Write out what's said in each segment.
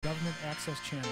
Government Access Channel.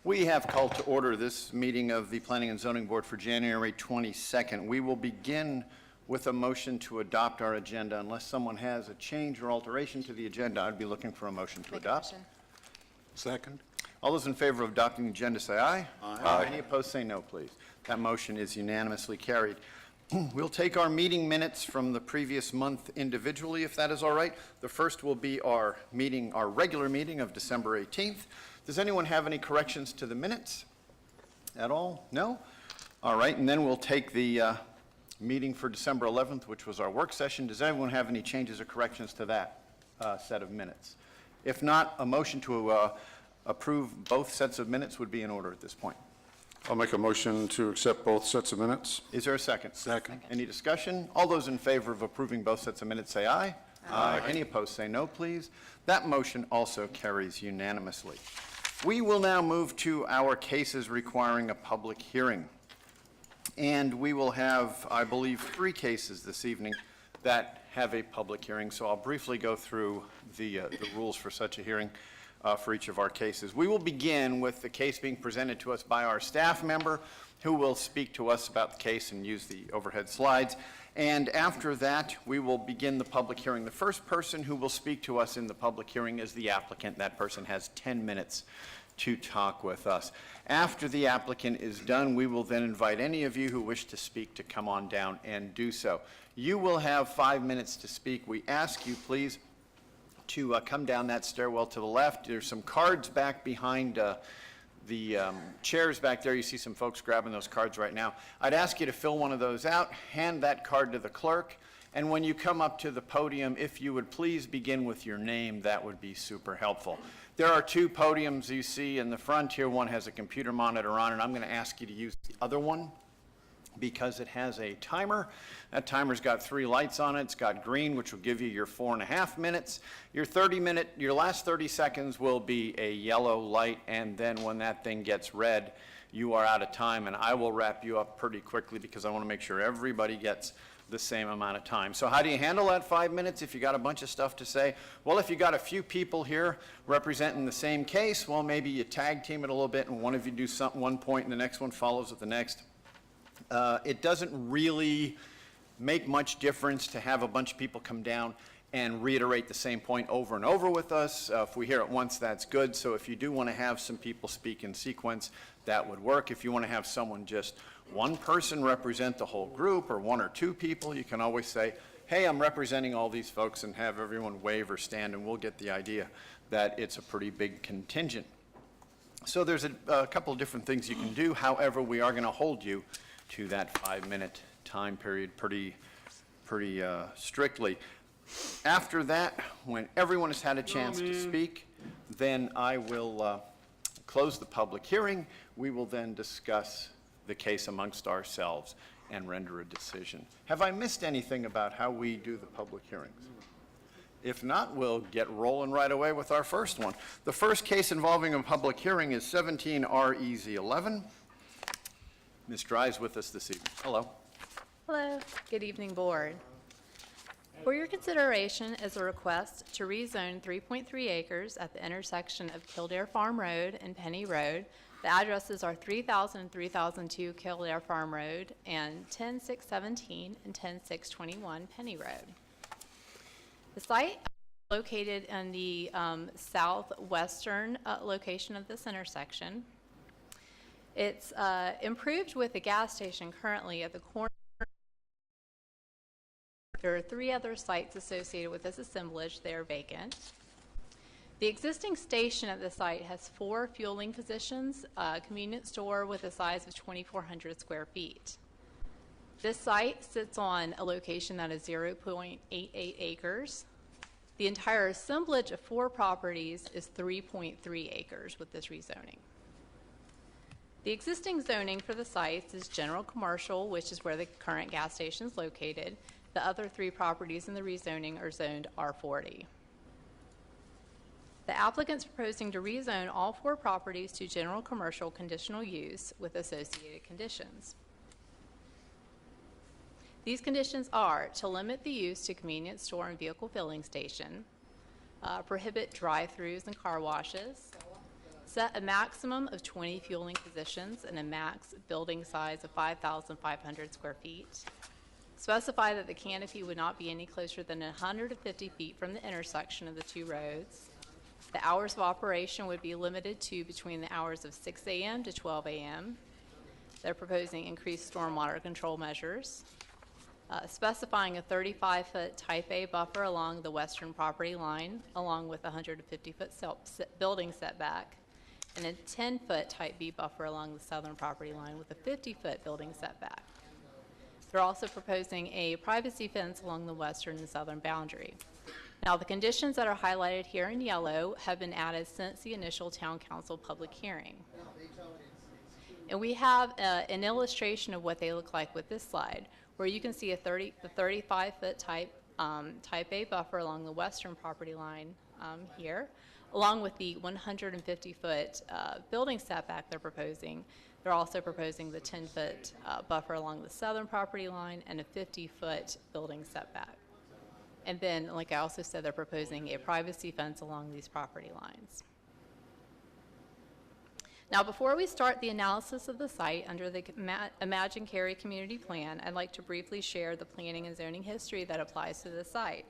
We have called to order this meeting of the Planning and Zoning Board for January 22nd. We will begin with a motion to adopt our agenda. Unless someone has a change or alteration to the agenda, I'd be looking for a motion to adopt. Second. All those in favor of adopting the agenda say aye. Aye. Any opposed say no, please. That motion is unanimously carried. We'll take our meeting minutes from the previous month individually, if that is all right. The first will be our regular meeting of December 18th. Does anyone have any corrections to the minutes at all? No? All right, and then we'll take the meeting for December 11th, which was our work session. Does anyone have any changes or corrections to that set of minutes? If not, a motion to approve both sets of minutes would be in order at this point. I'll make a motion to accept both sets of minutes. Is there a second? Second. Any discussion? All those in favor of approving both sets of minutes say aye. Aye. Any opposed say no, please. That motion also carries unanimously. We will now move to our cases requiring a public hearing. And we will have, I believe, 3 cases this evening that have a public hearing. So I'll briefly go through the rules for such a hearing for each of our cases. We will begin with the case being presented to us by our staff member, who will speak to us about the case and use the overhead slides. And after that, we will begin the public hearing. The first person who will speak to us in the public hearing is the applicant. That person has 10 minutes to talk with us. After the applicant is done, we will then invite any of you who wish to speak to come on down and do so. You will have 5 minutes to speak. We ask you, please, to come down that stairwell to the left. There's some cards back behind the chairs back there. You see some folks grabbing those cards right now. I'd ask you to fill one of those out, hand that card to the clerk, and when you come up to the podium, if you would please begin with your name, that would be super helpful. There are 2 podiums you see in the front here. One has a computer monitor on, and I'm going to ask you to use the other one because it has a timer. That timer's got 3 lights on it. It's got green, which will give you your 4.5 minutes. Your last 30 seconds will be a yellow light, and then when that thing gets red, you are out of time, and I will wrap you up pretty quickly because I want to make sure everybody gets the same amount of time. So how do you handle that 5 minutes if you got a bunch of stuff to say? Well, if you got a few people here representing the same case, well, maybe you tag team it a little bit, and one of you do something one point, and the next one follows with the next. It doesn't really make much difference to have a bunch of people come down and reiterate the same point over and over with us. If we hear it once, that's good. So if you do want to have some people speak in sequence, that would work. If you want to have someone, just one person represent the whole group, or 1 or 2 people, you can always say, hey, I'm representing all these folks, and have everyone wave or stand, and we'll get the idea that it's a pretty big contingent. So there's a couple of different things you can do. However, we are going to hold you to that 5-minute time period pretty strictly. After that, when everyone has had a chance to speak, then I will close the public hearing. We will then discuss the case amongst ourselves and render a decision. Have I missed anything about how we do the public hearings? If not, we'll get rolling right away with our first one. The first case involving a public hearing is 17 REZ11. Ms. Dry's with us this evening. Hello. Hello. Good evening, board. For your consideration is a request to rezone 3.3 acres at the intersection of Kildare Farm Road and Penny Road. The addresses are 3000 and 3002 Kildare Farm Road and 10617 and 10621 Penny Road. The site is located in the southwestern location of this intersection. It's improved with a gas station currently at the corner. There are 3 other sites associated with this assemblage. They are vacant. The existing station at the site has 4 fueling positions, a convenience store with a size of 2,400 square feet. This site sits on a location that is 0.88 acres. The entire assemblage of 4 properties is 3.3 acres with this rezoning. The existing zoning for the sites is general commercial, which is where the current gas station is located. The other 3 properties in the rezoning are zoned R40. The applicant's proposing to rezone all 4 properties to general commercial conditional use with associated conditions. These conditions are to limit the use to convenience store and vehicle filling station, prohibit drive-throughs and car washes, set a maximum of 20 fueling positions and a max building size of 5,500 square feet, specify that the canopy would not be any closer than 150 feet from the intersection of the 2 roads. The hours of operation would be limited to between the hours of 6 a.m. to 12 a.m. They're proposing increased stormwater control measures, specifying a 35-foot type A buffer along the western property line, along with a 150-foot building setback, and a 10-foot type B buffer along the southern property line with a 50-foot building setback. They're also proposing a privacy fence along the western and southern boundary. Now, the conditions that are highlighted here in yellow have been added since the initial Town Council public hearing. And we have an illustration of what they look like with this slide, where you can see the 35-foot type A buffer along the western property line here, along with the 150-foot building setback they're proposing. They're also proposing the 10-foot buffer along the southern property line and a 50-foot building setback. And then, like I also said, they're proposing a privacy fence along these property lines. Now, before we start the analysis of the site under the Imagine Cary Community Plan, I'd like to briefly share the planning and zoning history that applies to the site.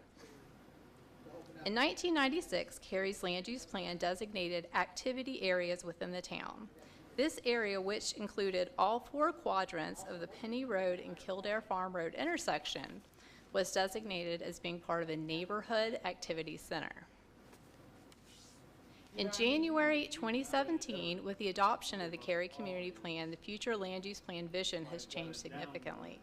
In 1996, Cary's land use plan designated activity areas within the town. This area, which included all 4 quadrants of the Penny Road and Kildare Farm Road intersection, was designated as being part of a neighborhood activity center. In January 2017, with the adoption of the Cary Community Plan, the future land use plan vision has changed significantly.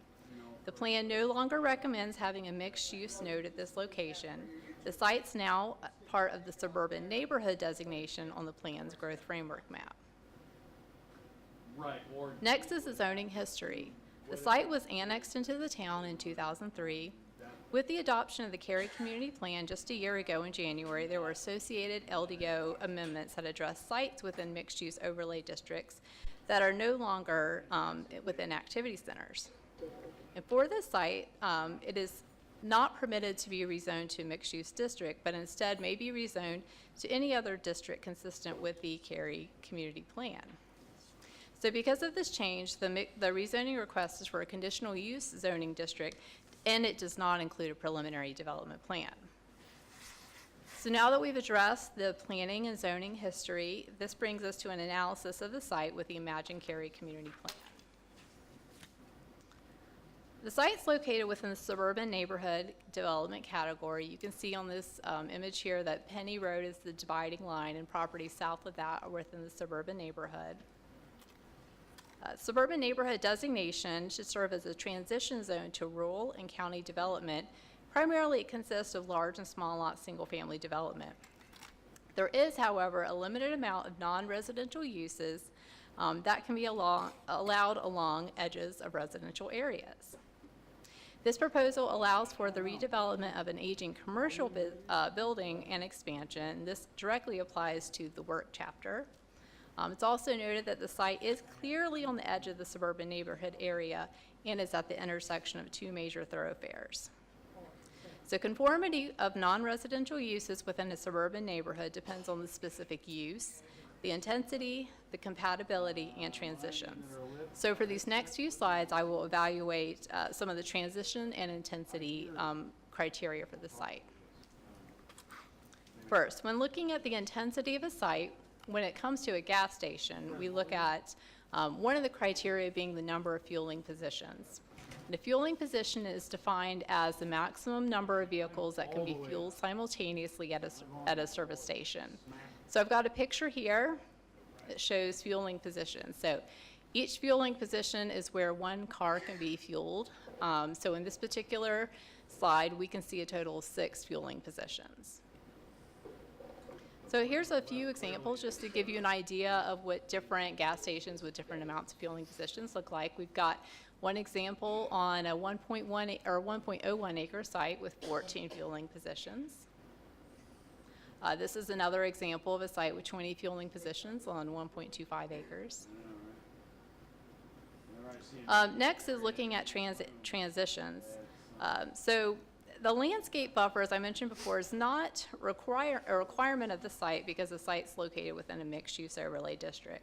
The plan no longer recommends having a mixed-use node at this location. The site's now part of the suburban neighborhood designation on the plan's growth framework map. Next is the zoning history. The site was annexed into the town in 2003. With the adoption of the Cary Community Plan just a year ago in January, there were associated LDO amendments that address sites within mixed-use overlay districts that are no longer within activity centers. And for this site, it is not permitted to be rezoned to a mixed-use district, but instead may be rezoned to any other district consistent with the Cary Community Plan. So because of this change, the rezoning request is for a conditional use zoning district, and it does not include a preliminary development plan. So now that we've addressed the planning and zoning history, this brings us to an analysis of the site with the Imagine Cary Community Plan. The site's located within the suburban neighborhood development category. You can see on this image here that Penny Road is the dividing line, and properties south of that are within the suburban neighborhood. Suburban neighborhood designation should serve as a transition zone to rural and county development. Primarily, it consists of large and small lot single-family development. There is, however, a limited amount of non-residential uses that can be allowed along edges of residential areas. This proposal allows for the redevelopment of an aging commercial building and expansion. This directly applies to the work chapter. It's also noted that the site is clearly on the edge of the suburban neighborhood area and is at the intersection of 2 major thoroughfares. So conformity of non-residential uses within a suburban neighborhood depends on the specific use, the intensity, the compatibility, and transitions. So for these next few slides, I will evaluate some of the transition and intensity criteria for the site. First, when looking at the intensity of a site, when it comes to a gas station, we look at one of the criteria being the number of fueling positions. The fueling position is defined as the maximum number of vehicles that can be fueled simultaneously at a service station. So I've got a picture here that shows fueling positions. So each fueling position is where one car can be fueled. So in this particular slide, we can see a total of 6 fueling positions. So here's a few examples just to give you an idea of what different gas stations with different amounts of fueling positions look like. We've got one example on a 1.1 or 1.01 acre site with 14 fueling positions. This is another example of a site with 20 fueling positions on 1.25 acres. Next is looking at transitions. So the landscape buffer, as I mentioned before, is not a requirement of the site because the site's located within a mixed-use overlay district.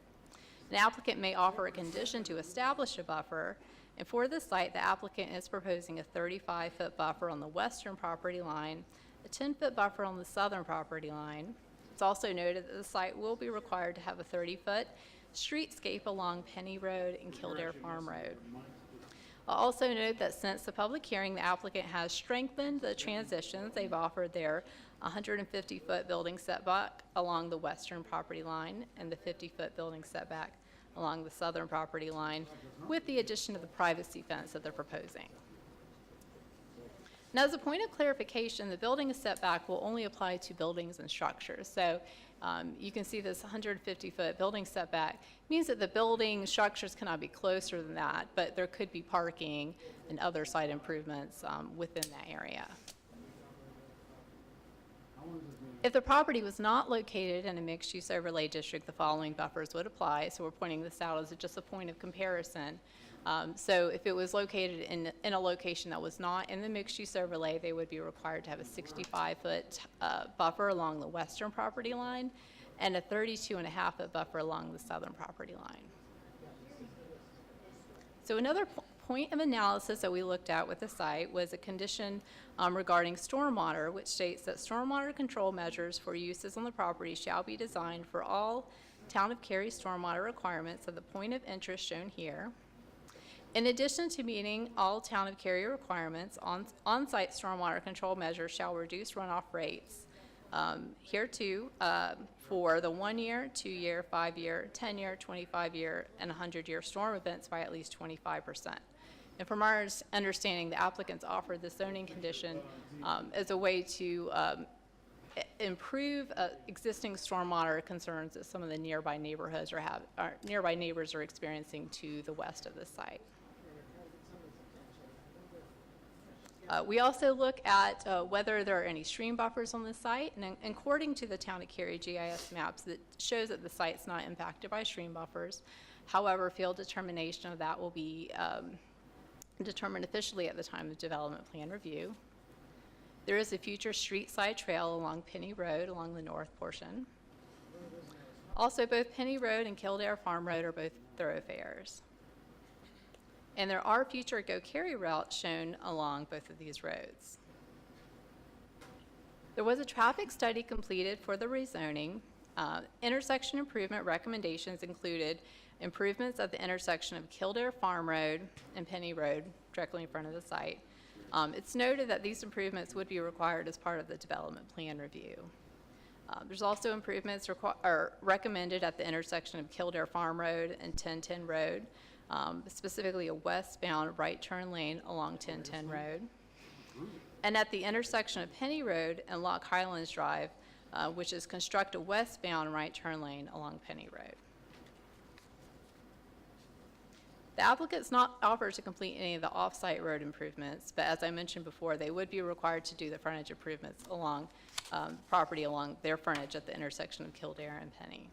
An applicant may offer a condition to establish a buffer, and for this site, the applicant is proposing a 35-foot buffer on the western property line, a 10-foot buffer on the southern property line. It's also noted that the site will be required to have a 30-foot streetscape along Penny Road and Kildare Farm Road. I'll also note that since the public hearing, the applicant has strengthened the transitions. They've offered their 150-foot building setback along the western property line and the 50-foot building setback along the southern property line with the addition of the privacy fence that they're proposing. Now, as a point of clarification, the building setback will only apply to buildings and structures. So you can see this 150-foot building setback means that the building structures cannot be closer than that, but there could be parking and other site improvements within that area. If the property was not located in a mixed-use overlay district, the following buffers would apply. So we're pointing this out as just a point of comparison. So if it was located in a location that was not in the mixed-use overlay, they would be required to have a 65-foot buffer along the western property line and a 32.5-foot buffer along the southern property line. So another point of analysis that we looked at with the site was a condition regarding stormwater, which states that stormwater control measures for uses on the property shall be designed for all Town of Cary stormwater requirements at the point of interest shown here. In addition to meeting all Town of Cary requirements, on-site stormwater control measures shall reduce runoff rates. Here too, for the 1-year, 2-year, 5-year, 10-year, 25-year, and 100-year storm events by at least 25%. And from our understanding, the applicants offered this zoning condition as a way to improve existing stormwater concerns that some of the nearby neighborhoods nearby neighbors are experiencing to the west of the site. We also look at whether there are any stream buffers on the site, and according to the Town of Cary GIS maps, that shows that the site's not impacted by stream buffers. However, field determination of that will be determined officially at the time of development plan review. There is a future street side trail along Penny Road along the north portion. Also, both Penny Road and Kildare Farm Road are both thoroughfares. And there are future Go Cary routes shown along both of these roads. There was a traffic study completed for the rezoning. Intersection improvement recommendations included improvements at the intersection of Kildare Farm Road and Penny Road, directly in front of the site. It's noted that these improvements would be required as part of the development plan review. There's also improvements recommended at the intersection of Kildare Farm Road and 1010 Road, specifically a westbound right turn lane along 1010 Road. And at the intersection of Penny Road and Lock Highlands Drive, which is construct a westbound right turn lane along Penny Road. The applicant's not offered to complete any of the off-site road improvements, but as I mentioned before, they would be required to do the frontage improvements along property along their frontage at the intersection of Kildare and Penny.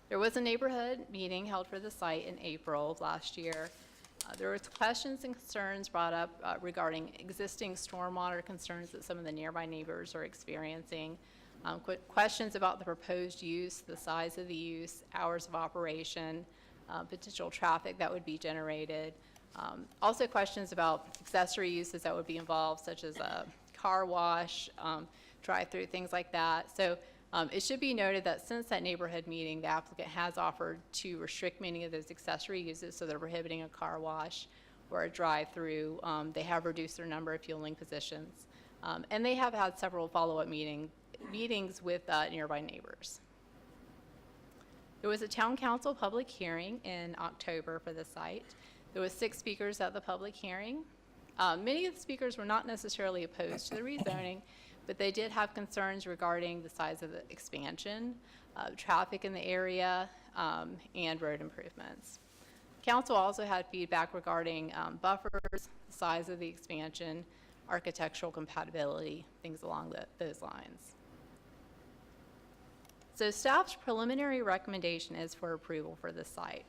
There was a neighborhood meeting held for the site in April of last year. There were questions and concerns brought up regarding existing stormwater concerns that some of the nearby neighbors are experiencing. Questions about the proposed use, the size of the use, hours of operation, potential traffic that would be generated. Also questions about accessory uses that would be involved, such as a car wash, drive-through, things like that. So it should be noted that since that neighborhood meeting, the applicant has offered to restrict many of those accessory uses, so they're prohibiting a car wash or a drive-through. They have reduced their number of fueling positions, and they have had several follow-up meetings with nearby neighbors. There was a town council public hearing in October for the site. There was 6 speakers at the public hearing. Many of the speakers were not necessarily opposed to the rezoning, but they did have concerns regarding the size of the expansion, traffic in the area, and road improvements. Council also had feedback regarding buffers, the size of the expansion, architectural compatibility, things along those lines. So staff's preliminary recommendation is for approval for this site.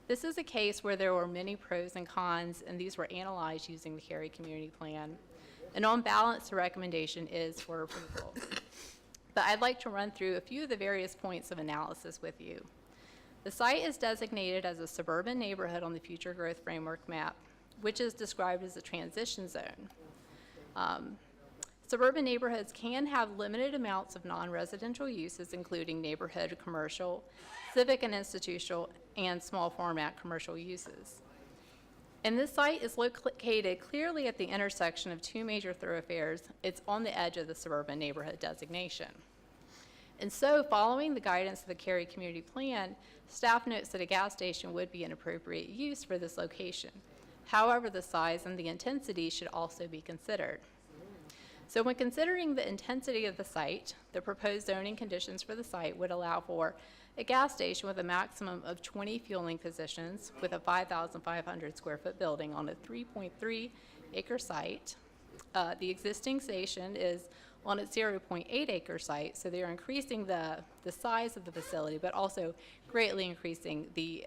This is a case where there were many pros and cons, and these were analyzed using the Cary Community Plan. And on balance, the recommendation is for approval. But I'd like to run through a few of the various points of analysis with you. The site is designated as a suburban neighborhood on the Future Growth Framework map, which is described as a transition zone. Suburban neighborhoods can have limited amounts of non-residential uses, including neighborhood commercial, civic and institutional, and small format commercial uses. And this site is located clearly at the intersection of 2 major thoroughfares. It's on the edge of the suburban neighborhood designation. And so, following the guidance of the Cary Community Plan, staff notes that a gas station would be an appropriate use for this location. However, the size and the intensity should also be considered. So when considering the intensity of the site, the proposed zoning conditions for the site would allow for a gas station with a maximum of 20 fueling positions with a 5,500 square foot building on a 3.3 acre site. The existing station is on a 0.8 acre site, so they're increasing the size of the facility, but also greatly increasing the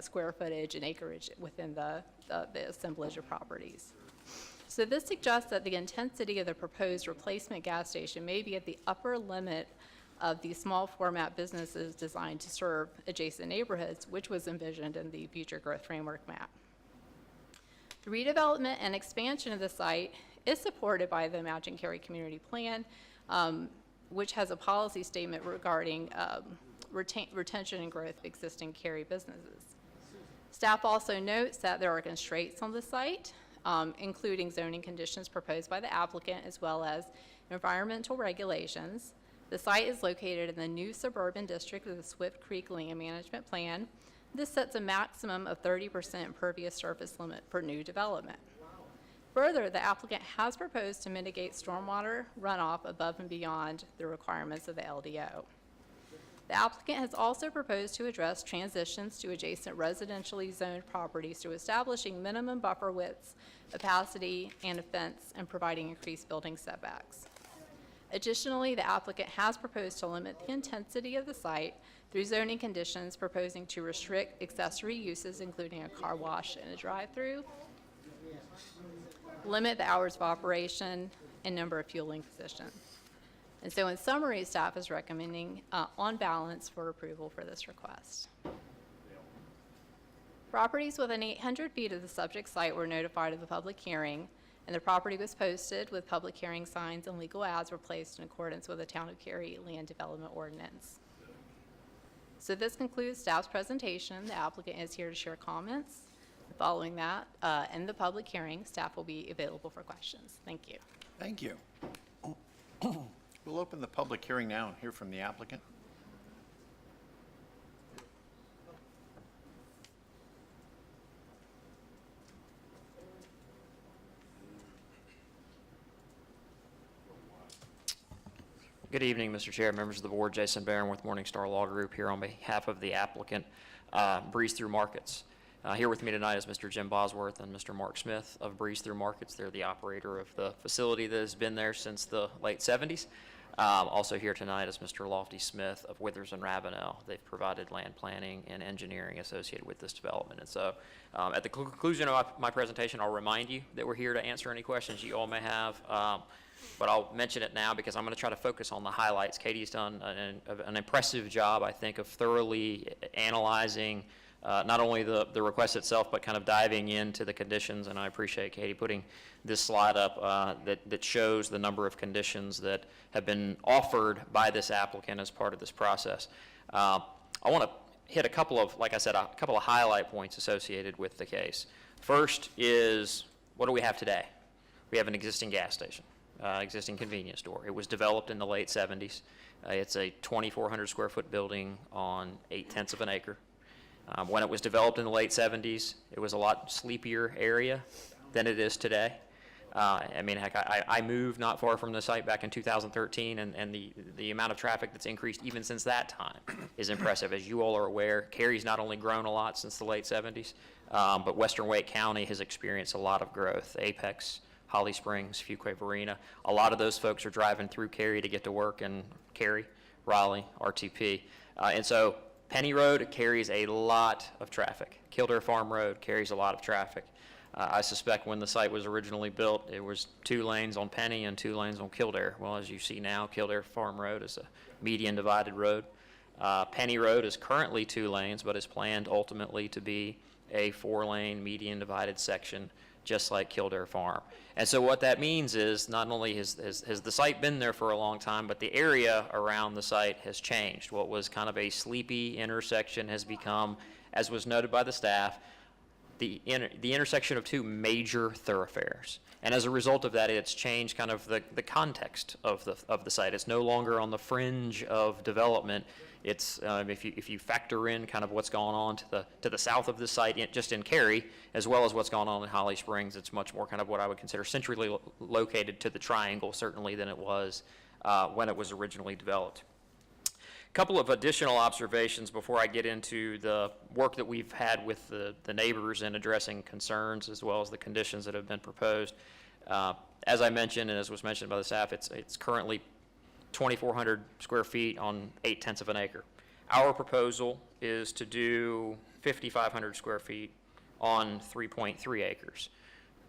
square footage and acreage within the assemblage of properties. So this suggests that the intensity of the proposed replacement gas station may be at the upper limit of the small format businesses designed to serve adjacent neighborhoods, which was envisioned in the Future Growth Framework map. The redevelopment and expansion of the site is supported by the Imagine Cary Community Plan, which has a policy statement regarding retention and growth of existing Cary businesses. Staff also notes that there are constraints on the site, including zoning conditions proposed by the applicant, as well as environmental regulations. The site is located in the new suburban district of the Swift Creek Land Management Plan. This sets a maximum of 30% impervious surface limit for new development. Further, the applicant has proposed to mitigate stormwater runoff above and beyond the requirements of the LDO. The applicant has also proposed to address transitions to adjacent residentially zoned properties through establishing minimum buffer widths, opacity, and a fence, and providing increased building setbacks. Additionally, the applicant has proposed to limit the intensity of the site through zoning conditions, proposing to restrict accessory uses, including a car wash and a drive-through, limit the hours of operation, and number of fueling positions. And so in summary, staff is recommending on balance for approval for this request. Properties within 800 feet of the subject site were notified of the public hearing, and the property was posted with public hearing signs, and legal ads were placed in accordance with the Town of Cary Land Development Ordinance. So this concludes staff's presentation. The applicant is here to share comments. Following that, in the public hearing, staff will be available for questions. Thank you. Thank you. We'll open the public hearing now and hear from the applicant. Good evening, Mr. Chair, members of the board. Jason Barron with Morningstar Law Group here on behalf of the applicant, Breeze Through Markets. Here with me tonight is Mr. Jim Bosworth and Mr. Mark Smith of Breeze Through Markets. They're the operator of the facility that has been there since the late 70s. Also here tonight is Mr. Lofty Smith of Withers and Ravenel. They've provided land planning and engineering associated with this development. And so at the conclusion of my presentation, I'll remind you that we're here to answer any questions you all may have. But I'll mention it now because I'm going to try to focus on the highlights. Katie's done an impressive job, I think, of thoroughly analyzing not only the request itself, but kind of diving into the conditions. And I appreciate Katie putting this slide up that shows the number of conditions that have been offered by this applicant as part of this process. I want to hit a couple of, like I said, a couple of highlight points associated with the case. First is, what do we have today? We have an existing gas station, existing convenience store. It was developed in the late 70s. It's a 2,400 square foot building on 8/10 of an acre. When it was developed in the late 70s, it was a lot sleepier area than it is today. I mean, heck, I moved not far from the site back in 2013, and the amount of traffic that's increased even since that time is impressive. As you all are aware, Cary's not only grown a lot since the late 70s, but Western Wake County has experienced a lot of growth. Apex, Holly Springs, Fuquay-Varina, a lot of those folks are driving through Cary to get to work in Cary, Raleigh, RTP. And so Penny Road carries a lot of traffic. Kildare Farm Road carries a lot of traffic. I suspect when the site was originally built, it was 2 lanes on Penny and 2 lanes on Kildare. Well, as you see now, Kildare Farm Road is a median divided road. Penny Road is currently 2 lanes, but is planned ultimately to be a 4-lane median divided section, just like Kildare Farm. And so what that means is not only has the site been there for a long time, but the area around the site has changed. What was kind of a sleepy intersection has become, as was noted by the staff, the intersection of 2 major thoroughfares. And as a result of that, it's changed kind of the context of the site. It's no longer on the fringe of development. It's if you factor in kind of what's going on to the south of the site, just in Cary, as well as what's going on in Holly Springs, it's much more kind of what I would consider centrally located to the triangle, certainly, than it was when it was originally developed. A couple of additional observations before I get into the work that we've had with the neighbors in addressing concerns as well as the conditions that have been proposed. As I mentioned, and as was mentioned by the staff, it's currently 2,400 square feet on 8/10 of an acre. Our proposal is to do 5,500 square feet on 3.3 acres.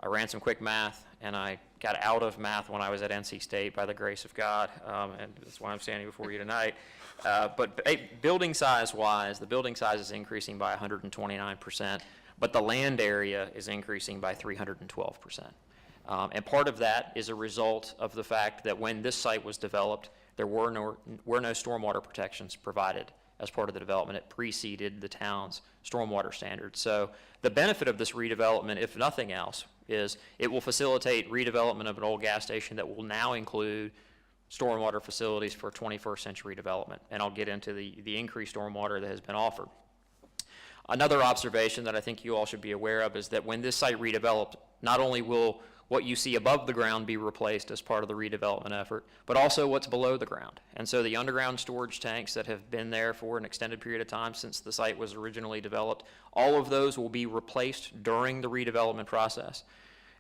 I ran some quick math, and I got out of math when I was at NC State by the grace of God, and that's why I'm standing before you tonight. But building size-wise, the building size is increasing by 129%, but the land area is increasing by 312%. And part of that is a result of the fact that when this site was developed, there were no stormwater protections provided as part of the development. It preceded the town's stormwater standards. So the benefit of this redevelopment, if nothing else, is it will facilitate redevelopment of an old gas station that will now include stormwater facilities for 21st century development. And I'll get into the increased stormwater that has been offered. Another observation that I think you all should be aware of is that when this site redeveloped, not only will what you see above the ground be replaced as part of the redevelopment effort, but also what's below the ground. And so the underground storage tanks that have been there for an extended period of time since the site was originally developed, all of those will be replaced during the redevelopment process.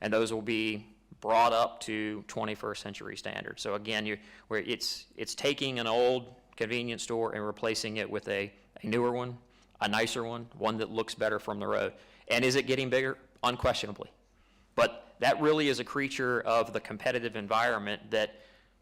And those will be brought up to 21st century standards. So again, where it's taking an old convenience store and replacing it with a newer one, a nicer one that looks better from the road. And is it getting bigger? Unquestionably. But that really is a creature of the competitive environment that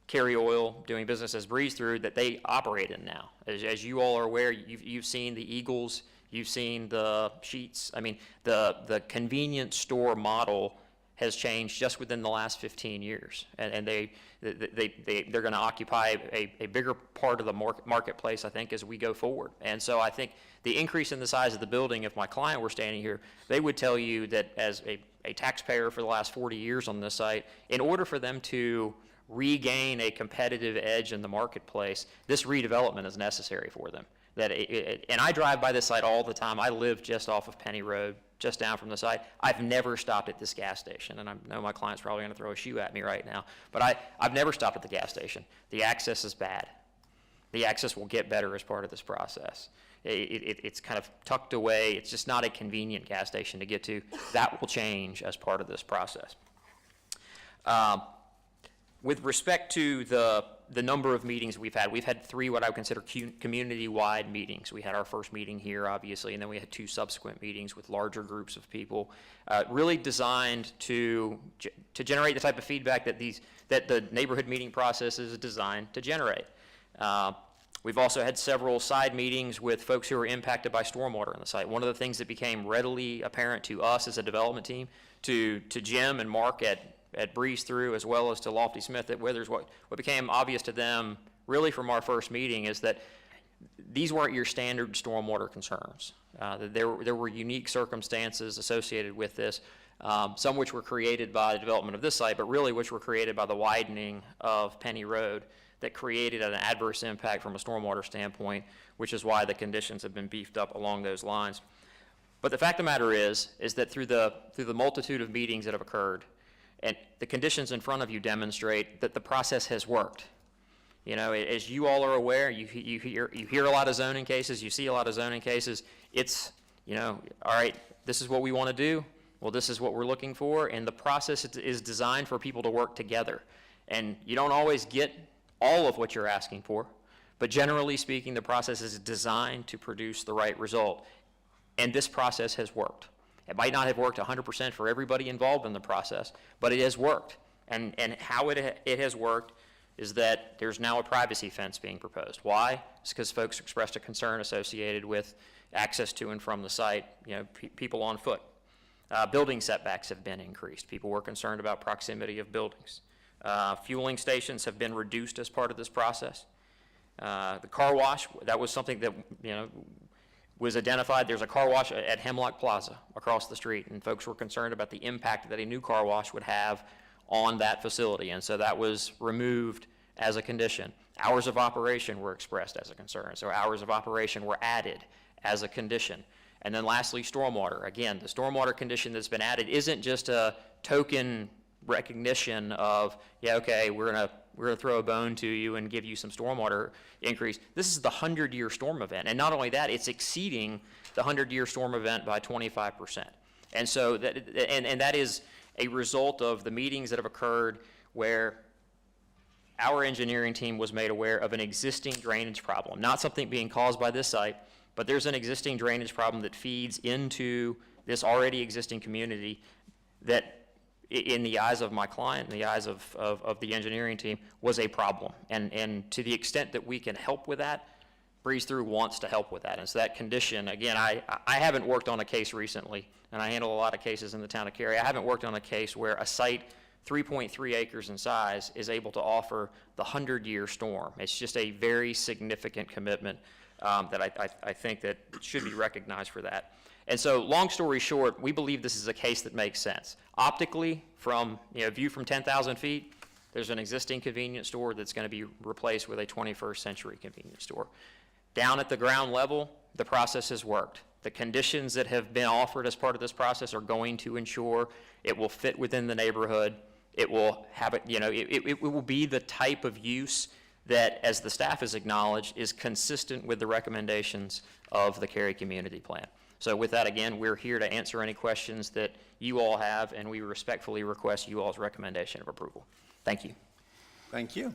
Cary Oil, doing business as Breeze Through, that they operate in now. As you all are aware, you've seen the Eagles, you've seen the Sheets. I mean, the convenience store model has changed just within the last 15 years. And they're going to occupy a bigger part of the marketplace, I think, as we go forward. And so I think the increase in the size of the building, if my client were standing here, they would tell you that as a taxpayer for the last 40 years on this site, in order for them to regain a competitive edge in the marketplace, this redevelopment is necessary for them. And I drive by this site all the time. I live just off of Penny Road, just down from the site. I've never stopped at this gas station, and I know my client's probably going to throw a shoe at me right now, but I've never stopped at the gas station. The access is bad. The access will get better as part of this process. It's kind of tucked away. It's just not a convenient gas station to get to. That will change as part of this process. With respect to the the number of meetings we've had. We've had 3 what I would consider community-wide meetings. We had our first meeting here, obviously, and then we had 2 subsequent meetings with larger groups of people, really designed to generate the type of feedback that the neighborhood meeting process is designed to generate. We've also had several side meetings with folks who are impacted by stormwater on the site. One of the things that became readily apparent to us as a development team, to Jim and Mark at Breeze Through, as well as to Lofty Smith at Withers, what became obvious to them really from our first meeting is that these weren't your standard stormwater concerns. There were unique circumstances associated with this, some which were created by the development of this site, but really which were created by the widening of Penny Road that created an adverse impact from a stormwater standpoint, which is why the conditions have been beefed up along those lines. But the fact of the matter is that through the multitude of meetings that have occurred, and the conditions in front of you demonstrate that the process has worked. You know, as you all are aware, you hear a lot of zoning cases, you see a lot of zoning cases. It's, you know, all right, this is what we want to do. Well, this is what we're looking for, and the process is designed for people to work together. And you don't always get all of what you're asking for, but generally speaking, the process is designed to produce the right result. And this process has worked. It might not have worked 100% for everybody involved in the process, but it has worked. And how it has worked is that there's now a privacy fence being proposed. Why? It's because folks expressed a concern associated with access to and from the site, you know, people on foot. Building setbacks have been increased. People were concerned about proximity of buildings. Fueling stations have been reduced as part of this process. The car wash, that was something that, you know, was identified. There's a car wash at Hemlock Plaza across the street, and folks were concerned about the impact that a new car wash would have on that facility, and so that was removed as a condition. Hours of operation were expressed as a concern, so hours of operation were added as a condition. And then lastly, stormwater. Again, the stormwater condition that's been added isn't just a token recognition of, yeah, okay, we're gonna throw a bone to you and give you some stormwater increase. This is the 100-year storm event, and not only that, it's exceeding the 100-year storm event by 25%. And so that is a result of the meetings that have occurred where our engineering team was made aware of an existing drainage problem, not something being caused by this site, but there's an existing drainage problem that feeds into this already existing community that, in the eyes of my client, in the eyes of the engineering team, was a problem. And to the extent that we can help with that, Breeze Through wants to help with that. And so that condition, again, I haven't worked on a case recently, and I handle a lot of cases in the town of Cary. I haven't worked on a case where a site 3.3 acres in size is able to offer the 100-year storm. It's just a very significant commitment that I think that should be recognized for that. And so, long story short, we believe this is a case that makes sense. Optically, from, you know, view from 10,000 feet, there's an existing convenience store that's going to be replaced with a 21st century convenience store. Down at the ground level, the process has worked. The conditions that have been offered as part of this process are going to ensure it will fit within the neighborhood. It will have it, you know, it will be the type of use that, as the staff has acknowledged, is consistent with the recommendations of the Cary Community Plan. So with that, again, we're here to answer any questions that you all have, and we respectfully request you all's recommendation of approval. Thank you. Thank you.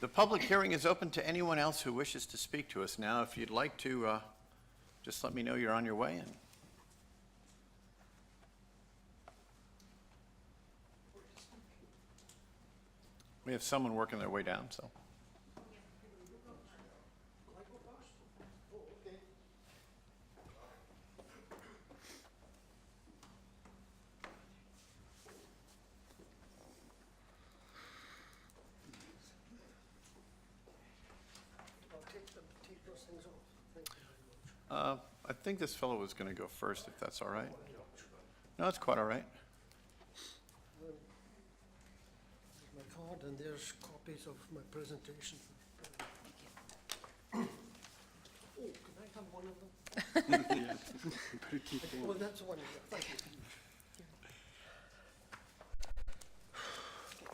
The public hearing is open to anyone else who wishes to speak to us now. If you'd like to, just let me know you're on your way in. We have someone working their way down, so. I think this fellow was going to go first, if that's all right. No, it's quite all right. My card, and there's copies of my presentation. Oh, can I have one of them? Well, that's one. Thank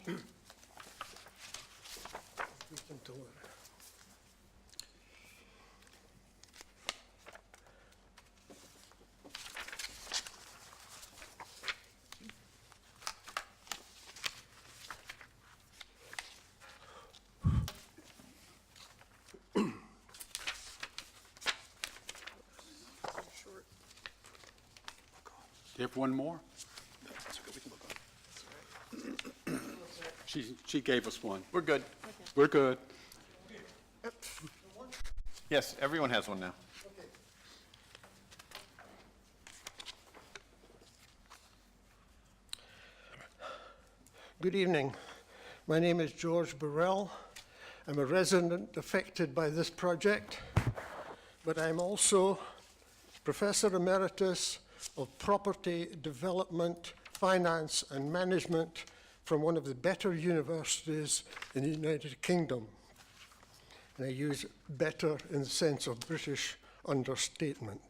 you. We can do it. You have one more? She gave us one. We're good. We're good. Yes, everyone has one now. Good evening. My name is George Burrell. I'm a resident affected by this project, but I'm also Professor Emeritus of Property Development, Finance and Management from one of the better universities in the United Kingdom. And I use better in the sense of British understatement.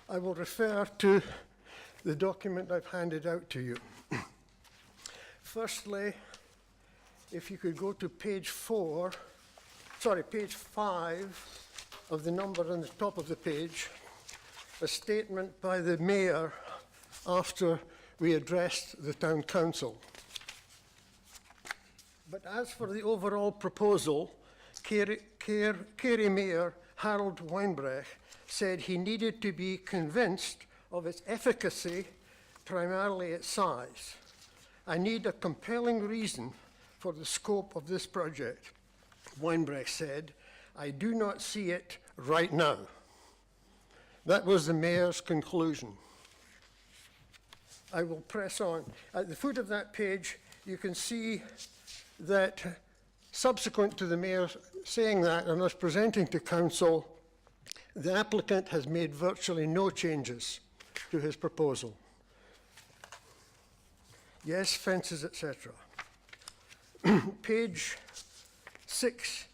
I will refer to the document I've handed out to you. Firstly, if you could go to page 5 of the number on the top of the page, a statement by the mayor after we addressed the town council. But as for the overall proposal, Cary Mayor Harold Weinbrecht said he needed to be convinced of its efficacy, primarily its size. I need a compelling reason for the scope of this project. Weinbrecht said, I do not see it right now. That was the mayor's conclusion. I will press on. At the foot of that page, you can see that subsequent to the mayor saying that and us presenting to council, the applicant has made virtually no changes to his proposal. Yes, fences, etc. Page 6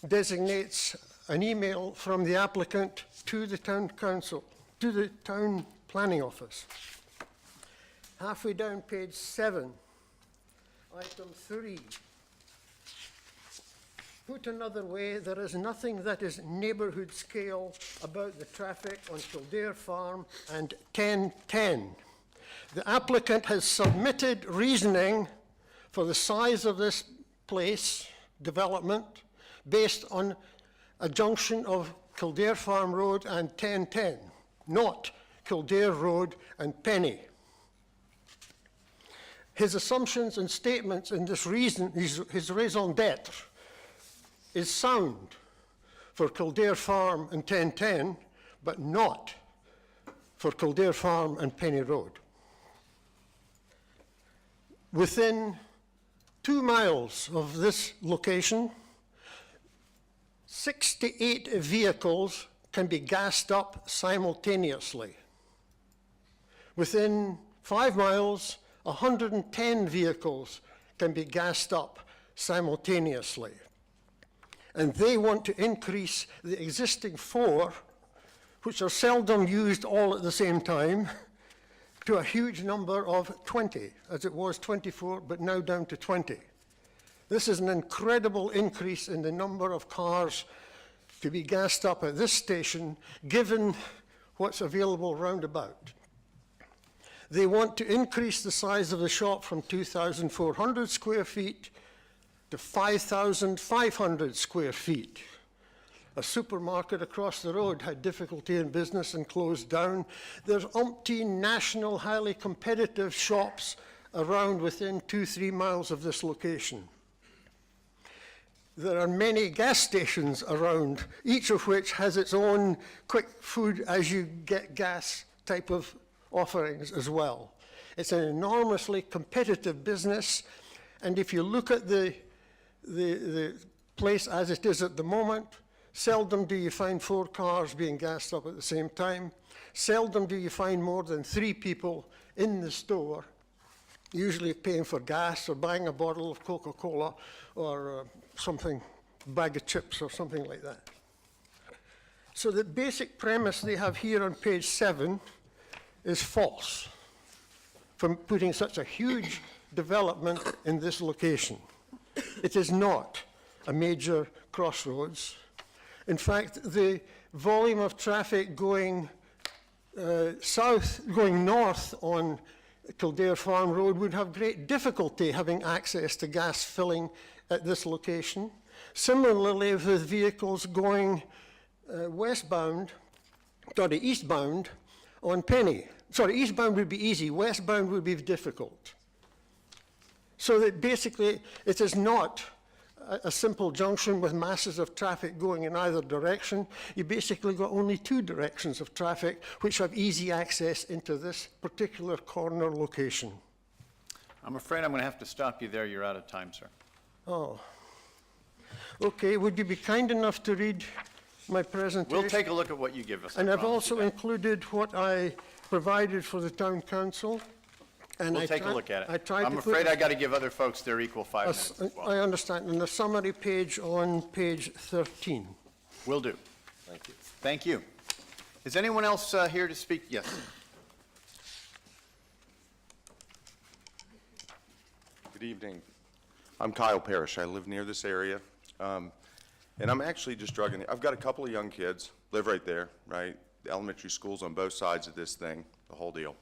designates an email from the applicant to the town council, to the town planning office. Halfway down page 7, item 3. Put another way, there is nothing that is neighbourhood scale about the traffic on Kildare Farm and 1010. The applicant has submitted reasoning for the size of this place, development, based on a junction of Kildare Farm Road and 1010, not Kildare Road and Penny. His assumptions and statements in this reason, his raison d'etre, is sound for Kildare Farm and 1010, but not for Kildare Farm and Penny Road. Within 2 miles of this location, 68 vehicles can be gassed up simultaneously. Within 5 miles, 110 vehicles can be gassed up simultaneously. And they want to increase the existing 4, which are seldom used all at the same time, to a huge number of 20, as it was 24, but now down to 20. This is an incredible increase in the number of cars to be gassed up at this station, given what's available roundabout. They want to increase the size of the shop from 2,400 square feet to 5,500 square feet. A supermarket across the road had difficulty in business and closed down. There's umpteen national highly competitive shops around within 2-3 miles of this location. There are many gas stations around, each of which has its own quick food as you get gas type of offerings as well. It's an enormously competitive business, and if you look at the place as it is at the moment, seldom do you find 4 cars being gassed up at the same time. Seldom do you find more than 3 people in the store, usually paying for gas or buying a bottle of Coca-Cola or something, bag of chips or something like that. So the basic premise they have here on page 7 is false from putting such a huge development in this location. It is not a major crossroads. In fact, the volume of traffic going north on Kildare Farm Road would have great difficulty having access to gas filling at this location. Similarly, with vehicles going eastbound on Penny. Sorry, eastbound would be easy, westbound would be difficult. So that basically it is not a simple junction with masses of traffic going in either direction. You basically got only two directions of traffic which have easy access into this particular corner location. I'm afraid I'm going to have to stop you there. You're out of time, sir. Oh. Okay, would you be kind enough to read my presentation? We'll take a look at what you give us. I And I've promise you also that. included what I provided for the town council. And We'll I take a tri- look at I it. tried I'm to afraid put I got to give other folks their equal 5 minutes as I well. understand, and the summary page on page 13. Will do. Thank you. Thank you. Is anyone else here to speak? Yes. Good evening. I'm Kyle Parrish. I live near this area. And I'm actually just struggling. I've got a couple of young kids, live right there, right? The elementary schools on both sides of this thing, the whole deal.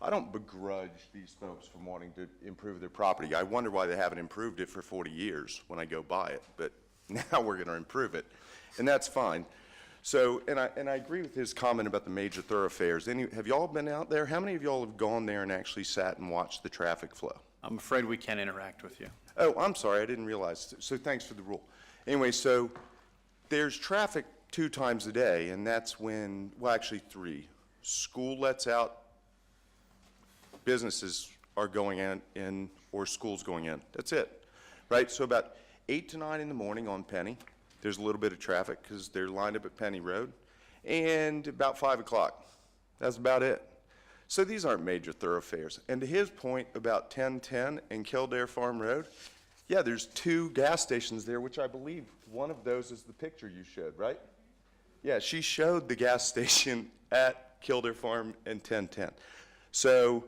I don't begrudge these folks from wanting to improve their property. I wonder why they haven't improved it for 40 years when I go by it, but now we're going to improve it, and that's fine. So, and I agree with his comment about the major thoroughfares. Have y'all been out there? How many of y'all have gone there and actually sat and watched the traffic flow? I'm afraid we can't interact with you. Oh, I'm sorry, I didn't realize. So thanks for the rule. Anyway, so there's traffic 2 times a day, and that's when, well, actually 3. School lets out, businesses are going in, or school's going in. That's it, right? So about 8 to 9 in the morning on Penny, there's a little bit of traffic because they're lined up at Penny Road, and about 5 o'clock. That's about it. So these aren't major thoroughfares. And to his point about 1010 and Kildare Farm Road, yeah, there's 2 gas stations there, which I believe one of those is the picture you showed, right? Yeah, she showed the gas station at Kildare Farm and 1010. So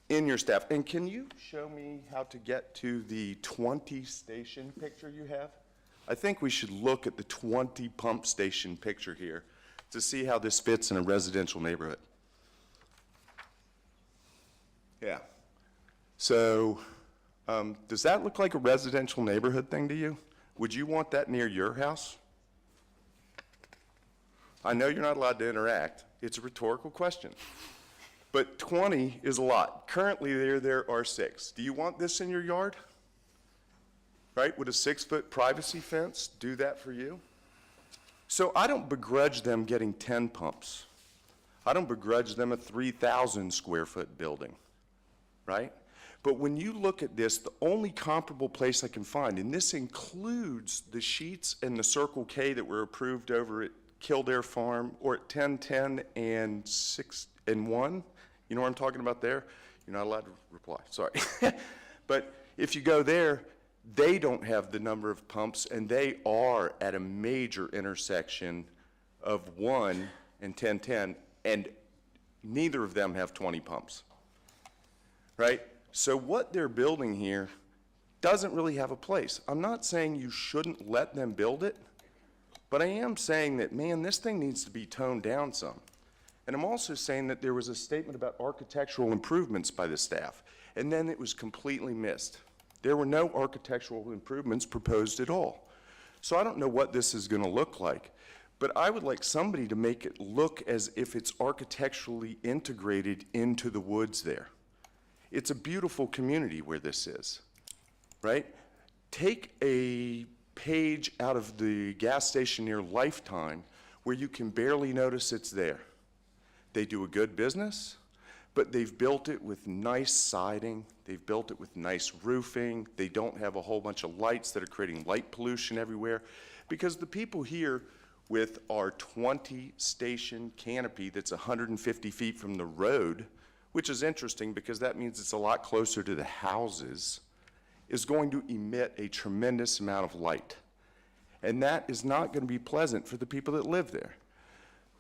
in your staff, and can you show me how to get to the 20 station picture you have? I think we should look at the 20 pump station picture here to see how this fits in a residential neighborhood. Yeah. So, does that look like a residential neighborhood thing to you? Would you want that near your house? I know you're not allowed to interact. It's a rhetorical question. But 20 is a lot. Currently, there are 6. Do you want this in your yard? Right? Would a 6-foot privacy fence do that for you? So I don't begrudge them getting 10 pumps. I don't begrudge them a 3,000 square foot building, right? But when you look at this, the only comparable place I can find, and this includes the sheets and the Circle K that were approved over at Kildare Farm, or at 1010 and 6 and 1, you know what I'm talking about there? You're not allowed to reply, sorry. But if you go there, they don't have the number of pumps, and they are at a major intersection of 1 and 1010, and neither of them have 20 pumps, right? So what they're building here doesn't really have a place. I'm not saying you shouldn't let them build it, but I am saying that, man, this thing needs to be toned down some. And I'm also saying that there was a statement about architectural improvements by the staff, and then it was completely missed. There were no architectural improvements proposed at all. So I don't know what this is going to look like, but I would like somebody to make it look as if it's architecturally integrated into the woods there. It's a beautiful community where this is, right? Take a page out of the gas station near Lifetime where you can barely notice it's there. They do a good business, but they've built it with nice siding, they've built it with nice roofing, they don't have a whole bunch of lights that are creating light pollution everywhere, because the people here with our 20-station canopy that's 150 feet from the road, which is interesting because that means it's a lot closer to the houses, is going to emit a tremendous amount of light. And that is not going to be pleasant for the people that live there.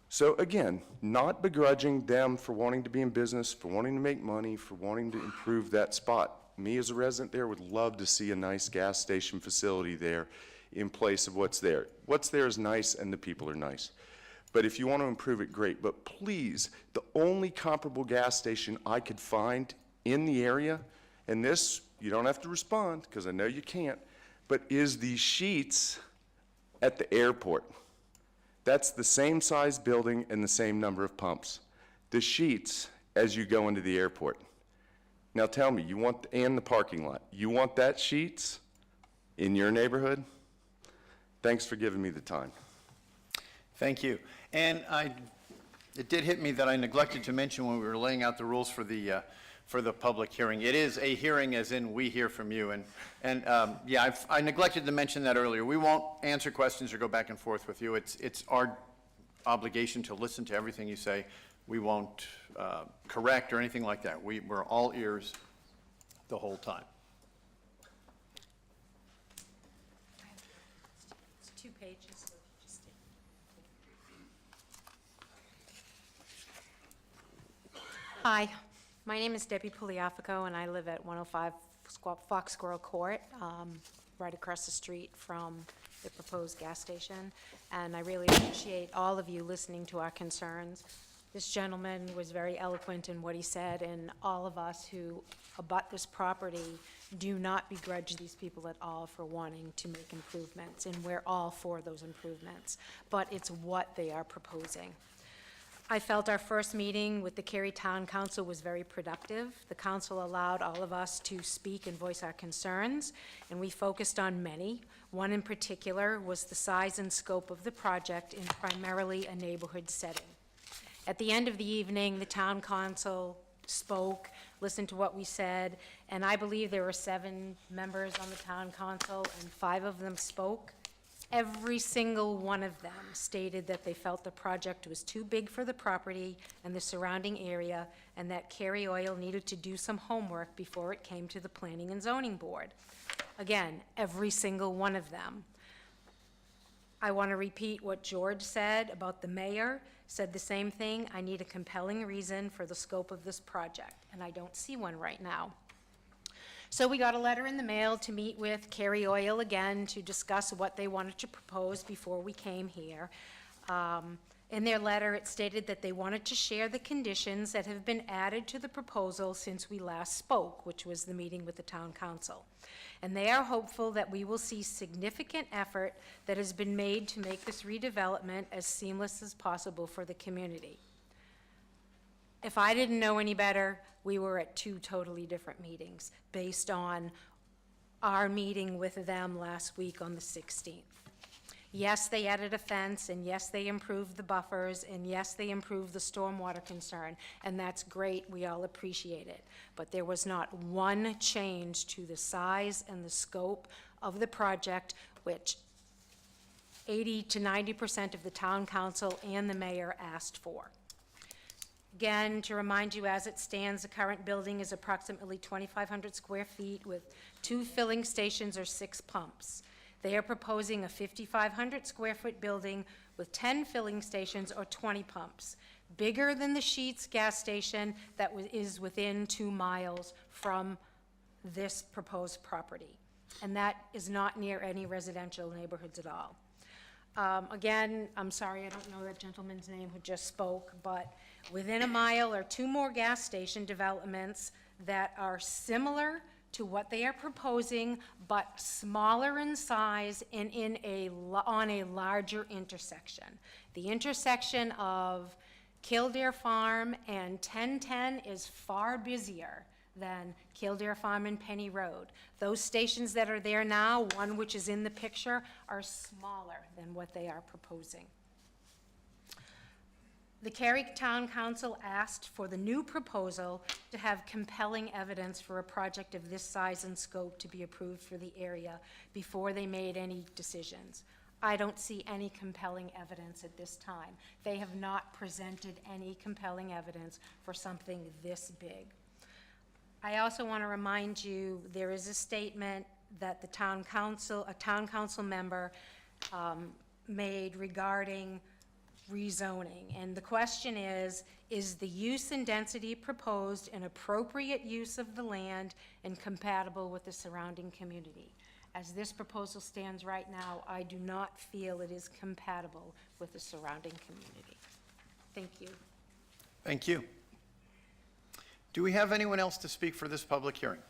So again, not begrudging them for wanting to be in business, for wanting to make money, for wanting to improve that spot. Me as a resident there would love to see a nice gas station facility there in place of what's there. What's there is nice and the people are nice. But if you want to improve it, great. But please, the only comparable gas station I could find in the area, and this, you don't have to respond because I know you can't, but is the Sheets at the airport. That's the same size building and the same number of pumps. the sheets as you go into the airport. Now tell me, and the parking lot, you want that sheets in your neighborhood? Thanks for giving me the time. Thank you. And it did hit me that I neglected to mention when we were laying out the rules for the public hearing. It is a hearing as in we hear from you. Yeah, I neglected to mention that earlier. We won't answer questions or go back and forth with you. It's our obligation to listen to everything you say. We won't correct or anything like that. We're all ears the whole time. It's 2 pages. So just Hi, my name is Debbie Pugliafico, and I live at 105 Fox Squirrel Court, right across the street from the proposed gas station. And I really appreciate all of you listening to our concerns. This gentleman was very eloquent in what he said, and all of us who abut this property do not begrudge these people at all for wanting to make improvements, and we're all for those improvements, but it's what they are proposing. I felt our first meeting with the Cary Town Council was very productive. The council allowed all of us to speak and voice our concerns, and we focused on many. One in particular was the size and scope of the project in primarily a neighborhood setting. At the end of the evening, the town council spoke, listened to what we said, and I believe there were 7 members on the town council, and 5 of them spoke. Every single one of them stated that they felt the project was too big for the property and the surrounding area, and that Cary Oil needed to do some homework before it came to the Planning and Zoning Board. Again, every single one of them. I want to repeat what George said about the mayor, said the same thing. I need a compelling reason for the scope of this project, and I don't see one right now. So we got a letter in the mail to meet with Cary Oil again to discuss what they wanted to propose before we came here. In their letter, it stated that they wanted to share the conditions that have been added to the proposal since we last spoke, which was the meeting with the town council. And they are hopeful that we will see significant effort that has been made to make this redevelopment as seamless as possible for the community. If I didn't know any better, we were at 2 totally different meetings based on our meeting with them last week on the 16th. Yes, they added a fence, and yes, they improved the buffers, and yes, they improved the stormwater concern, and that's great. We all appreciate it. But there was not one change to the size and the scope of the project, which 80 to 90% of the town council and the mayor asked for. Again, to remind you, as it stands, the current building is approximately 2,500 square feet with 2 filling stations or 6 pumps. They are proposing a 5,500 square foot building with 10 filling stations or 20 pumps, bigger than the Sheetz gas station that is within 2 miles from this proposed property. And that is not near any residential neighborhoods at all. Again, I'm sorry, I don't know that gentleman's name who just spoke, but within a mile are 2 more gas station developments that are similar to what they are proposing, but smaller in size and on a larger intersection. The intersection of Kildare Farm and 1010 is far busier than Kildare Farm and Penny Road. Those stations that are there now, one which is in the picture, are smaller than what they are proposing. The Cary Town Council asked for the new proposal to have compelling evidence for a project of this size and scope to be approved for the area before they made any decisions. I don't see any compelling evidence at this time. They have not presented any compelling evidence for something this big. I also want to remind you, there is a statement that the town council, a town council member made regarding rezoning. And the question is the use and density proposed an appropriate use of the land and compatible with the surrounding community? As this proposal stands right now, I do not feel it is compatible with the surrounding community. Thank you. Thank you. Do we have anyone else to speak for this public hearing?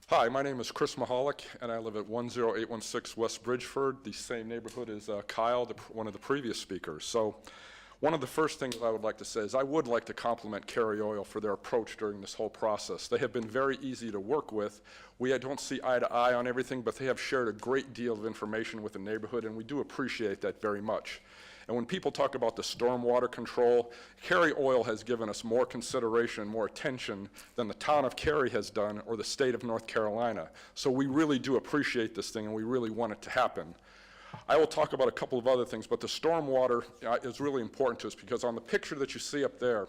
Hi, my name is Chris Mahalik, and I live at 10816 West Bridgeford, the same neighborhood as Kyle, one of the previous speakers. So one of the first things I would like to say is I would like to compliment Cary Oil for their approach during this whole process. They have been very easy to work with. We don't see eye to eye on everything, but they have shared a great deal of information with the neighborhood, and we do appreciate that very much. And when people talk about the stormwater control, Cary Oil has given us more consideration, more attention than the town of Cary has done or the state of North Carolina. So we really do appreciate this thing, and we really want it to happen. I will talk about a couple of other things, but the stormwater is really important to us because on the picture that you see up there,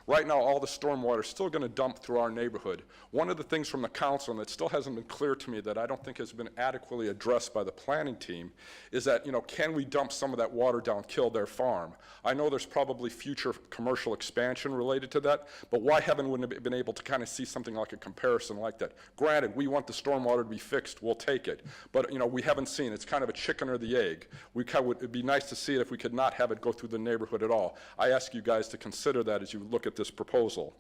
right now all the stormwater is still going to dump through our neighborhood. One of the things from the council, and that still hasn't been clear to me that I don't think has been adequately addressed by the planning team, is that, can we dump some of that water down Kildare Farm? I know there's probably future commercial expansion related to that, but why haven't we been able to kind of see something like a comparison like that? Granted, we want the stormwater to be fixed, we'll take it, but we haven't seen it. It's kind of a chicken or the egg. It'd be nice to see it if we could not have it go through the neighborhood at all. I ask you guys to consider that as you look at this proposal.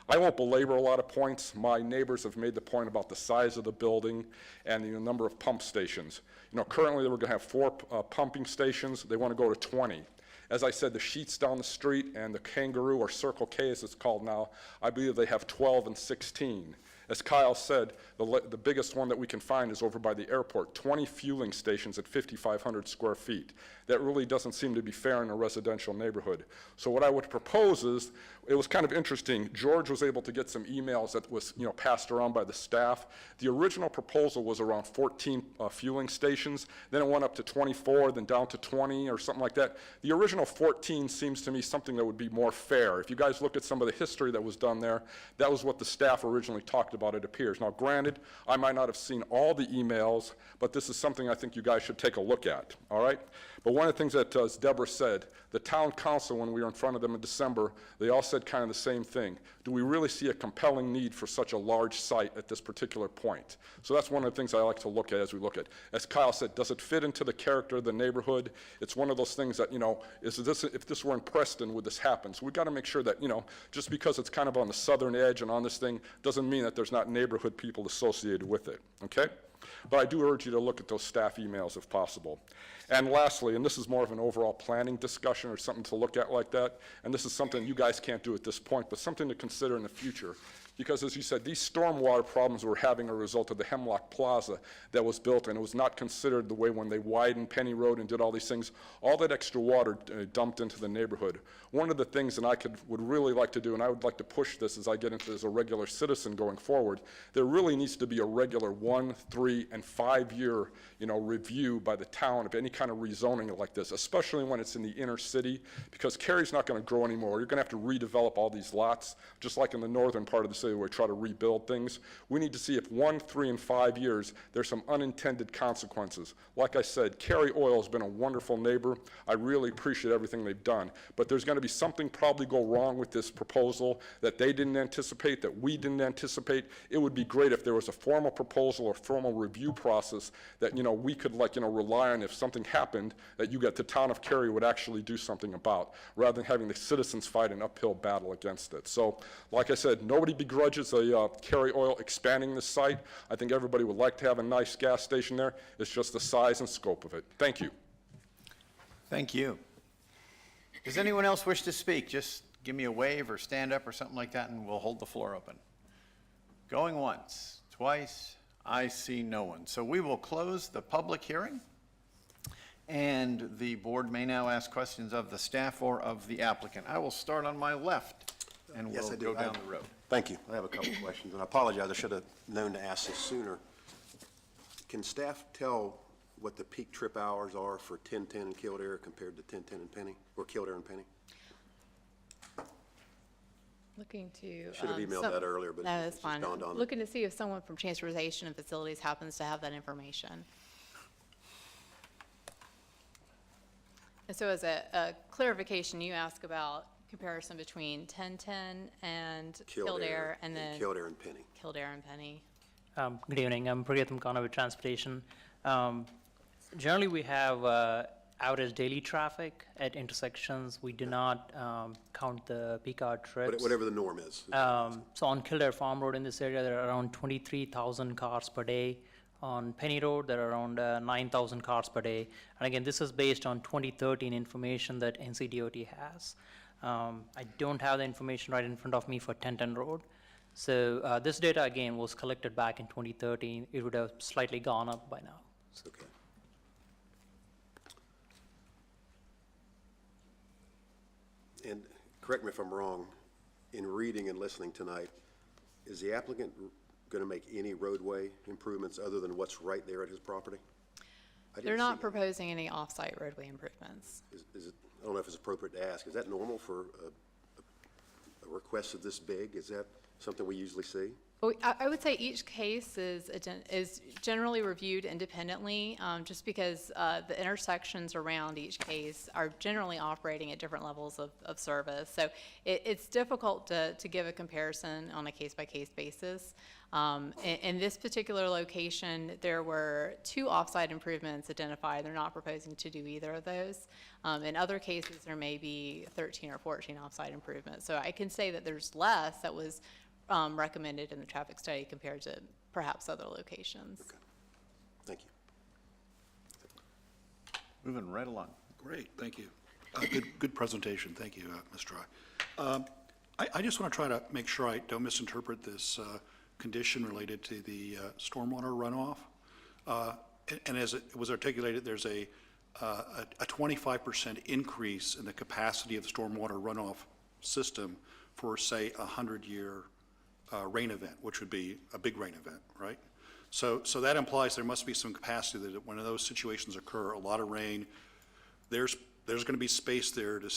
I won't belabor a lot of points. My neighbors have made the point about the size of the building and the number of pump stations. Currently we're going to have 4 pumping stations. They want to go to 20. As I said, the Sheets down the street and the Kangaroo, or Circle K as it's called now, I believe they have 12 and 16. As Kyle said, the biggest one that we can find is over by the airport, 20 fueling stations at 5,500 square feet. That really doesn't seem to be fair in a residential neighborhood. So what I would propose is, it was kind of interesting, George was able to get some emails that was passed around by the staff. The original proposal was around 14 fueling stations, then it went up to 24, then down to 20 or something like that. The original 14 seems to me something that would be more fair. If you guys look at some of the history that was done there, that was what the staff originally talked about, it appears. Now granted, I might not have seen all the emails, but this is something I think you guys should take a look at, all right? But one of the things that, as Deborah said, the town council, when we were in front of them in December, they all said kind of the same thing. Do we really see a compelling need for such a large site at this particular point? So that's one of the things I like to look at as we look at. As Kyle said, does it fit into the character of the neighborhood? It's one of those things that, if this were in Preston, would this happen? So we've got to make sure that, just because it's kind of on the southern edge and on this thing, doesn't mean that there's not neighborhood people associated with it, okay? But I do urge you to look at those staff emails if possible. And lastly, and this is more of an overall planning discussion or something to look at like that, and this is something you guys can't do at this point, but something to consider in the future. Because as you said, these stormwater problems we're having are a result of the Hemlock Plaza that was built, and it was not considered the way when they widened Penny Road and did all these things, all that extra water dumped into the neighborhood. One of the things that I would really like to do, and I would like to push this as I get into as a regular citizen going forward, there really needs to be a regular 1, 3, and 5 year review by the town of any kind of rezoning like this, especially when it's in the inner city, because Cary's not going to grow anymore. You're going to have to redevelop all these lots, just like in the northern part of the city where we try to rebuild things. We need to see if 1, 3, and 5 years there's some unintended consequences. Like I said, Cary Oil has been a wonderful neighbor. I really appreciate everything they've done, but there's going to be something probably go wrong with this proposal that they didn't anticipate, that we didn't anticipate. It would be great if there was a formal proposal or formal review process that we could rely on if something happened, that the town of Cary would actually do something about, rather than having the citizens fight an uphill battle against it. So like I said, nobody begrudges Cary Oil expanding this site. I think everybody would like to have a nice gas station there. It's just the size and scope of it. Thank you. Thank you. Does anyone else wish to speak? Just give me a wave or stand up or something like that, and we'll hold the floor open. Going once, twice, I see no one. So we will close the public hearing, and the board may now ask questions of the staff or of the applicant. I will start on my left, and Yes, we'll I do. go down the road. Thank you. I have a couple of questions, and I apologize, I should have known to ask this sooner. Can staff tell what the peak trip hours are for 1010 and Kildare compared to 1010 and Penny, or Kildare and Penny? Looking to. Should have emailed that earlier, but No, it that's just fine. dawned on me. Looking to see if someone from Transportation and Facilities happens to have that information. And so as a clarification, you ask about comparison between 1010 and Kildare, and then Kildare and Penny. Kildare and Penny. Good evening. I'm Priyatham Khanna with Transportation. Generally, we have out as daily traffic at intersections. We do not count the peak hour trips. Whatever the norm is. So on Kildare Farm Road in this area, there are around 23,000 cars per day. On Penny Road, there are around 9,000 cars per day. And again, this is based on 2013 information that NCDOT has. I don't have the information right in front of me for 1010 Road. So this data, again, was collected back in 2013. It would have slightly gone up by now. Okay. And correct me if I'm wrong, in reading and listening tonight, is the applicant going to make any roadway improvements other than what's right there at his property? They're not proposing any off-site roadway improvements. Is it, I don't know if it's appropriate to ask, is that normal for a request of this big? Is that something we usually see? I would say each case is generally reviewed independently, just because the intersections around each case are generally operating at different levels of service. So it's difficult to give a comparison on a case-by-case basis. In this particular location, there were 2 off-site improvements identified. They're not proposing to do either of those. In other cases, there may be 13 or 14 off-site improvements. So I can say that there's less that was recommended in the traffic study compared to perhaps other locations. Okay. Thank you. Moving right along. Great, thank you. Good presentation, thank you, Ms. Dry. I just want to try to make sure I don't misinterpret this condition related to the stormwater runoff. And as it was articulated, there's a 25% increase in the capacity of the stormwater runoff system for, say, a 100-year rain event, which would be a big rain event, right? So that implies there must be some capacity that when those situations occur, a lot of rain, there's going to be space there to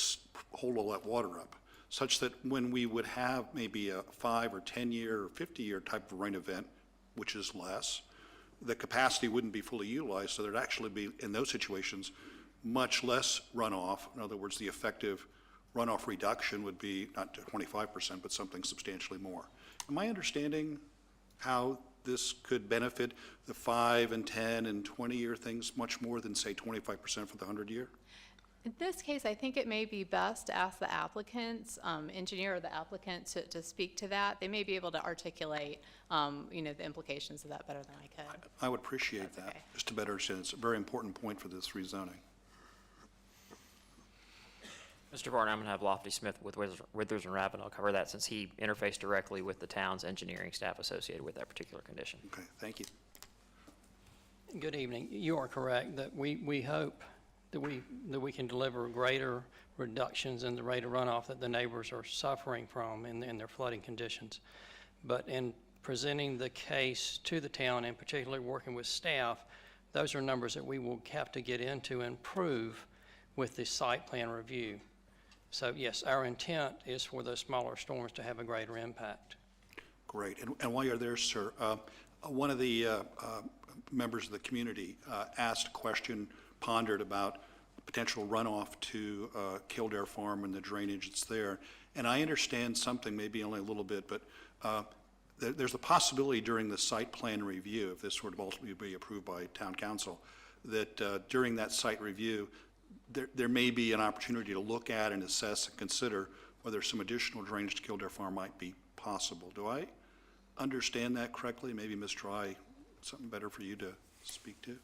hold all that water up, such that when we would have maybe a 5 or 10-year or 50-year type of rain event, which is less, the capacity wouldn't be fully utilized, so there'd actually be, in those situations, much less runoff. In other words, the effective runoff reduction would be not 25%, but something substantially more. Am I understanding how this could benefit the 5 and 10 and 20-year things much more than, say, 25% for the 100-year? In this case, I think it may be best to ask the applicant's engineer or the applicant to speak to that. They may be able to articulate, the implications of that better than I could. I would appreciate that, okay. just to better understand. It's a very important point for this rezoning. Mr. Barton, I'm going to have Lofty Smith with Withers and Ravenel cover that, since he interfaced directly with the town's engineering staff associated with that particular condition. Okay, thank you. Good evening. You are correct that we hope that we can deliver greater reductions in the rate of runoff that the neighbors are suffering from in their flooding conditions. But in presenting the case to the town, and particularly working with staff, those are numbers that we will have to get into and prove with the site plan review. So yes, our intent is for those smaller storms to have a greater impact. Great. And while you're there, sir, one of the members of the community asked a question, pondered about potential runoff to Kildare Farm and the drainage that's there. And I understand something, maybe only a little bit, but there's a possibility during the site plan review, if this were to ultimately be approved by town council, that during that site review, there may be an opportunity to look at and assess and consider whether some additional drainage to Kildare Farm might be possible. Do I understand that correctly? Maybe Ms. Dry, something better for you to speak to?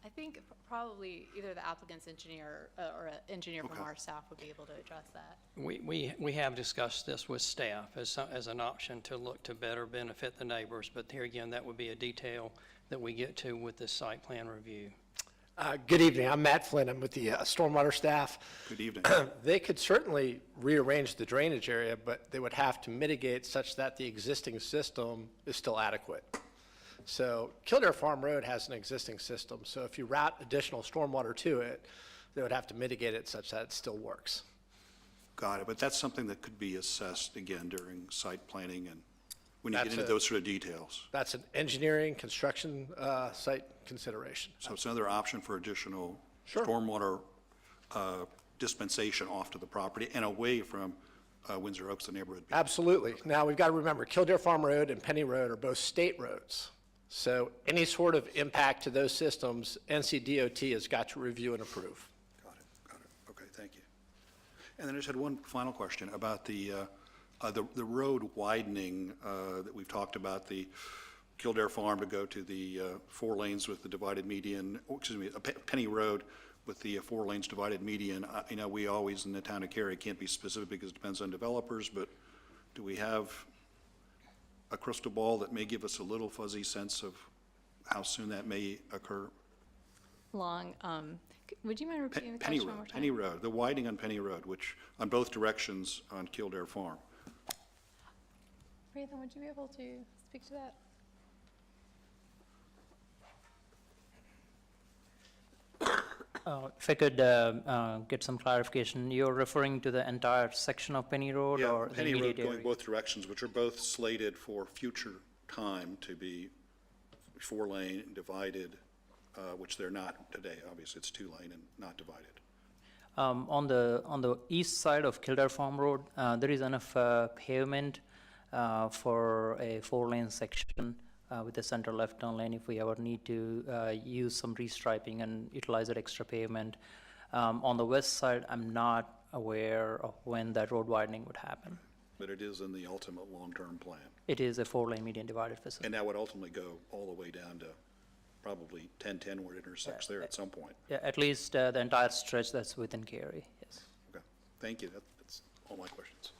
I think probably either the applicant's engineer or an engineer from our staff would be able to address that. We have discussed this with staff as an option to look to better benefit the neighbors, but here again, that would be a detail that we get to with this site plan review. Good evening. I'm Matt Flynn. I'm with the stormwater staff. Good evening. They could certainly rearrange the drainage area, but they would have to mitigate such that the existing system is still adequate. So Kildare Farm Road has an existing system, so if you route additional stormwater to it, they would have to mitigate it such that it still works. Got it, but that's something that could be assessed again during site planning and when you get into those sort of details. That's an engineering, construction site consideration. So it's another option for additional Sure. stormwater dispensation off to the property and away from Windsor Oaks, the neighborhood. Absolutely. Now, we've got to remember, Kildare Farm Road and Penny Road are both state roads. So any sort of impact to those systems, NCDOT has got to review and approve. Got it. Okay, thank you. And then I just had one final question about the road widening that we've talked about, the Kildare Farm to go to the 4 lanes with the divided median, Penny Road with the 4 lanes divided median. You know, we always in the town of Cary can't be specific because it depends on developers, but do we have a crystal ball that may give us a little fuzzy sense of how soon that may occur? Would you mind repeating the Penny question one more Road, time? Penny Road, the widening on Penny Road, which on both directions on Kildare Farm. Nathan, would you be able to speak to that? If I could get some clarification, you're referring to the entire section of Penny Road Yeah, or the Penny Road immediate going area? both directions, which are both slated for future time to be 4-lane divided, which they're not today. Obviously, it's 2-lane and not divided. On the east side of Kildare Farm Road, there is enough pavement for a 4-lane section with a center left turn lane if we ever need to use some restriping and utilize that extra pavement. On the west side, I'm not aware of when that road widening would happen. But it is in the ultimate long-term plan. It is a 4-lane median divided facility. And that would ultimately go all the way down to probably 1010 where it intersects there at some point. Yeah, at least the entire stretch that's within Cary, yes. Okay, thank you. That's all my questions.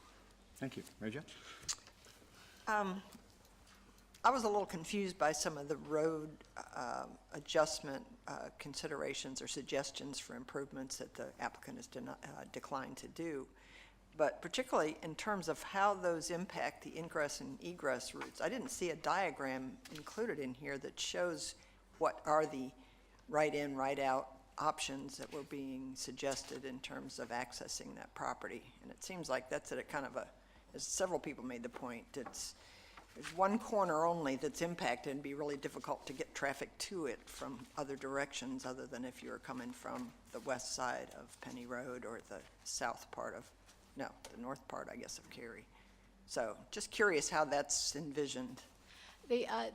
Thank you. Mary Jo? I was a little confused by some of the road adjustment considerations or suggestions for improvements that the applicant has declined to do. But particularly in terms of how those impact the ingress and egress routes. I didn't see a diagram included in here that shows what are the right-in, right-out options that were being suggested in terms of accessing that property. And it seems like that's at a kind of a, as several people made the point, there's one corner only that's impacted and it'd be really difficult to get traffic to it from other directions other than if you were coming from the west side of Penny Road or the south part of, no, the north part, I guess, of Cary. So just curious how that's envisioned.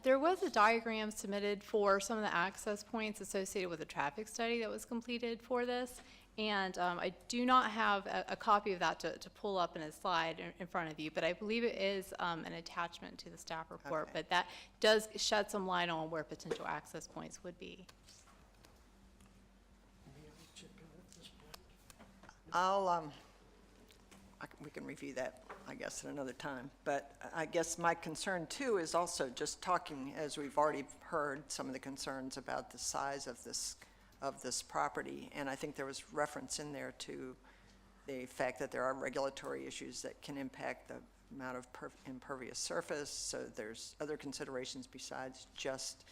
There was a diagram submitted for some of the access points associated with a traffic study that was completed for this. And I do not have a copy of that to pull up in a slide in front of you, but I believe it is an attachment to the staff report. Okay. But that does shed some light on where potential access points would be. We can review that, I guess, at another time. But I guess my concern too is also just talking, as we've already heard, some of the concerns about the size of this property. And I think there was reference in there to the fact that there are regulatory issues that can impact the amount of impervious surface. So there's other considerations besides just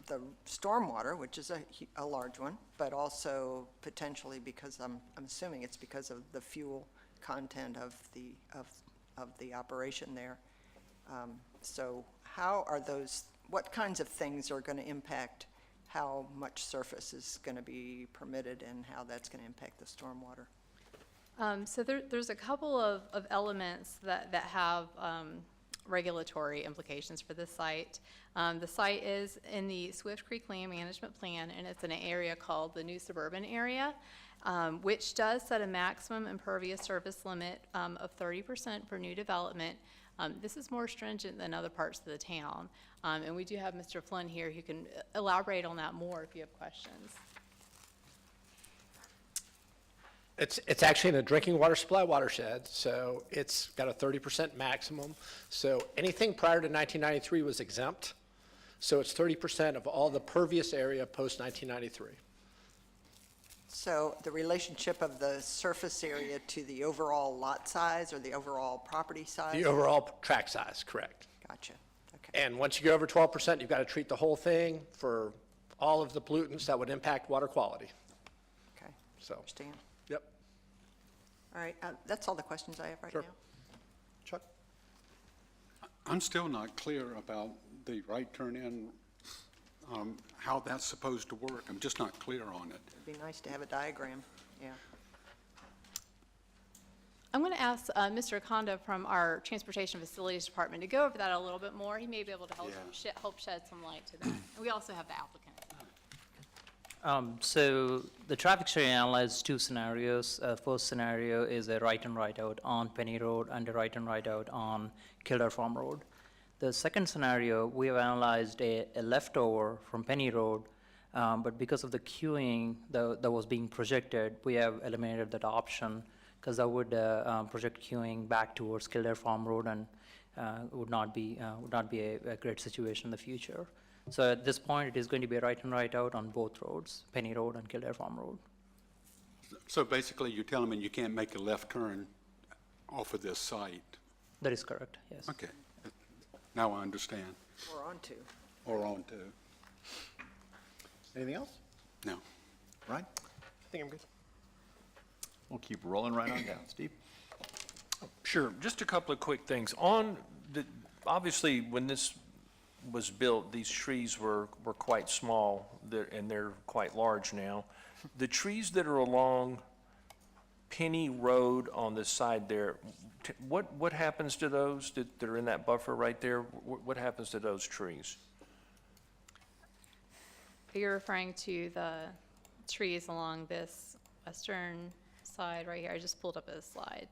the stormwater, which is a large one, but also potentially because I'm assuming it's because of the fuel content of the operation there. So how are those, what kinds of things are going to impact how much surface is going to be permitted and how that's going to impact the stormwater? So there's a couple of elements that have regulatory implications for this site. The site is in the Swift Creek Land Management Plan, and it's in an area called the New Suburban Area, which does set a maximum impervious surface limit of 30% for new development. This is more stringent than other parts of the town, and we do have Mr. Flynn here who can elaborate on that more if you have questions. It's actually in a drinking water supply watershed, so it's got a 30% maximum. So anything prior to 1993 was exempt. So it's 30% of all the pervious area post 1993. So the relationship of the surface area to the overall lot size or the overall property size? The overall tract size, correct. Gotcha. Okay. And once you go over 12%, you've got to treat the whole thing for all of the pollutants that would impact water quality. Okay. So, Understand. yep. All right. That's all the questions I have right Sure. now. Chuck? I'm still not clear about the right turn in, how that's supposed to work. I'm just not clear on it. It'd be nice to have a diagram. Yeah. I'm going to ask Mr. Akonda from our Transportation Facilities Department to go over that a little bit more. He may be able to help shed some light to that. And we also have the applicant. So the traffic study analyzed two scenarios. First scenario is a right in, right out on Penny Road and a right in, right out on Kildare Farm Road. The second scenario, we have analyzed a leftover from Penny Road, but because of the queuing that was being projected, we have eliminated that option because that would project queuing back towards Kildare Farm Road and would not be a great situation in the future. So at this point, it is going to be a right in, right out on both roads, Penny Road and Kildare Farm Road. So basically, you're telling me you can't make a left turn off of this site? That is correct, yes. Okay. Now I understand. Or on to. Or on to. Anything else? No. Right? I think I'm good. We'll keep rolling right on down. Steve? Sure, just a couple of quick things. Obviously, when this was built, these trees were quite small, and they're quite large now. The trees that are along Penny Road on the side there, what happens to those that are in that buffer right there? What happens to those trees? You're referring to the trees along this western side right here. I just pulled up a slide.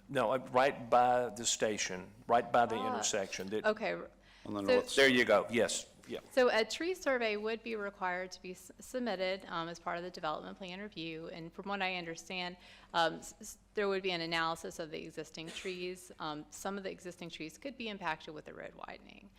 No, right by the station, right by the intersection. Okay. On the So- north There you go, yes, yeah. So a tree survey would be required to be submitted as part of the development plan review. And from what I understand, there would be an analysis of the existing trees. Some of the existing trees could be impacted with the road widening.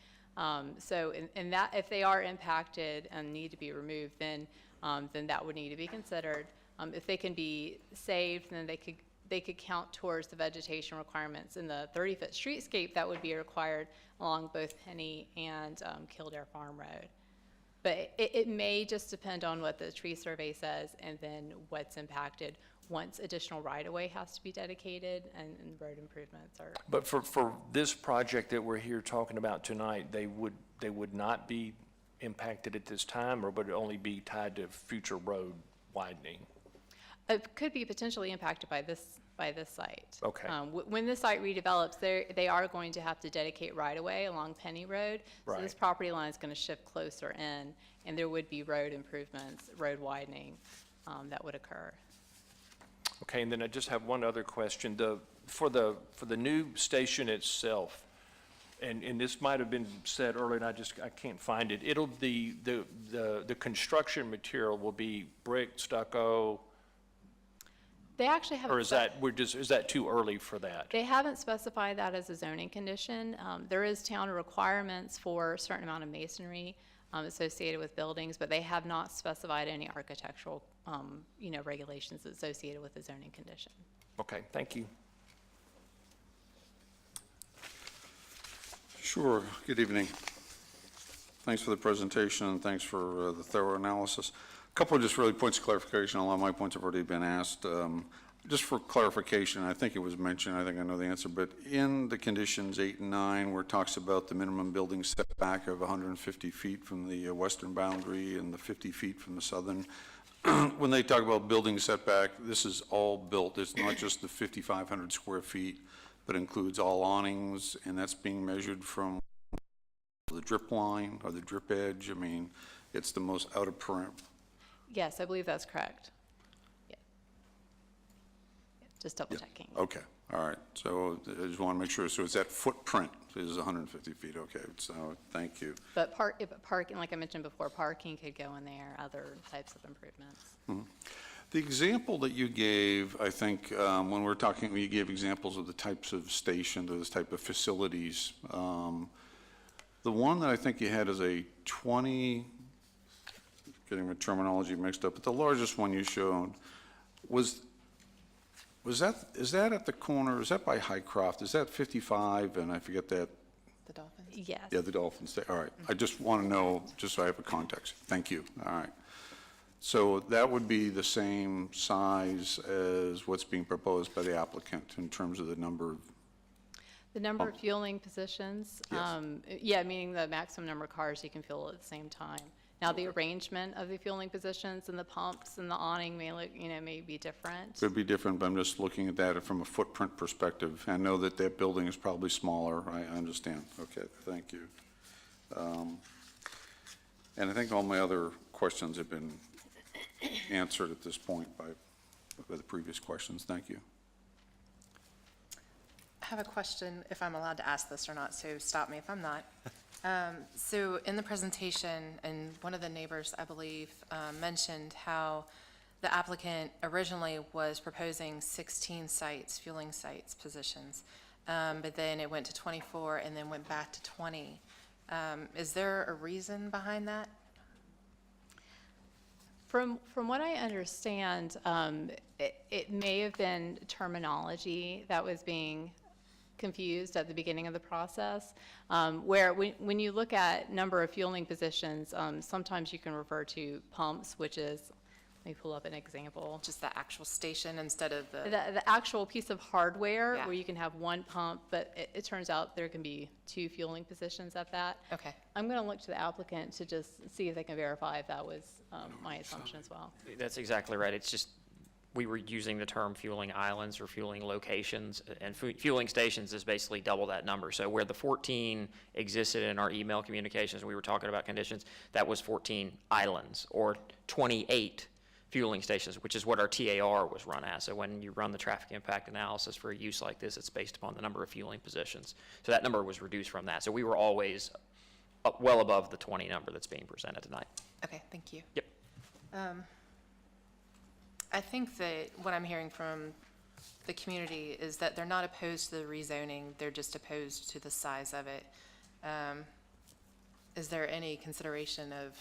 So in that, if they are impacted and need to be removed, then that would need to be considered. If they can be saved, then they could count towards the vegetation requirements in the 30-foot streetscape that would be required along both Penny and Kildare Farm Road. But it may just depend on what the tree survey says and then what's impacted once additional right-of-way has to be dedicated and road improvements are. But for this project that we're here talking about tonight, they would not be impacted at this time, or would it only be tied to future road widening? It could be potentially impacted by this site. Okay. When this site redevelops, they are going to have to dedicate right-of-way along Penny Road. So this Right. property line is going to shift closer in, and there would be road improvements, road widening that would occur. Okay, and then I just have one other question. For the new station itself, and this might have been said earlier, and I can't find it. The construction material will be brick, stucco, They actually haven't. or is that too early for that? They haven't specified that as a zoning condition. There is town requirements for a certain amount of masonry associated with buildings, but they have not specified any architectural, regulations associated with the zoning condition. Okay, thank you. Sure. Good evening. Thanks for the presentation, and thanks for the thorough analysis. A couple of just really points of clarification. A lot of my points have already been asked. Just for clarification, I think it was mentioned, I think I know the answer, but in the conditions 8 and 9, where it talks about the minimum building setback of 150 feet from the western boundary and the 50 feet from the southern, when they talk about building setback, this is all built. It's not just the 5,500 square feet, but includes all awnings, and that's being measured from the drip line or the drip edge. I mean, it's the most out of perimeter. Yes, I believe that's correct. Yeah. Just double checking. Okay, all right. So I just want to make sure. So it's that footprint is 150 feet. Okay, so thank you. But parking, like I mentioned before, parking could go in there, other types of improvements. Mm-hmm. The example that you gave, I think, when we're talking, you gave examples of the types of stations, those type of facilities. The one that I think you had is a 20, getting the terminology mixed up, but the largest one you showed is that at the corner, is that by Highcroft? Is that 55, and I forget that? The Dolphins? Yes. Yeah, the Dolphins, all right. I just want to know, just so I have a context. Thank you, all right. So that would be the same size as what's being proposed by the applicant in terms of the number of? The number of fueling positions? Yes. Yeah, meaning the maximum number of cars you can fuel at the same time. Now, the arrangement of the fueling positions and the pumps and the awning may look, may be different. Could be different, but I'm just looking at that from a footprint perspective. I know that that building is probably smaller. I understand. Okay, thank you. And I think all my other questions have been answered at this point by the previous questions. Thank you. I have a question, if I'm allowed to ask this or not, so stop me if I'm not. So in the presentation, and one of the neighbors, I believe, mentioned how the applicant originally was proposing 16 sites, fueling sites positions, but then it went to 24 and then went back to 20. Is there a reason behind that? From what I understand, it may have been terminology that was being confused at the beginning of the process, where when you look at number of fueling positions, sometimes you can refer to pumps, which is, let me pull up an example. Just the actual station instead of The actual piece of hardware Yeah. where you can have one pump, but it turns out there can be 2 fueling positions at that. Okay. I'm going to look to the applicant to just see if they can verify if that was my assumption as well. That's exactly right. It's just, we were using the term fueling islands or fueling locations, and fueling stations is basically double that number. So where the 14 existed in our email communications, we were talking about conditions, that was 14 islands, or 28 fueling stations, which is what our TAR was run as. So when you run the traffic impact analysis for a use like this, it's based upon the number of fueling positions. So that number was reduced from that. So we were always well above the 20 number that's being presented tonight. Okay, thank you. Yep. I think that what I'm hearing from the community is that they're not opposed to the rezoning, they're just opposed to the size of it. Is there any consideration of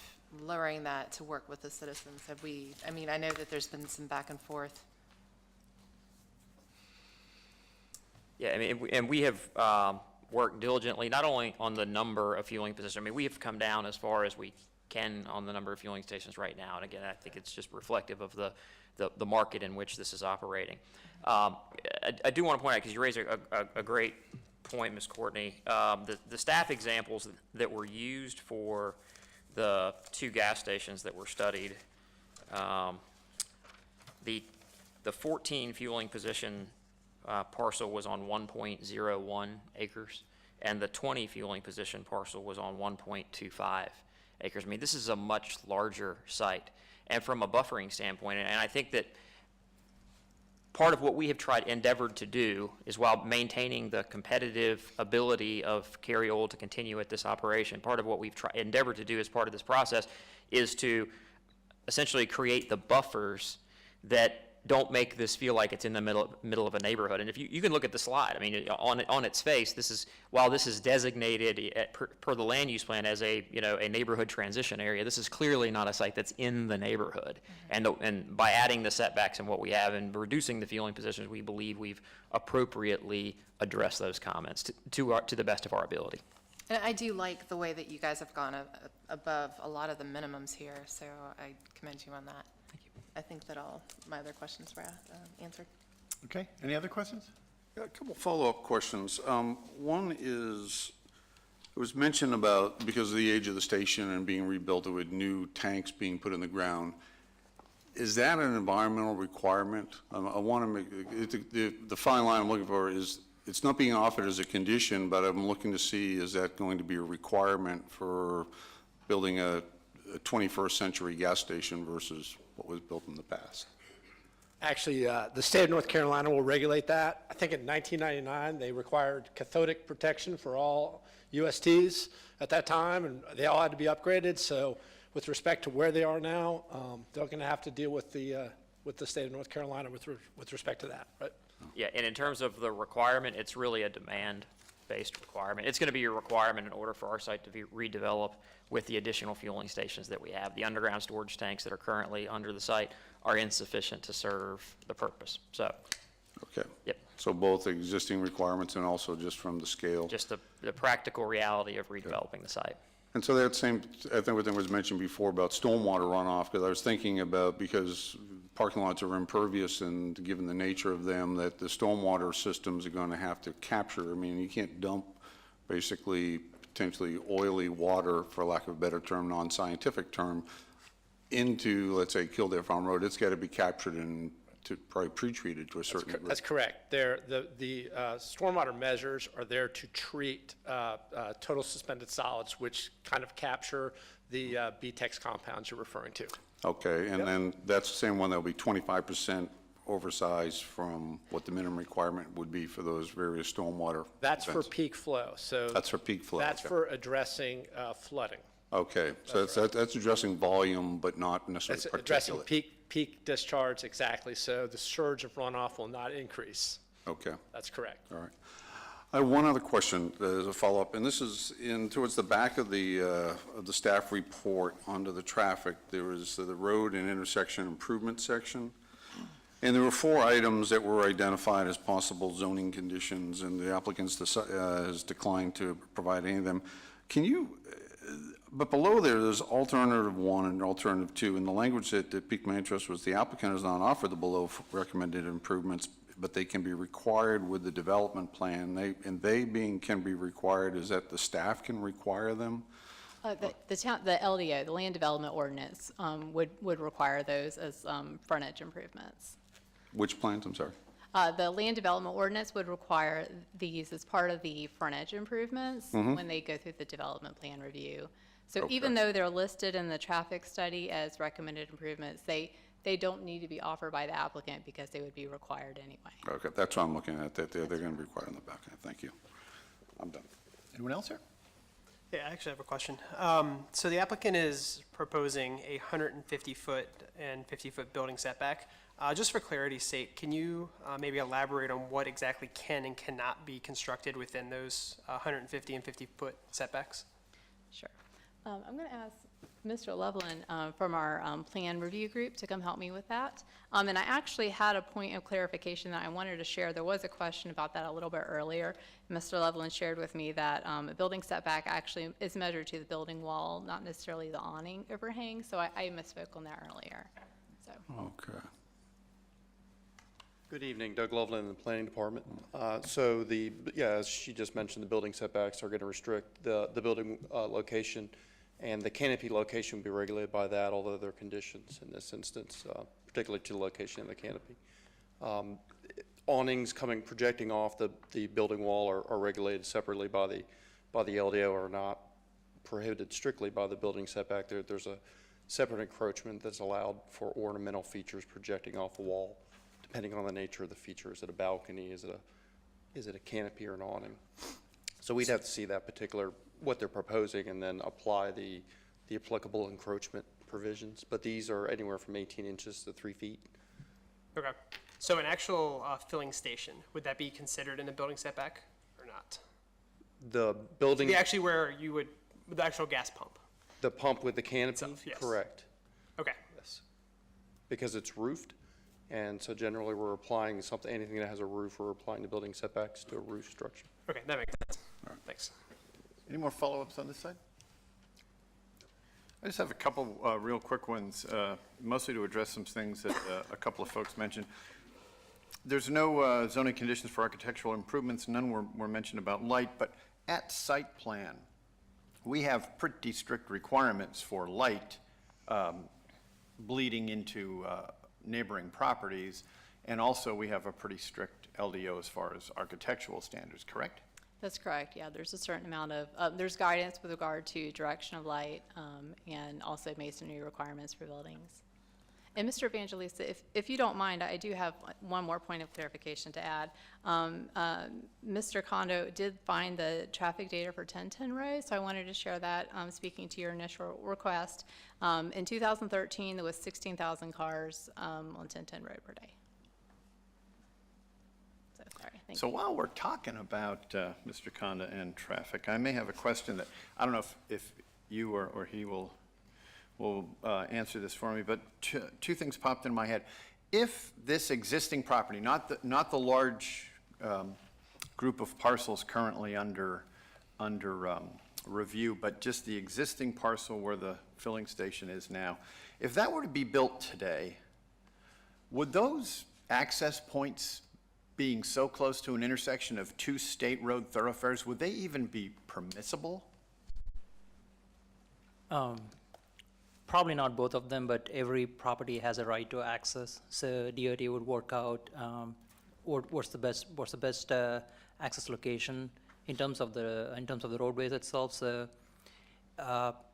lowering that to work with the citizens? I know that there's been some back and forth. Yeah, and we have worked diligently, not only on the number of fueling positions. We have come down as far as we can on the number of fueling stations right now. And again, I think it's just reflective of the market in which this is operating. I do want to point out, because you raised a great point, Ms. Courtney, the staff examples that were used for the 2 gas stations that were studied, the 14 fueling position parcel was on 1.01 acres, and the 20 fueling position parcel was on 1.25 acres. This is a much larger site. And from a buffering standpoint, and I think that part of what we have endeavored to do is, while maintaining the competitive ability of Cary Oil to continue at this operation, part of what we've endeavored to do as part of this process is to essentially create the buffers that don't make this feel like it's in the middle of a neighborhood. And if you can look at the slide, on its face, while this is designated per the land use plan as a neighborhood transition area, this is clearly not a site that's in the neighborhood. Mm-hmm. And by adding the setbacks and what we have and reducing the fueling positions, we believe we've appropriately addressed those comments to the best of our ability. And I do like the way that you guys have gone above a lot of the minimums here, so I commend you on that. Thank you. I think that all my other questions were answered. Okay, any other questions? Yeah, a couple follow-up questions. One is, it was mentioned about, because of the age of the station and being rebuilt with new tanks being put in the ground, is that an environmental requirement? I want to make, the fine line I'm looking for is, it's not being offered as a condition, but I'm looking to see, is that going to be a requirement for building a 21st century gas station versus what was built in the past? Actually, the state of North Carolina will regulate that. I think in 1999, they required cathodic protection for all USTs at that time, and they all had to be upgraded. So with respect to where they are now, they're going to have to deal with the state of North Carolina with respect to that, right? Yeah, and in terms of the requirement, it's really a demand-based requirement. It's going to be a requirement in order for our site to be redeveloped with the additional fueling stations that we have. The underground storage tanks that are currently under the site are insufficient to serve the purpose. So, okay. Yep. So both existing requirements and also just from the scale. Just the practical reality of redeveloping the site. And so that same, I think what was mentioned before about stormwater runoff, because I was thinking about, because parking lots are impervious and given the nature of them, that the stormwater systems are going to have to capture. You can't dump basically potentially oily water, for lack of a better term, non-scientific term, into, let's say, Kildare Farm Road, it's got to be captured and probably pre-treated to a certain degree. That's correct. The stormwater measures are there to treat total suspended solids, which kind of capture the BTEX compounds you're referring to. Okay, and then that's the same one that'll be 25% oversized from what the minimum requirement would be for those various stormwater That's for events. peak flow, so. That's for peak flow, That's okay. for addressing flooding. Okay, so that's addressing volume, but not necessarily That's addressing particulate. peak discharge, exactly, so the surge of runoff will not increase. Okay, That's correct. all right. I have one other question as a follow-up, and this is towards the back of the staff report under the traffic. There was the road and intersection improvement section. And there were 4 items that were identified as possible zoning conditions, and the applicant has declined to provide any of them. Can you, but below there's alternative 1 and alternative 2, and the language that piqued my interest was the applicant has not offered the below recommended improvements, but they can be required with the development plan. They being can be required, is that the staff can require them? The LDO, the Land Development Ordinance, would require those as frontage improvements. Which plans, I'm sorry? The Land Development Ordinance would require these as part of the frontage improvements when they go through the development plan review. So even though they're listed in the traffic study as recommended improvements, they don't need to be offered by the applicant because they would be required anyway. Okay, that's what I'm looking at, that they're going to be required in the back. Thank you. I'm done. Anyone else here? Yeah, I actually have a question. So the applicant is proposing a 150-foot and 50-foot building setback. Just for clarity's sake, can you maybe elaborate on what exactly can and cannot be constructed within those 150 and 50-foot setbacks? Sure. I'm going to ask Mr. Loveland from our plan review group to come help me with that. And I actually had a point of clarification that I wanted to share. There was a question about that a little bit earlier. Mr. Loveland shared with me that a building setback actually is measured to the building wall, not necessarily the awning overhang. So I misspoke on that earlier. So. Okay. Good evening, Doug Loveland in the Planning Department. So as she just mentioned, the building setbacks are going to restrict the building location, and the canopy location will be regulated by that, although there are conditions in this instance, particularly to the location of the canopy. Awnings projecting off the building wall are regulated separately by the LDO, are not prohibited strictly by the building setback. There's a separate encroachment that's allowed for ornamental features projecting off the wall, depending on the nature of the feature. Is it a balcony? Is it a canopy or an awning? So we'd have to see that particular, what they're proposing, and then apply the applicable encroachment provisions. But these are anywhere from 18 inches to 3 feet. Okay. So an actual filling station, would that be considered in the building setback or not? The building... Actually where you would, the actual gas pump? The pump with the canopy? Itself, yes. Correct. Okay. Yes. Because it's roofed. And so generally, we're applying anything that has a roof, we're applying the building setbacks to a roof structure. Okay, that makes sense. All right. Thanks. Any more follow-ups on this side? I just have a couple real quick ones, mostly to address some things that a couple of folks mentioned. There's no zoning conditions for architectural improvements. None were mentioned about light, but at site plan, we have pretty strict requirements for light bleeding into neighboring properties, and also we have a pretty strict LDO as far as architectural standards, correct? That's correct, yeah. There's a certain amount of, there's guidance with regard to direction of light and also masonry requirements for buildings. And Mr. Evangelista, if you don't mind, I do have one more point of clarification to add. Mr. Kondo did find the traffic data for 1010 Road, so I wanted to share that, speaking to your initial request. In 2013, there was 16,000 cars on 1010 Road per day. So, sorry, thank you. While we're talking about Mr. Kondo and traffic, I may have a question that, I don't know if you or he will answer this for me, but two things popped in my head. If this existing property, not the large group of parcels currently under review, but just the existing parcel where the filling station is now, if that were to be built today, would those access points being so close to an intersection of 2 state road thoroughfares, would they even be permissible Probably not both of them, but every property has a right to access. So DOT would work out what's the best access location in terms of the roadways itself. So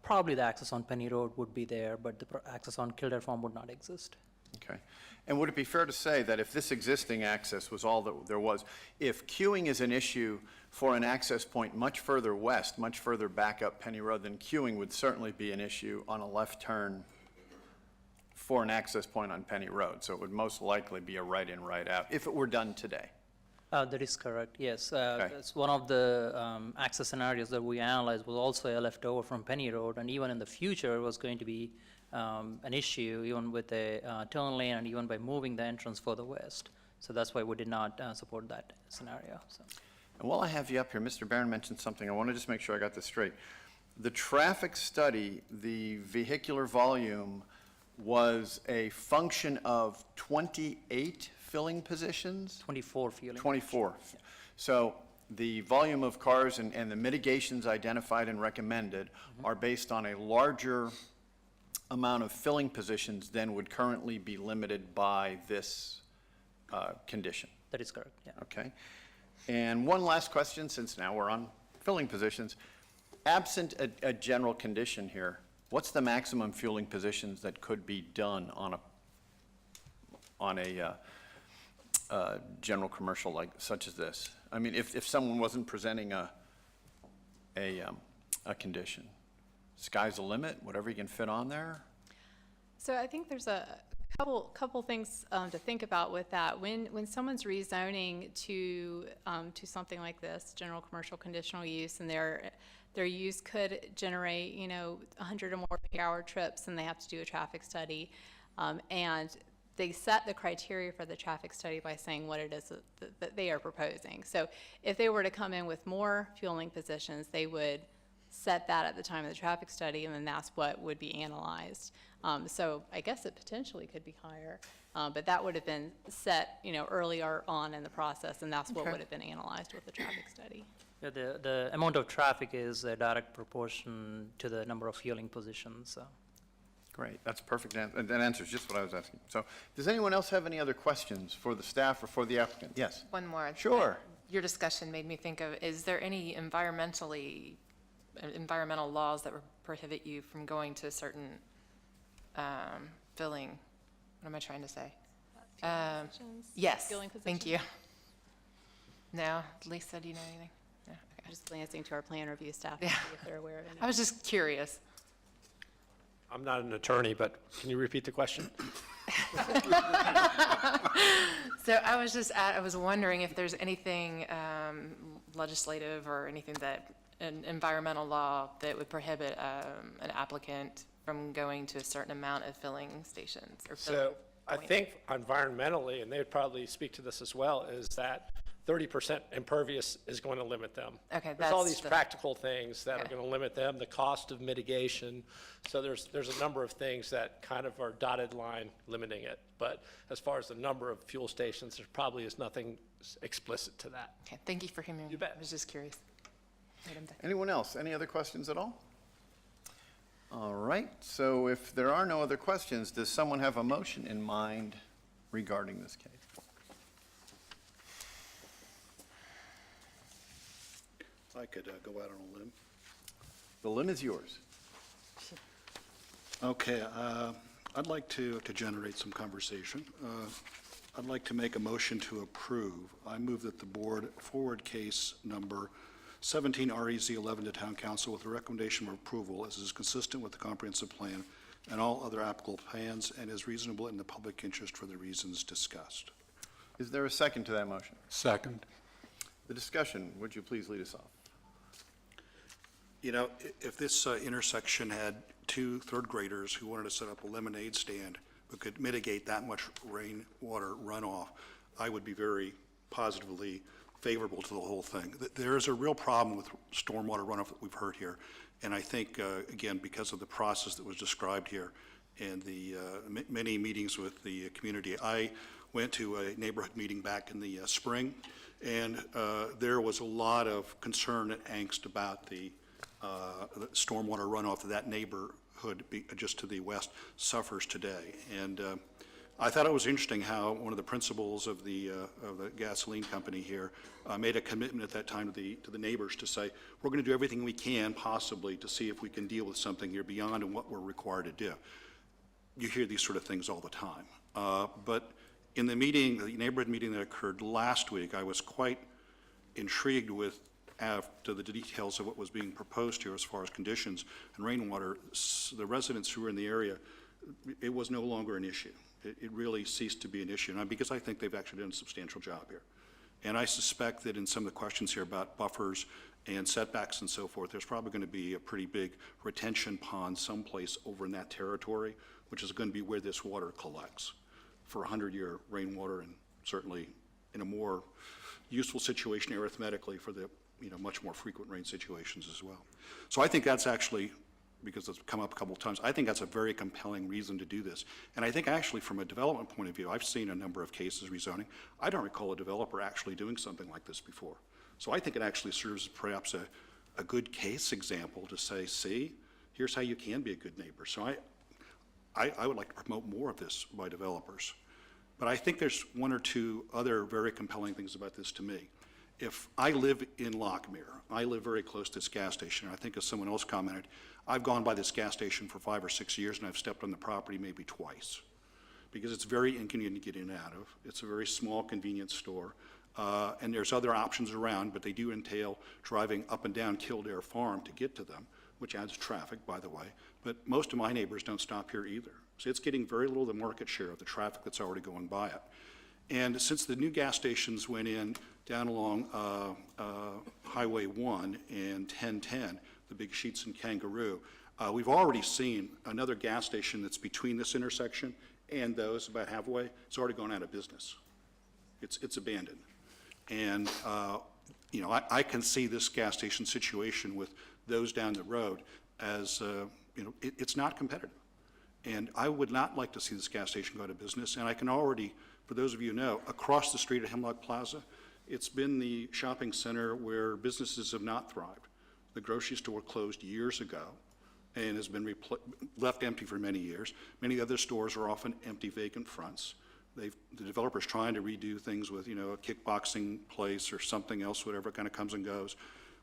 probably the access on Penny Road would be there, but the access on Kildare Farm would not exist. Okay. And would it be fair to say that if this existing access was all that there was, if queuing is an issue for an access point much further west, much further back up Penny Road, then queuing would certainly be an issue on a left turn for an access point on Penny Road? So it would most likely be a right in, right out, if it were done today. That is correct, yes. It's one of the access scenarios that we analyzed was also a leftover from Penny Road, and even in the future, it was going to be an issue, even with a turn lane and even by moving the entrance further west. So that's why we did not support that scenario. So. And while I have you up here, Mr. Barron mentioned something. I want to just make sure I got this straight. The traffic study, the vehicular volume was a function of 28 filling positions? 24 filling. 24. Yeah. So the volume of cars and the mitigations identified and recommended are based on a larger amount of filling positions than would currently be limited by this condition. That is correct, yeah. Okay. And one last question, since now we're on filling positions. Absent a general condition here, what's the maximum fueling positions that could be done on a general commercial like such as this? I mean, if someone wasn't presenting a condition, sky's the limit, whatever you can fit on there? So I think there's a couple things to think about with that. When someone's rezoning to something like this, general commercial conditional use, and their use could generate 100 or more per-hour trips, and they have to do a traffic study, and they set the criteria for the traffic study by saying what it is that they are proposing. So if they were to come in with more fueling positions, they would set that at the time of the traffic study, and then that's what would be analyzed. So I guess it potentially could be higher, but that would have been set, earlier on in the process, and that's what would have been analyzed with the traffic study. Yeah, the amount of traffic is a direct proportion to the number of fueling positions. So. Great, that's perfect. That answers just what I was asking. So does anyone else have any other questions for the staff or for the applicant? Yes? One more. Sure. Your discussion made me think of, is there any environmental laws that would prohibit you from going to certain filling, what am I trying to say? Yes, Fueling positions? thank you. No, Lisa, do you know anything? No, okay. Just glancing to our plan review staff to Yeah. see if they're aware of any. I was just curious. I'm not an attorney, but can you repeat the question? So I was wondering if there's anything legislative or anything an environmental law that would prohibit an applicant from going to a certain amount of filling stations or So I think environmentally, and they would probably speak to this as well, is that 30% impervious is going to limit them. Okay, There's all that's these practical things that are going to limit them, the cost of mitigation. So there's a number of things that kind of are dotted line limiting it. But as far as the number of fuel stations, there probably is nothing explicit to that. Okay, thank you for hearing me. You bet. I was just curious. Anyone else? Any other questions at all? All right, so if there are no other questions, does someone have a motion in mind regarding this case? I could go out on a limb. The limb is yours. Okay, I'd like to generate some conversation. I'd like to make a motion to approve. I move that the board forward case number 17 REZ 11 to Town Council with a recommendation of approval as is consistent with the comprehensive plan and all other applicable plans and is reasonable in the public interest for the reasons discussed. Is there a second to that motion? Second. The discussion, would you please lead us off? You know, if this intersection had two third graders who wanted to set up a lemonade stand but could mitigate that much rainwater runoff, I would be very positively favorable to the whole thing. There is a real problem with stormwater runoff that we've heard here, and I think, again, because of the process that was described here and the many meetings with the community, I went to a neighborhood meeting back in the spring, and there was a lot of concern and angst about the the stormwater runoff of that neighborhood just to the west suffers today. And I thought it was interesting how one of the principals of the gasoline company here made a commitment at that time to the neighbors to say, we're going to do everything we can possibly to see if we can deal with something here beyond what we're required to do. You hear these sort of things all the time. But in the meeting, the neighborhood meeting that occurred last week, I was quite intrigued with after the details of what was being proposed here as far as conditions and rainwater. The residents who were in the area, it was no longer an issue. It really ceased to be an issue, and because I think they've actually done a substantial job here. And I suspect that in some of the questions here about buffers and setbacks and so forth, there's probably going to be a pretty big retention pond someplace over in that territory, which is going to be where this water collects for 100-year rainwater, and certainly in a more useful situation arithmetically for the much more frequent rain situations as well. So I think that's actually, because it's come up a couple of times, I think that's a very compelling reason to do this. And I think actually from a development point of view, I've seen a number of cases rezoning. I don't recall a developer actually doing something like this before. So I think it actually serves perhaps a good case example to say, see, here's how you can be a good neighbor. So I would like to promote more of this by developers. But I think there's one or two other very compelling things about this to me. If I live in Lockmere, I live very close to this gas station. I think as someone else commented, I've gone by this gas station for 5 or 6 years, and I've stepped on the property maybe twice because it's very inconvenient to get in and out of. It's a very small convenience store, and there's other options around, but they do entail driving up and down Kildare Farm to get to them, which adds traffic, by the way. But most of my neighbors don't stop here either. So it's getting very little of the market share of the traffic that's already going by it. And since the new gas stations went in down along Highway 1 and 1010, the big sheets and Kangaroo, we've already seen another gas station that's between this intersection and those about halfway. It's already gone out of business. It's abandoned. And I can see this gas station situation with those down the road as it's not competitive. And I would not like to see this gas station go out of business. And I can already, for those of you who know, across the street at Hemlock Plaza, it's been the shopping center where businesses have not thrived. The grocery store closed years ago and has been left empty for many years. Many other stores are often empty, vacant fronts. The developer's trying to redo things with, a kickboxing place or something else, whatever kind of comes and goes,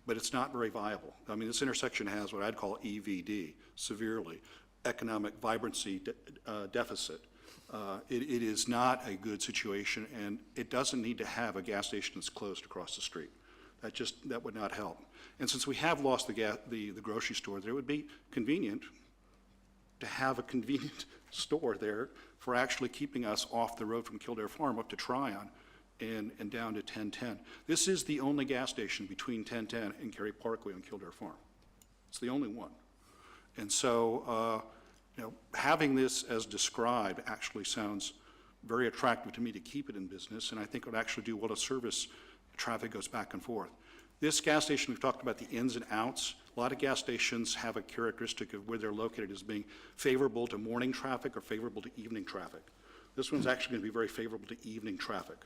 but it's not very viable. I mean, this intersection has what I'd call EVD, severely, economic vibrancy deficit. It is not a good situation, and it doesn't need to have a gas station that's closed across the street. That would not help. And since we have lost the grocery store, it would be convenient to have a convenient store there for actually keeping us off the road from Kildare Farm up to Tryon and down to 1010. This is the only gas station between 1010 and Cary Parkway on Kildare Farm. It's the only one. And so, having this as described actually sounds very attractive to me to keep it in business, and I think it would actually do well to service traffic goes back and forth. This gas station, we've talked about the ins and outs. A lot of gas stations have a characteristic of where they're located as being favorable to morning traffic or favorable to evening traffic. This one's actually going to be very favorable to evening traffic.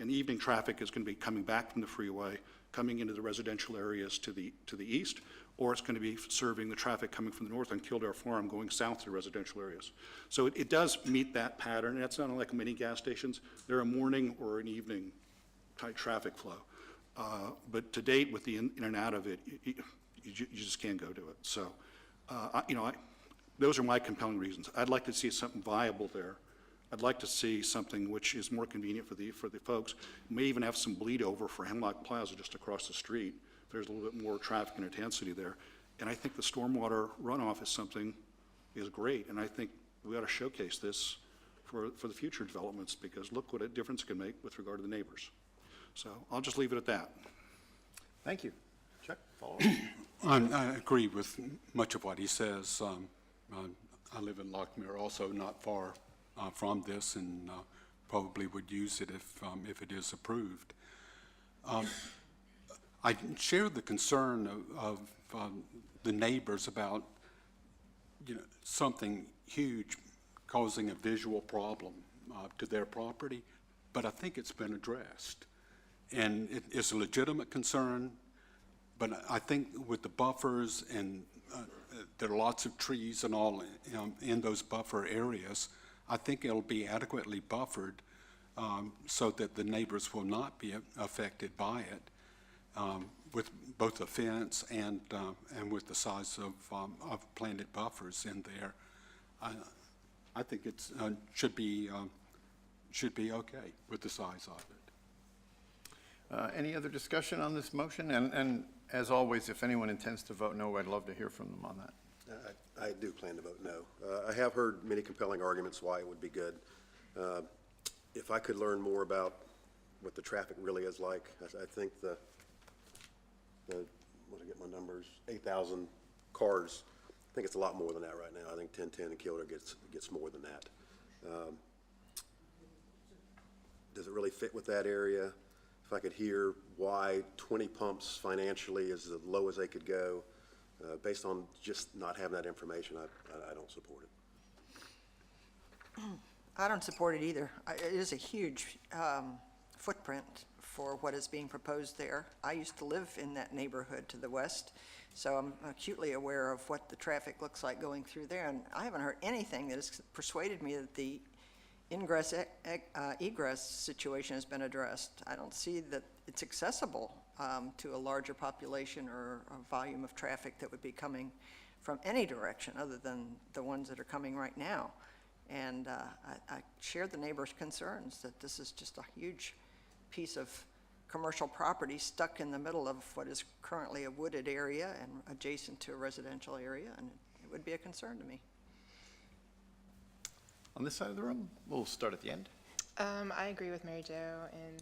And the evening traffic is going to be coming back from the freeway, coming into the residential areas to the east, or it's going to be serving the traffic coming from the north on Kildare Farm going south to the residential areas. So it does meet that pattern. That's not unlike many gas stations. They're a morning or an evening type traffic flow. But to date, with the in and out of it, you just can't go to it. So, those are my compelling reasons. I'd like to see something viable there. I'd like to see something which is more convenient for the folks. May even have some bleed over for Hemlock Plaza just across the street. There's a little bit more traffic and intensity there. And I think the stormwater runoff is great. And I think we ought to showcase this for the future developments, because look what a difference it can make with regard to the neighbors. So I'll just leave it at that. Thank you. Chuck, follow up. I agree with much of what he says. I live in Lockmere, also not far from this, and probably would use it if it is approved. I share the concern of the neighbors about something huge causing a visual problem to their property, but I think it's been addressed. And it's a legitimate concern. But I think with the buffers and there are lots of trees and all in those buffer areas, I think it'll be adequately buffered so that the neighbors will not be affected by it, with both the fence and with the size of planted buffers in there. I think it should be okay with the size of it. Any other discussion on this motion? And as always, if anyone intends to vote no, I'd love to hear from them on that. I do plan to vote no. I have heard many compelling arguments why it would be good. If I could learn more about what the traffic really is like, I think what did I get my numbers, 8,000 cars, I think it's a lot more than that right now. I think 1010 and Kildare gets more than that. Does it really fit with that area? If I could hear why 20 pumps financially is the low as they could go, based on just not having that information, I don't support it. I don't support it either. It is a huge footprint for what is being proposed there. I used to live in that neighborhood to the west, so I'm acutely aware of what the traffic looks like going through there, and I haven't heard anything that has persuaded me that the ingress egress situation has been addressed. I don't see that it's accessible to a larger population or a volume of traffic that would be coming from any direction other than the ones that are coming right now. And I share the neighbors' concerns that this is just a huge piece of commercial property stuck in the middle of what is currently a wooded area and adjacent to a residential area, and it would be a concern to me. On this side of the room, we'll start at the end. I agree with Mary Jo in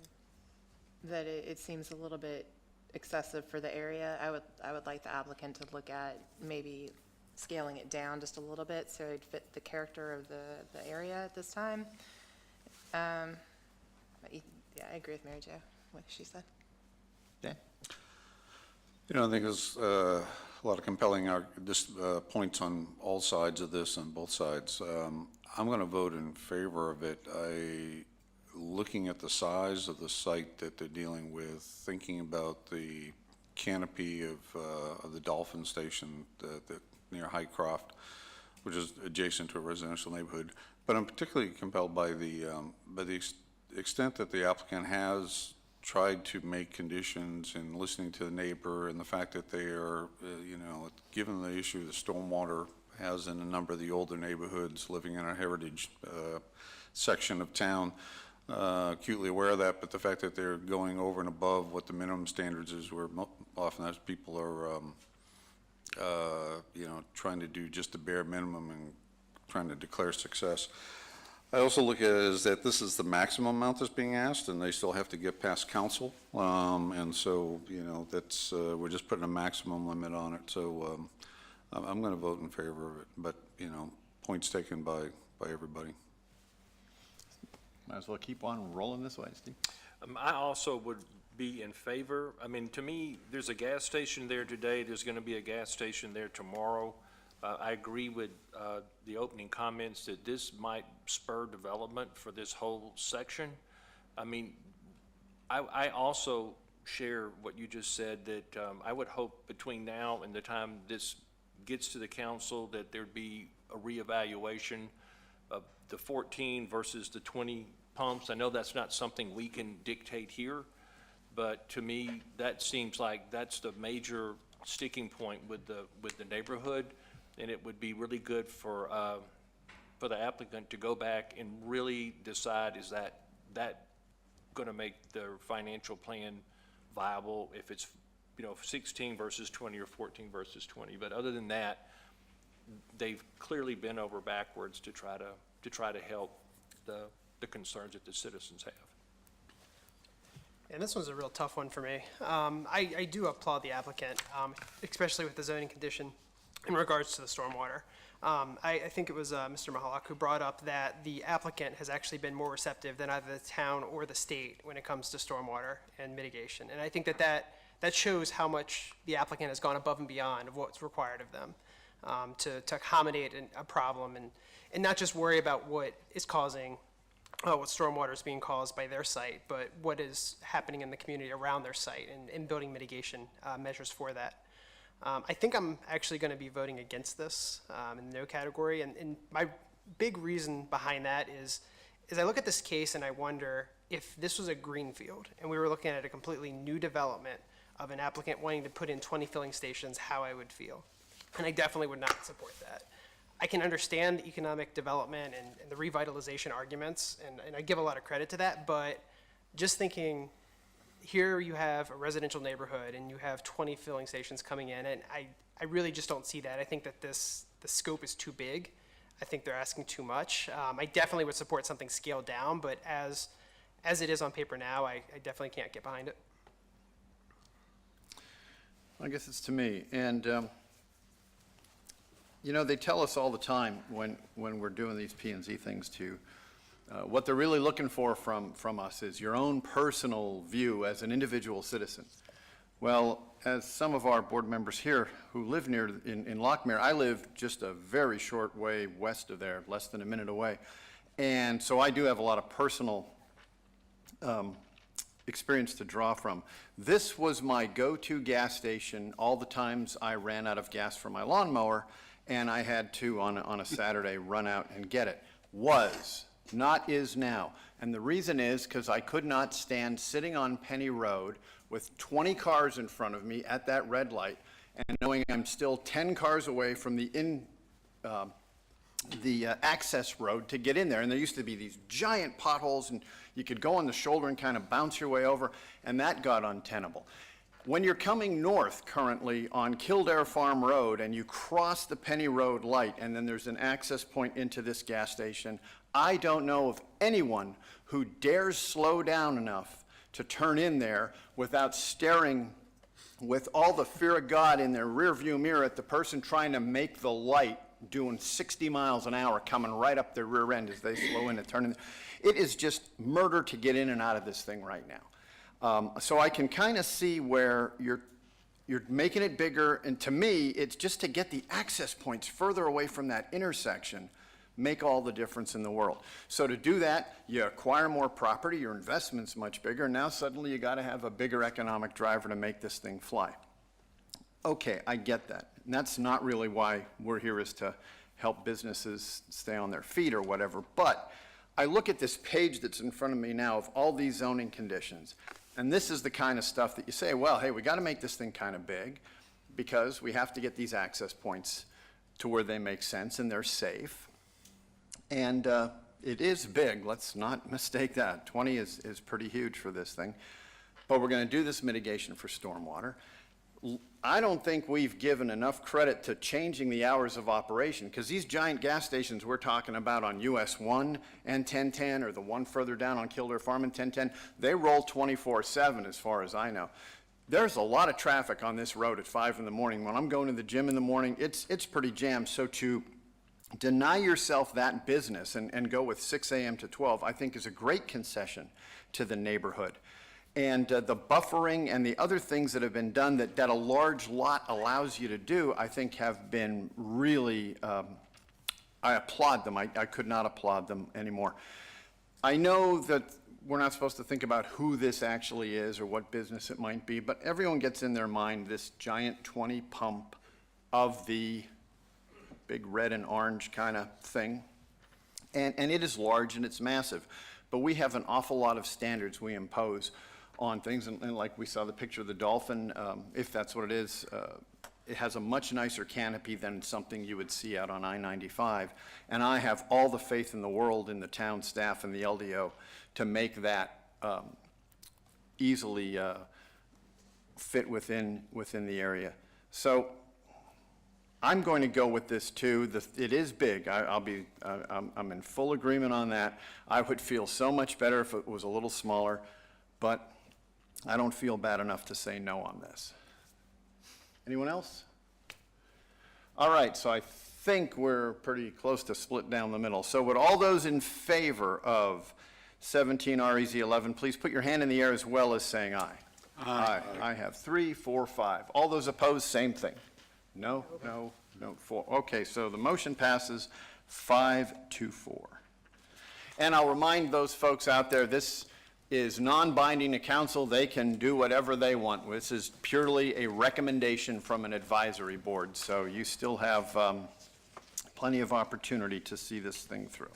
that it seems a little bit excessive for the area. I would like the applicant to look at maybe scaling it down just a little bit so it'd fit the character of the area at this time. Yeah, I agree with Mary Jo, what she said. Dan? You know, I think there's a lot of compelling points on all sides of this, on both sides. I'm going to vote in favor of it. Looking at the size of the site that they're dealing with, thinking about the canopy of the Dolphin Station near Highcroft, which is adjacent to a residential neighborhood. But I'm particularly compelled by the extent that the applicant has tried to make conditions and listening to the neighbor, and the fact that they are, given the issue the stormwater has in a number of the older neighborhoods living in a heritage section of town, acutely aware of that, but the fact that they're going over and above what the minimum standards is, where oftentimes people are, trying to do just the bare minimum and trying to declare success. I also look at it as that this is the maximum amount that's being asked, and they still have to get past council. And so, that's, we're just putting a maximum limit on it. So I'm going to vote in favor of it, but, points taken by everybody. Might as well keep on rolling this way, Steve. I also would be in favor. I mean, to me, there's a gas station there today. There's going to be a gas station there tomorrow. I agree with the opening comments that this might spur development for this whole section. I mean, I also share what you just said, that I would hope between now and the time this gets to the council that there'd be a reevaluation of the 14 versus the 20 pumps. I know that's not something we can dictate here, but to me, that seems like that's the major sticking point with the neighborhood. And it would be really good for the applicant to go back and really decide, is that going to make their financial plan viable if it's 16 versus 20 or 14 versus 20. But other than that, they've clearly been over backwards to try to help the concerns that the citizens have. And this one's a real tough one for me. I do applaud the applicant, especially with the zoning condition in regards to the stormwater. I think it was Mr. Mahalak who brought up that the applicant has actually been more receptive than either the town or the state when it comes to stormwater and mitigation. And I think that shows how much the applicant has gone above and beyond of what's required of them to accommodate a problem and not just worry about what is causing what stormwater is being caused by their site, but what is happening in the community around their site and building mitigation measures for that. I think I'm actually going to be voting against this in the no category, and my big reason behind that is I look at this case and I wonder if this was a greenfield and we were looking at a completely new development of an applicant wanting to put in 20 filling stations, how I would feel. And I definitely would not support that. I can understand the economic development and the revitalization arguments, and I give a lot of credit to that, but just thinking, here you have a residential neighborhood and you have 20 filling stations coming in, and I really just don't see that. I think that the scope is too big. I think they're asking too much. I definitely would support something scaled down, but as it is on paper now, I definitely can't get behind it. I guess it's to me, and you know, they tell us all the time when we're doing these P&Z things too, what they're really looking for from us is your own personal view as an individual citizen. Well, as some of our board members here who live near in Lockmere, I live just a very short way west of there, less than a minute away. And so I do have a lot of personal experience to draw from. This was my go-to gas station all the times I ran out of gas for my lawnmower, and I had to, on a Saturday, run out and get it. Was, not is now. And the reason is because I could not stand sitting on Penny Road with 20 cars in front of me at that red light and knowing I'm still 10 cars away from the access road to get in there. And there used to be these giant potholes, and you could go on the shoulder and kind of bounce your way over, and that got untenable. When you're coming north currently on Kildare Farm Road and you cross the Penny Road light and then there's an access point into this gas station, I don't know of anyone who dares slow down enough to turn in there without staring with all the fear of God in their rearview mirror at the person trying to make the light doing 60 miles an hour coming right up their rear end as they slow in and turn in. It is just murder to get in and out of this thing right now. So I can kind of see where you're making it bigger, and to me, it's just to get the access points further away from that intersection make all the difference in the world. So to do that, you acquire more property, your investment's much bigger, and now suddenly you got to have a bigger economic driver to make this thing fly. Okay, I get that. And that's not really why we're here, is to help businesses stay on their feet or whatever. But I look at this page that's in front of me now of all these zoning conditions, and this is the kind of stuff that you say, well, hey, we got to make this thing kind of big because we have to get these access points to where they make sense and they're safe. And it is big, let's not mistake that. 20 is pretty huge for this thing. But we're going to do this mitigation for stormwater. I don't think we've given enough credit to changing the hours of operation, because these giant gas stations we're talking about on US 1 and 1010, or the one further down on Kildare Farm and 1010, they roll 24/7 as far as I know. There's a lot of traffic on this road at 5 in the morning. When I'm going to the gym in the morning, it's pretty jammed. So to deny yourself that business and go with 6 a.m. to 12, I think is a great concession to the neighborhood. And the buffering and the other things that have been done that a large lot allows you to do, I think have been really, I applaud them. I could not applaud them anymore. I know that we're not supposed to think about who this actually is or what business it might be, but everyone gets in their mind this giant 20 pump of the big red and orange kind of thing. And it is large and it's massive, but we have an awful lot of standards we impose on things, and like we saw the picture of the dolphin, if that's what it is, it has a much nicer canopy than something you would see out on I-95, and I have all the faith in the world in the town staff and the LDO to make that easily fit within the area. So I'm going to go with this too. It is big. I'm in full agreement on that. I would feel so much better if it was a little smaller, but I don't feel bad enough to say no on this. Anyone else? All right, so I think we're pretty close to split down the middle. So would all those in favor of 17 REZ 11, please put your hand in the air as well as saying aye. Aye. I have 3, 4, 5. All those opposed, same thing. No, no, no, 4. Okay, so the motion passes 5-4. And I'll remind those folks out there, this is non-binding to council. They can do whatever they want. This is purely a recommendation from an advisory board, so you still have plenty of opportunity to see this thing through.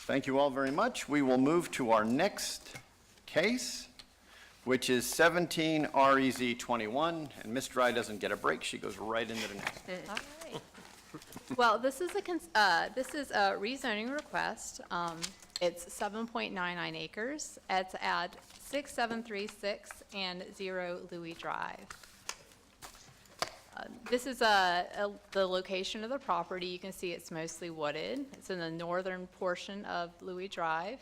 Thank you all very much. We will move to our next case, which is 17 REZ 21, and Ms. Dry doesn't get a break. She goes right into the next. All right. Well, this is a rezoning request. It's 7.99 acres. It's at 6736 and 0 Louie Drive. This is the location of the property. You can see it's mostly wooded. It's in the northern portion of Louie Drive.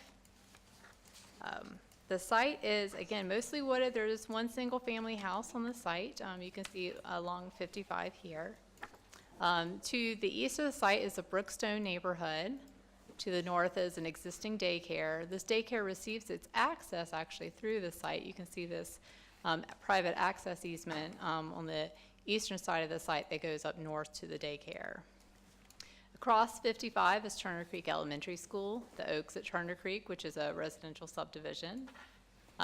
The site is, again, mostly wooded. There's one single-family house on the site. You can see along 55 here. To the east of the site is a Brookstone neighborhood. To the north is an existing daycare. This daycare receives its access actually through the site. You can see this private access easement on the eastern side of the site that goes up north to the daycare. Across 55 is Turner Creek Elementary School, the Oaks at Turner Creek, which is a residential subdivision.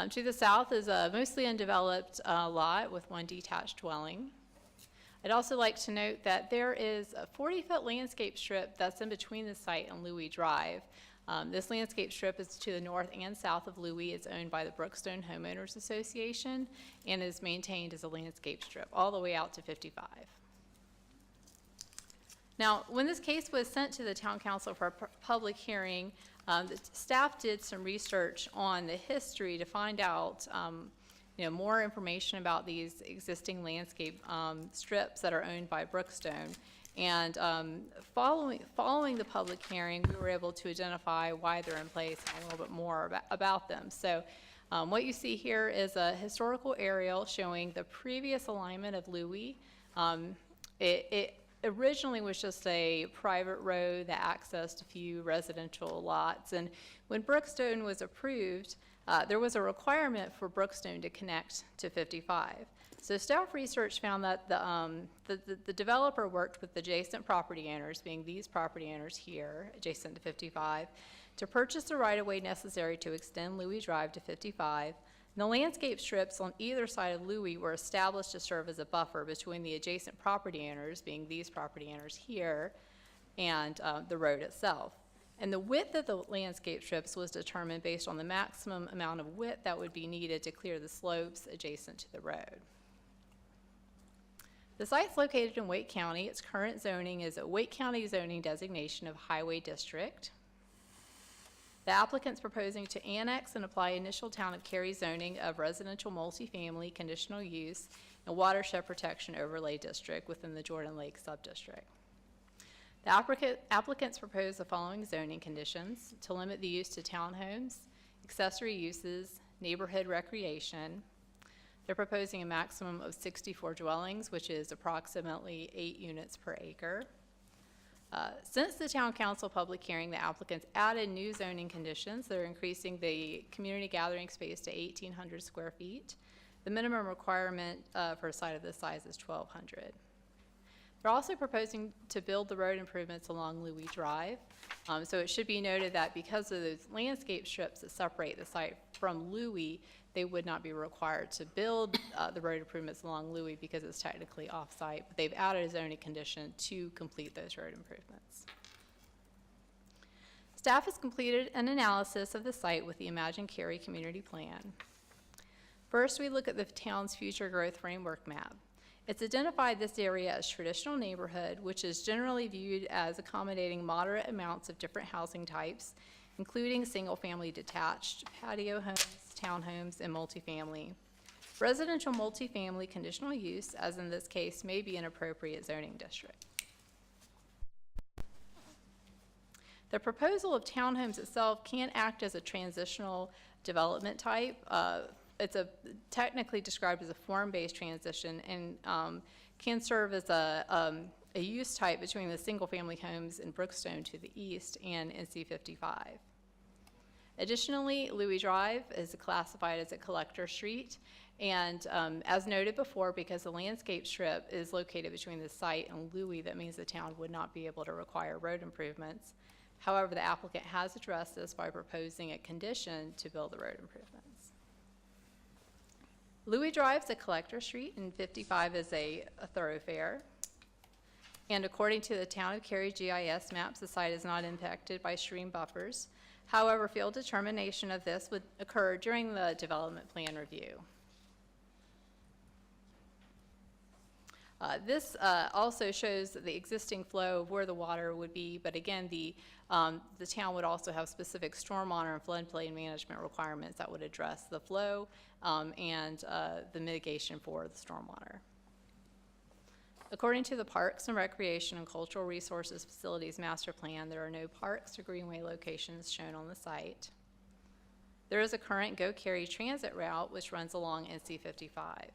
To the south is a mostly undeveloped lot with one detached dwelling. I'd also like to note that there is a 40-foot landscape strip that's in between the site and Louie Drive. This landscape strip is to the north and south of Louie. It's owned by the Brookstone Homeowners Association and is maintained as a landscape strip all the way out to 55. Now, when this case was sent to the Town Council for a public hearing, the staff did some research on the history to find out more information about these existing landscape strips that are owned by Brookstone. And following the public hearing, we were able to identify why they're in place and a little bit more about them. So what you see here is a historical aerial showing the previous alignment of Louie. It originally was just a private road that accessed a few residential lots. And when Brookstone was approved, there was a requirement for Brookstone to connect to 55. So staff research found that the developer worked with adjacent property owners, being these property owners here, adjacent to 55, to purchase the right-of-way necessary to extend Louie Drive to 55. And the landscape strips on either side of Louie were established to serve as a buffer between the adjacent property owners, being these property owners here, and the road itself. And the width of the landscape strips was determined based on the maximum amount of width that would be needed to clear the slopes adjacent to the road. The site's located in Wake County. Its current zoning is a Wake County zoning designation of Highway District. The applicant's proposing to annex and apply initial town of Cary zoning of residential multifamily conditional use and watershed protection overlay district within the Jordan Lake subdistrict. The applicants propose the following zoning conditions: to limit the use to townhomes, accessory uses, neighborhood recreation. They're proposing a maximum of 64 dwellings, which is approximately 8 units per acre. Since the Town Council public hearing, the applicants added new zoning conditions. They're increasing the community gathering space to 1,800 square feet. The minimum requirement for a site of this size is 1,200. They're also proposing to build the road improvements along Louie Drive. So it should be noted that because of those landscape strips that separate the site from Louie, they would not be required to build the road improvements along Louie because it's technically off-site, but they've added a zoning condition to complete those road improvements. Staff has completed an analysis of the site with the Imagine Cary Community Plan. First, we look at the town's future growth framework map. It's identified this area as traditional neighborhood, which is generally viewed as accommodating moderate amounts of different housing types, including single-family detached, patio homes, townhomes, and multifamily. Residential multifamily conditional use, as in this case, may be an appropriate zoning district. The proposal of townhomes itself can act as a transitional development type. It's technically described as a form-based transition and can serve as a use type between the single-family homes in Brookstone to the east and NC 55. Additionally, Louie Drive is classified as a collector street, and as noted before, because the landscape strip is located between the site and Louie, that means the town would not be able to require road improvements. However, the applicant has addressed this by proposing a condition to build the road improvements. Louie Drive is a collector street, and 55 is a thoroughfare. And according to the Town of Cary GIS maps, the site is not impacted by stream buffers. However, field determination of this would occur during the development plan review. This also shows the existing flow of where the water would be, but again, the town would also have specific stormwater and floodplain management requirements that would address the flow and the mitigation for the stormwater. According to the Parks and Recreation and Cultural Resources Facilities Master Plan, there are no parks or greenway locations shown on the site. There is a current Go Cary transit route which runs along NC 55.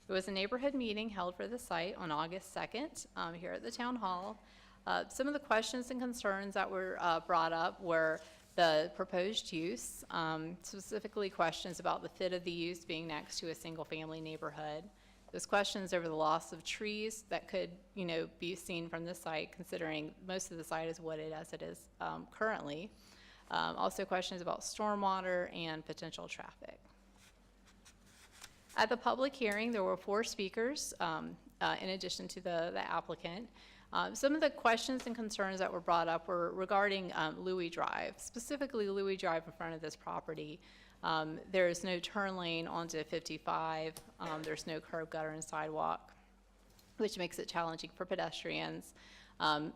There was a neighborhood meeting held for the site on August 2nd here at the Town Hall. Some of the questions and concerns that were brought up were the proposed use, specifically questions about the fit of the use being next to a single-family neighborhood. There's questions over the loss of trees that could, be seen from the site, considering most of the site is wooded as it is currently. Also questions about stormwater and potential traffic. At the public hearing, there were 4 speakers in addition to the applicant. Some of the questions and concerns that were brought up were regarding Louie Drive, specifically Louie Drive in front of this property. There is no turn lane onto 55. There's no curb, gutter, and sidewalk, which makes it challenging for pedestrians.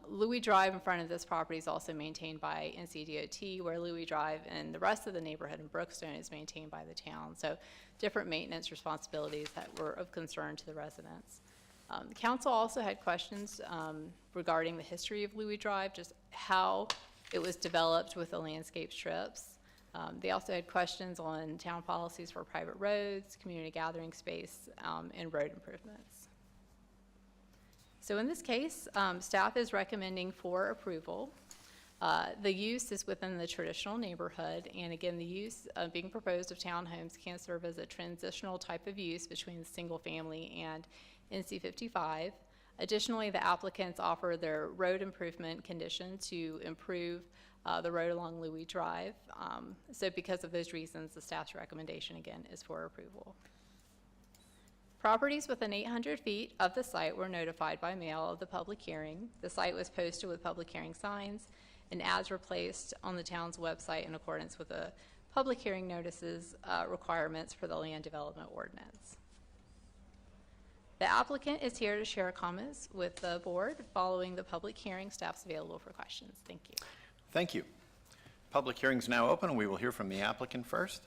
Louie Drive in front of this property is also maintained by NCDOT, where Louie Drive and the rest of the neighborhood in Brookstone is maintained by the town. So different maintenance responsibilities that were of concern to the residents. The council also had questions regarding the history of Louie Drive, just how it was developed with the landscape strips. They also had questions on town policies for private roads, community gathering space, and road improvements. So in this case, staff is recommending for approval. The use is within the traditional neighborhood, and again, the use being proposed of townhomes can serve as a transitional type of use between single family and NC 55. Additionally, the applicants offer their road improvement condition to improve the road along Louie Drive. So because of those reasons, the staff's recommendation again is for approval. Properties within 800 feet of the site were notified by mail of the public hearing. The site was posted with public hearing signs, and ads were placed on the town's website in accordance with the public hearing notices requirements for the land development ordinance. The applicant is here to share comments with the board. Following the public hearing, staff's available for questions. Thank you. Thank you. Public hearing is now open. We will hear from the applicant first.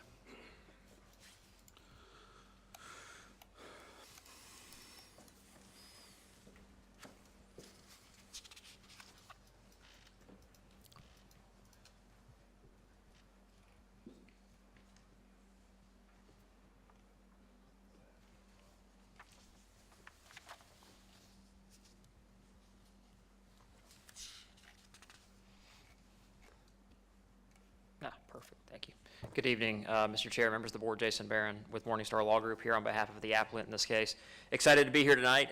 Perfect, thank you. Good evening, Mr. Chair, members of the board, Jason Barron with Morningstar Law Group here on behalf of the applicant in this case. Excited to be here tonight.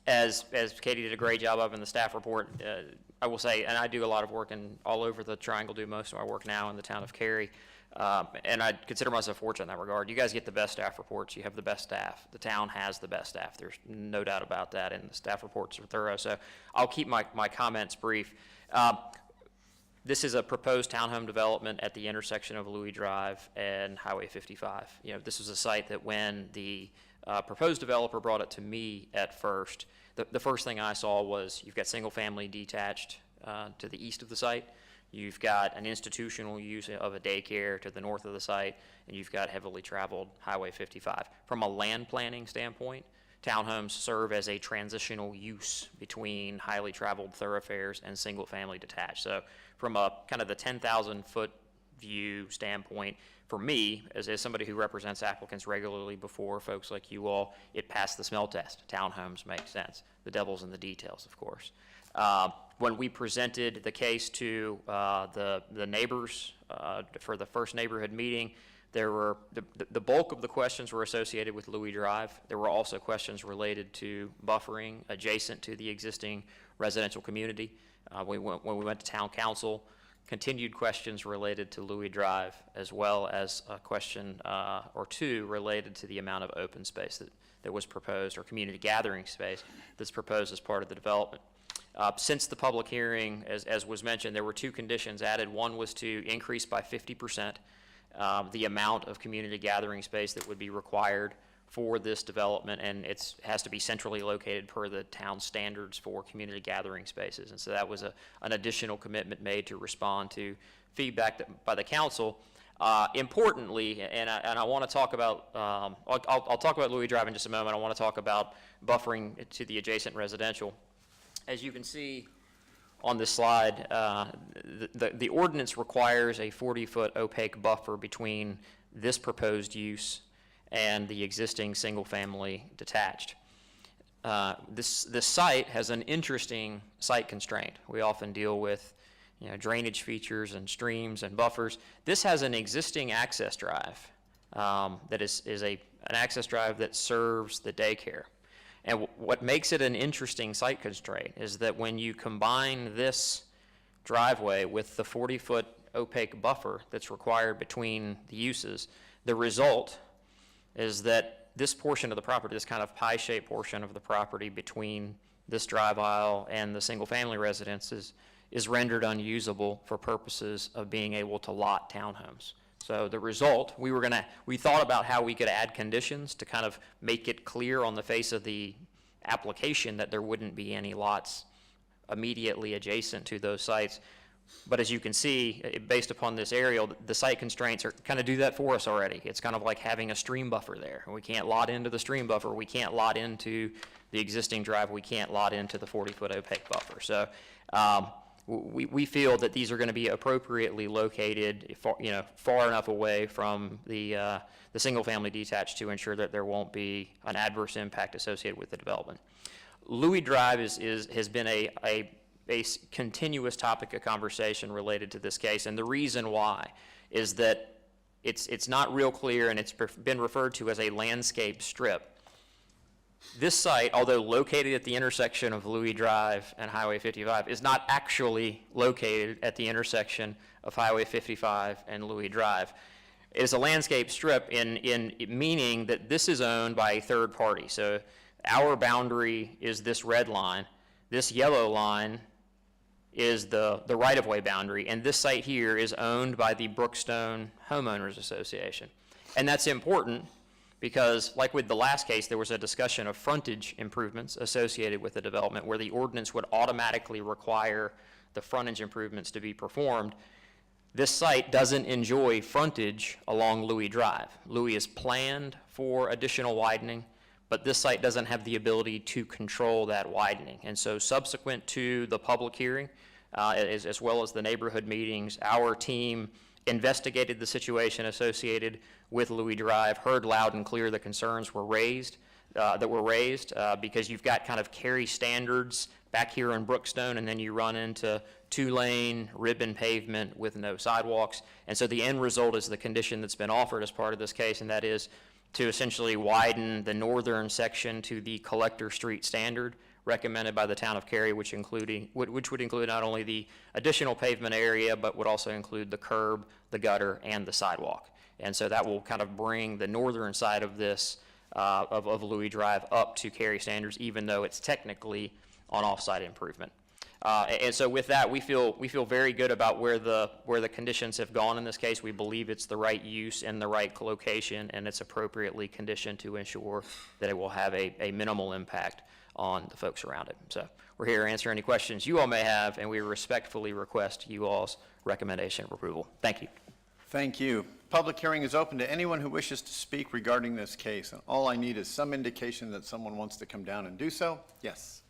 As Katie did a great job of in the staff report, I will say, and I do a lot of work all over the Triangle, do most of my work now in the town of Cary, and I consider myself fortunate in that regard. You guys get the best staff reports. You have the best staff. The town has the best staff. There's no doubt about that, and the staff reports are thorough, so I'll keep my comments brief. This is a proposed townhome development at the intersection of Louie Drive and Highway 55. This was a site that when the proposed developer brought it to me at first, the first thing I saw was you've got single family detached to the east of the site. You've got an institutional use of a daycare to the north of the site, and you've got heavily traveled Highway 55. From a land planning standpoint, townhomes serve as a transitional use between highly traveled thoroughfares and single family detached. So from a kind of the 10,000 foot view standpoint, for me, as somebody who represents applicants regularly before folks like you all, it passed the smell test. Townhomes make sense. The devil's in the details, of course. When we presented the case to the neighbors for the first neighborhood meeting, there were the bulk of the questions were associated with Louie Drive. There were also questions related to buffering adjacent to the existing residential community. When we went to town council, continued questions related to Louie Drive, as well as a question or two related to the amount of open space that was proposed, or community gathering space that's proposed as part of the development. Since the public hearing, as was mentioned, there were two conditions added. One was to increase by 50% the amount of community gathering space that would be required for this development, and it has to be centrally located per the town standards for community gathering spaces. And so that was an additional commitment made to respond to feedback by the council. Importantly, and I want to talk about, I'll talk about Louie Drive in just a moment. I want to talk about buffering to the adjacent residential. As you can see on this slide, the ordinance requires a 40-foot opaque buffer between this proposed use and the existing single-family detached. This site has an interesting site constraint. We often deal with drainage features and streams and buffers. This has an existing access drive that is an access drive that serves the daycare. And what makes it an interesting site constraint is that when you combine this driveway with the 40-foot opaque buffer that's required between the uses, the result is that this portion of the property, this kind of pie-shaped portion of the property between this drive aisle and the single-family residences is rendered unusable for purposes of being able to lot townhomes. So the result, we thought about how we could add conditions to kind of make it clear on the face of the application that there wouldn't be any lots immediately adjacent to those sites. But as you can see, based upon this aerial, the site constraints kind of do that for us already. It's kind of like having a stream buffer there. We can't lot into the stream buffer. We can't lot into the existing drive. We can't lot into the 40-foot opaque buffer. So we feel that these are going to be appropriately located, far enough away from the single-family detached to ensure that there won't be an adverse impact associated with the development. Louie Drive has been a continuous topic of conversation related to this case, and the reason why is that it's not real clear, and it's been referred to as a landscape strip. This site, although located at the intersection of Louie Drive and Highway 55, is not actually located at the intersection of Highway 55 and Louie Drive. It is a landscape strip in meaning that this is owned by a third party. So our boundary is this red line. This yellow line is the right-of-way boundary, and this site here is owned by the Brookstone Homeowners Association. And that's important because, like with the last case, there was a discussion of frontage improvements associated with the development where the ordinance would automatically require the frontage improvements to be performed. This site doesn't enjoy frontage along Louie Drive. Louie is planned for additional widening, but this site doesn't have the ability to control that widening. And so subsequent to the public hearing, as well as the neighborhood meetings, our team investigated the situation associated with Louie Drive, heard loud and clear the concerns were raised, because you've got kind of Cary standards back here in Brookstone, and then you run into two-lane ribbon pavement with no sidewalks. And so the end result is the condition that's been offered as part of this case, and that is to essentially widen the northern section to the Collector Street standard recommended by the town of Cary, which would include not only the additional pavement area, but would also include the curb, the gutter, and the sidewalk. And so that will kind of bring the northern side of this, of Louie Drive up to Cary standards, even though it's technically on off-site improvement. And so with that, we feel very good about where the conditions have gone in this case. We believe it's the right use in the right location, and it's appropriately conditioned to ensure that it will have a minimal impact on the folks around it. So we're here to answer any questions you all may have, and we respectfully request you all's recommendation of approval. Thank you. Thank you. Public hearing is open to anyone who wishes to speak regarding this case, and all I need is some indication that someone wants to come down and do so. Yes.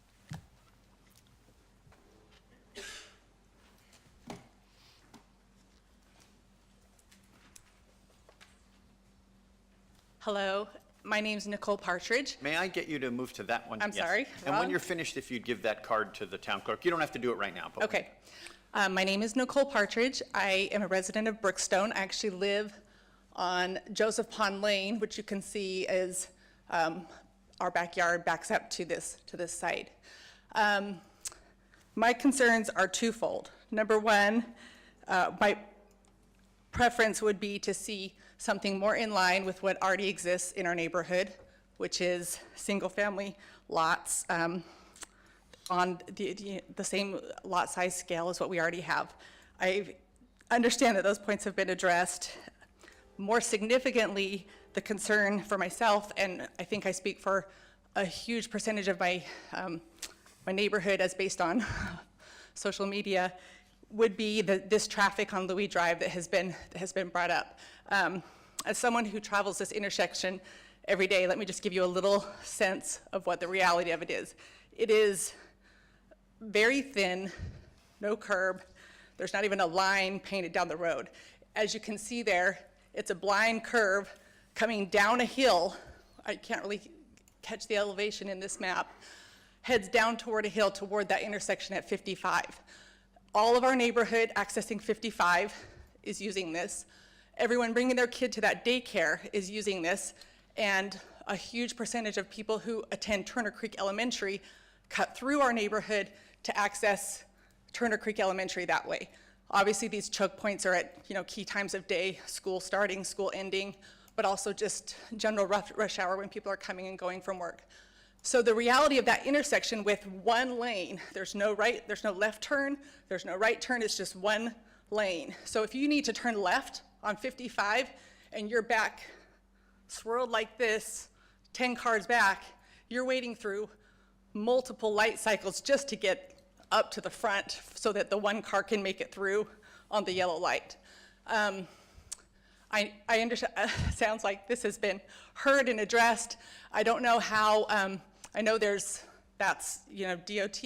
Hello, my name's Nicole Partridge. May I get you to move to that one? I'm Yes. sorry, And when wrong? you're finished, if you'd give that card to the town clerk. You don't have to do it right now. But Okay. My name is Nicole Partridge. I am a resident of Brookstone. I actually live on Joseph Pond Lane, which you can see is our backyard backs up to this site. My My concerns are twofold. Number one, my preference would be to see something more in line with what already exists in our neighborhood, which is single-family lots on the same lot size scale as what we already have. I understand that those points have been addressed. More significantly, the concern for myself, and I think I speak for a huge percentage of my my neighborhood as based on social media, would be this traffic on Louie Drive that has been brought up. As someone who travels this intersection every day, let me just give you a little sense of what the reality of it is. It is very thin, no curb. There's not even a line painted down the road. As you can see there, it's a blind curve coming down a hill. I can't really catch the elevation in this map. Heads down toward a hill toward that intersection at 55. All of our neighborhood accessing 55 is using this. Everyone bringing their kid to that daycare is using this, and a huge percentage of people who attend Turner Creek Elementary cut through our neighborhood to access Turner Creek Elementary that way. Obviously, these choke points are at key times of day, school starting, school ending, but also just general rush hour when people are coming and going from work. So the reality of that intersection with one lane, there's no left turn, there's no right turn, it's just one lane. So if you need to turn left on 55 and you're back swirled like this, 10 cars back, you're waiting through multiple light cycles just to get up to the front so that the one car can make it through on the yellow light. I understand, sounds like this has been heard and addressed. I don't know how, I know that's DOT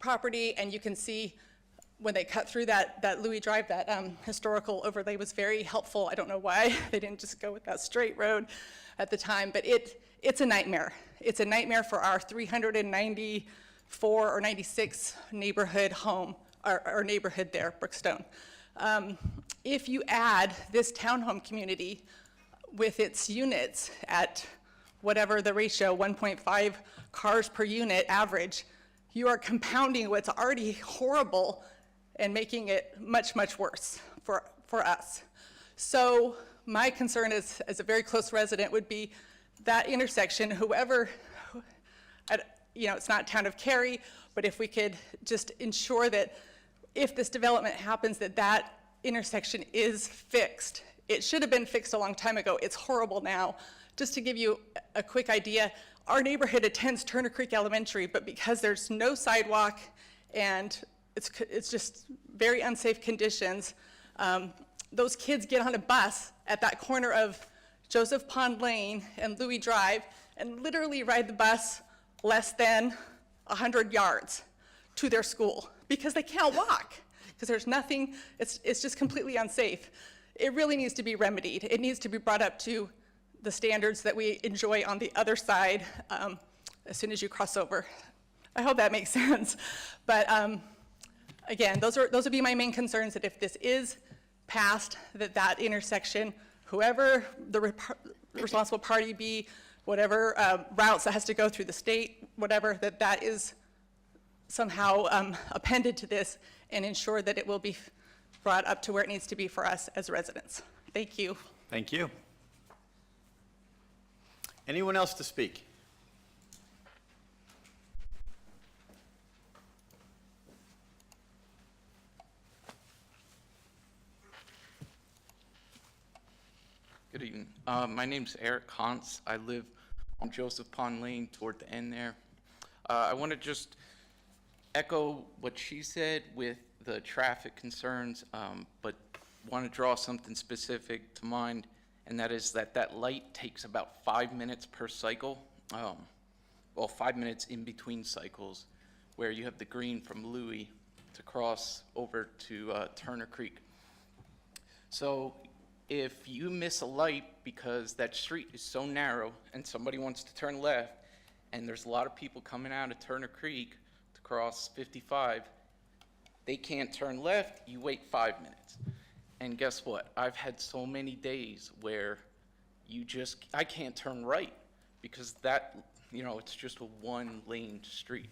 property, and you can see when they cut through that Louie Drive, that historical overlay was very helpful. I don't know why they didn't just go with that straight road at the time, but it's a nightmare. It's a nightmare for our 394 or 96 neighborhood home, our neighborhood there, Brookstone. If you add this townhome community with its units at whatever the ratio, 1.5 cars per unit average, you are compounding what's already horrible and making it much, much worse for us. So my concern as a very close resident would be that intersection, whoever, it's not town of Cary, but if we could just ensure that if this development happens, that intersection is fixed. It should have been fixed a long time ago. It's horrible now. Just to give you a quick idea, our neighborhood attends Turner Creek Elementary, but because there's no sidewalk and it's just very unsafe conditions, those kids get on a bus at that corner of Joseph Pond Lane and Louie Drive and literally ride the bus less than 100 yards to their school because they can't walk, because there's nothing, it's just completely unsafe. It really needs to be remedied. It needs to be brought up to the standards that we enjoy on the other side as soon as you cross over. I hope that makes sense. But again, those would be my main concerns, that if this is passed, that intersection, whoever the responsible party be, whatever routes that has to go through the state, whatever, that is somehow appended to this and ensure that it will be brought up to where it needs to be for us as residents. Thank you. Thank you. Anyone else to speak? Good evening. My name's Eric Hans. I live on Joseph Pond Lane toward the end there. I want to just echo what she said with the traffic concerns, but want to draw something specific to mind, and that is that light takes about 5 minutes per cycle. Well, 5 minutes in between cycles, where you have the green from Louie to cross over to Turner Creek. So if you miss a light because that street is so narrow and somebody wants to turn left, and there's a lot of people coming out of Turner Creek to cross 55, they can't turn left, you wait 5 minutes. And guess what? I've had so many days where I can't turn right because it's just a one lane street.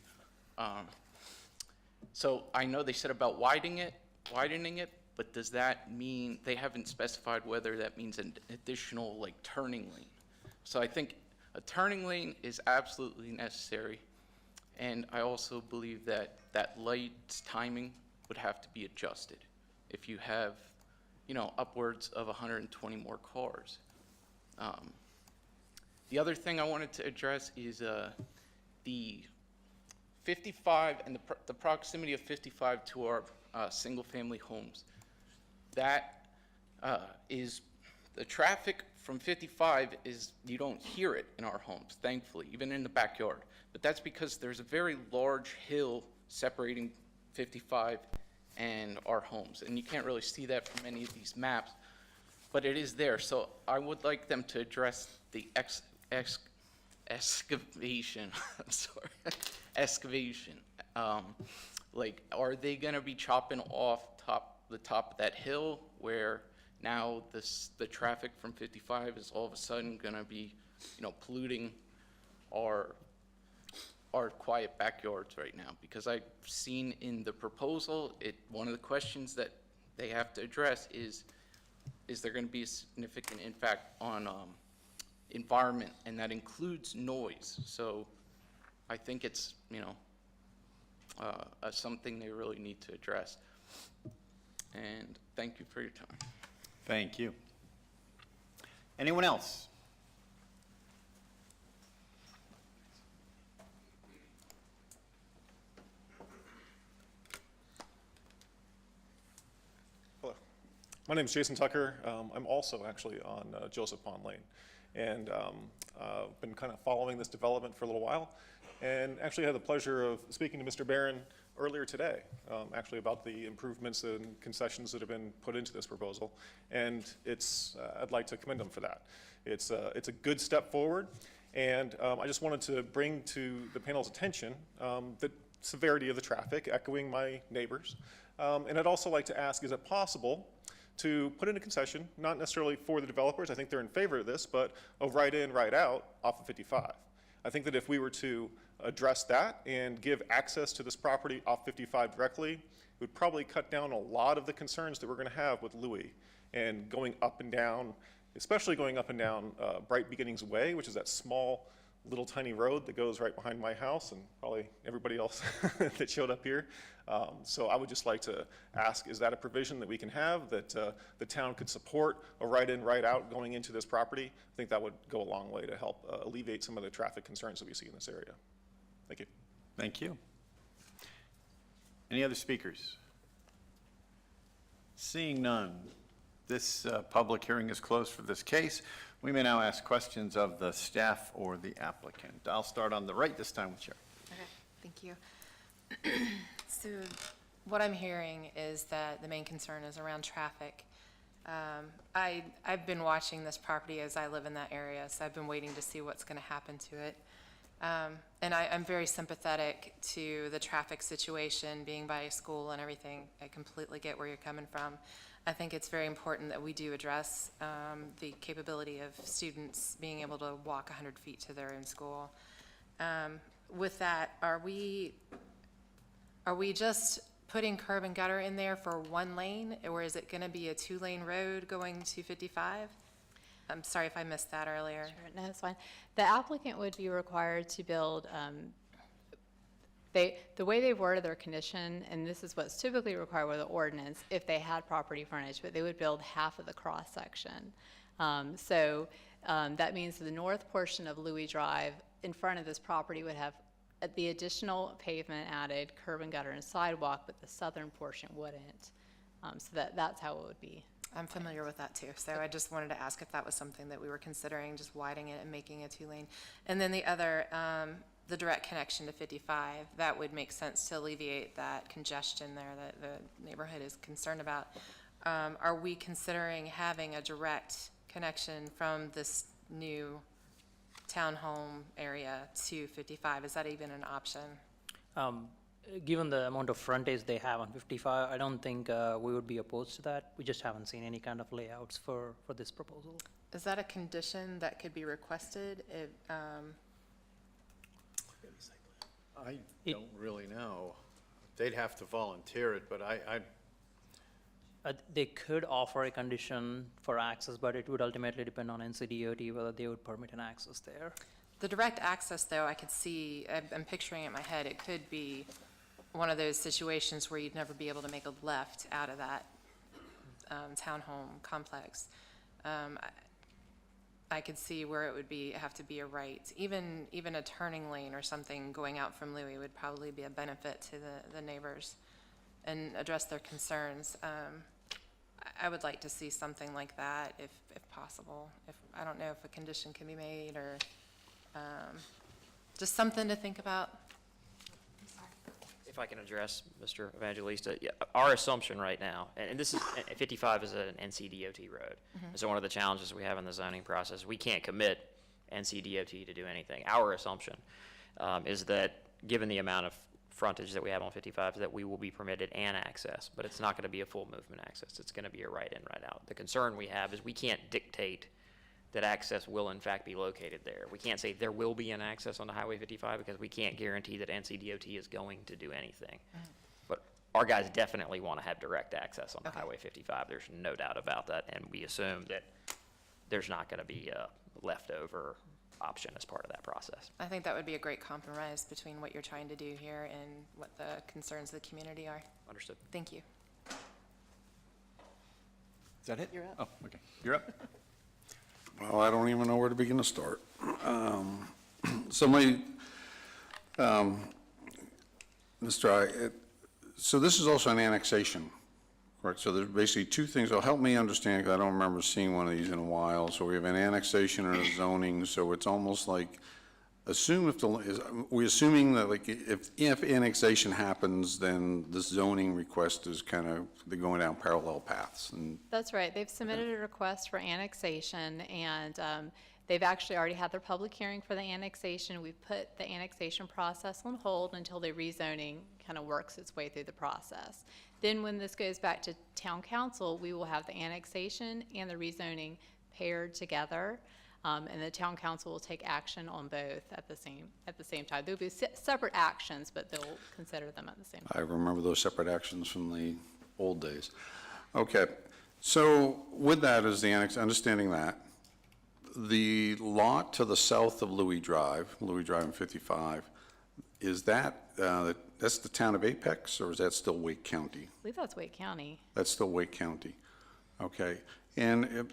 So I know they said about widening it, but does that mean, they haven't specified whether that means an additional like turning lane. So I think a turning lane is absolutely necessary. And I also believe that that light's timing would have to be adjusted if you have, you know, upwards of 120 more cars. The other thing I wanted to address is the 55 and the proximity of 55 to our single-family homes. That is, the traffic from 55 is, you don't hear it in our homes, thankfully, even in the backyard. But that's because there's a very large hill separating 55 and our homes. And you can't really see that from any of these maps, but it is there. So I would like them to address the excavation, I'm sorry, excavation. Like, are they gonna be chopping off the top of that hill where now the traffic from 55 is all of a sudden gonna be, you know, polluting our quiet backyards right now? Because I've seen in the proposal, one of the questions that they have to address is there gonna be a significant impact on environment, and that includes noise. So I think it's, you know, something they really need to address. And thank you for your time. Thank you. Anyone else? Hello. My name is Jason Tucker. I'm also actually on Joseph Pond Lane. And been kind of following this development for a little while. And actually had the pleasure of speaking to Mr. Barron earlier today, actually about the improvements and concessions that have been put into this proposal. And I'd like to commend him for that. It's a good step forward. And I just wanted to bring to the panel's attention the severity of the traffic, echoing my neighbors. And I'd also like to ask, is it possible to put in a concession, not necessarily for the developers, I think they're in favor of this, but a right in, right out off of 55. I think that if we were to address that and give access to this property off 55 directly, it would probably cut down a lot of the concerns that we're going to have with Louie and going up and down, especially going up and down Bright Beginnings Way, which is that small little tiny road that goes right behind my house and probably everybody else that showed up here. So I would just like to ask, is that a provision that we can have, that the town could support a right in, right out going into this property? I think that would go a long way to help alleviate some of the traffic concerns that we see in this area. Thank you. Thank you. Any other speakers? Seeing none, this public hearing is closed for this case. We may now ask questions of the staff or the applicant. I'll start on the right this time with Chair. Okay, thank you. So what I'm hearing is that the main concern is around traffic. I've been watching this property as I live in that area, so I've been waiting to see what's going to happen to it. And I'm very sympathetic to the traffic situation, being by a school and everything. I completely get where you're coming from. I think it's very important that we do address the capability of students being able to walk 100 feet to their own school. With that, are we just putting curb and gutter in there for one lane, or is it going to be a 2-lane road going to 55? I'm sorry if I missed that earlier. Sure, no, it's fine. The applicant would be required to build, the way they've worded their condition, and this is what's typically required with the ordinance, if they had property frontage, but they would build half of the cross section. That means the north portion of Louie Drive in front of this property would have the additional pavement added, curb and gutter and sidewalk, but the southern portion wouldn't. So that's how it would be. I'm familiar with that too, so I just wanted to ask if that was something that we were considering, just widening it and making a 2-lane. And then the other, the direct connection to 55, that would make sense to alleviate that congestion there that the neighborhood is concerned about. Are we considering having a direct connection from this new townhome area to 55? Is that even an option? Given the amount of frontage they have on 55, I don't think we would be opposed to that. We just haven't seen any kind of layouts for this proposal. Is that a condition that could be requested? I don't really know. they'd have to volunteer it, but They could offer a condition for access, but it would ultimately depend on NCDOT whether they would permit an access there. The direct access, though, I could see, I'm picturing it in my head, it could be one of those situations where you'd never be able to make a left out of that townhome complex. I could see where it would have to be a right. Even a turning lane or something going out from Louie would probably be a benefit to the neighbors and address their concerns. I would like to see something like that if possible. I don't know if a condition can be made or just something to think about. If I can address Mr. Evangelista, yeah, our assumption right now, and this is, 55 is an NCDOT road. And so one of the challenges we have in the zoning process, we can't commit NCDOT to do anything. Our assumption is that given the amount of frontage that we have on 55, that we will be permitted an access, but it's not going to be a full movement access. It's going to be a right in, right out. The concern we have is we can't dictate that access will in fact be located there. We can't say there will be an access on the Highway 55 because we can't guarantee that NCDOT is going to do anything. But our guys definitely want to have direct access on the Highway 55. There's no doubt about that, and we assume that there's not going to be a leftover option as part of that process. I think that would be a great compromise between what you're trying to do here and what the concerns of the community are. Understood. Thank you. Is that it? You're up. Oh, okay. You're up. Well, I don't even know where to begin to start. So so this is also an annexation, correct? So there's basically two things. It'll help me understand, because I don't remember seeing one of these in a while. So we have an annexation and a zoning, so it's almost like, we're assuming that like if annexation happens, then the zoning request is kind of, they're going down parallel paths. And That's right. They've submitted a request for annexation, and they've actually already had their public hearing for the annexation. We've put the annexation process on hold until the rezoning kind of works its way through the process. Then when this goes back to town council, we will have the annexation and the rezoning paired together. And the town council will take action on both at the same time. There'll be separate actions, but they'll consider them at the same time. I remember those separate actions from the old days. Okay, so with that is the understanding that, the lot to the south of Louie Drive and 55, is that, that's the town of Apex, or is that still Wake County? I believe that's Wake County. That's still Wake County. Okay, and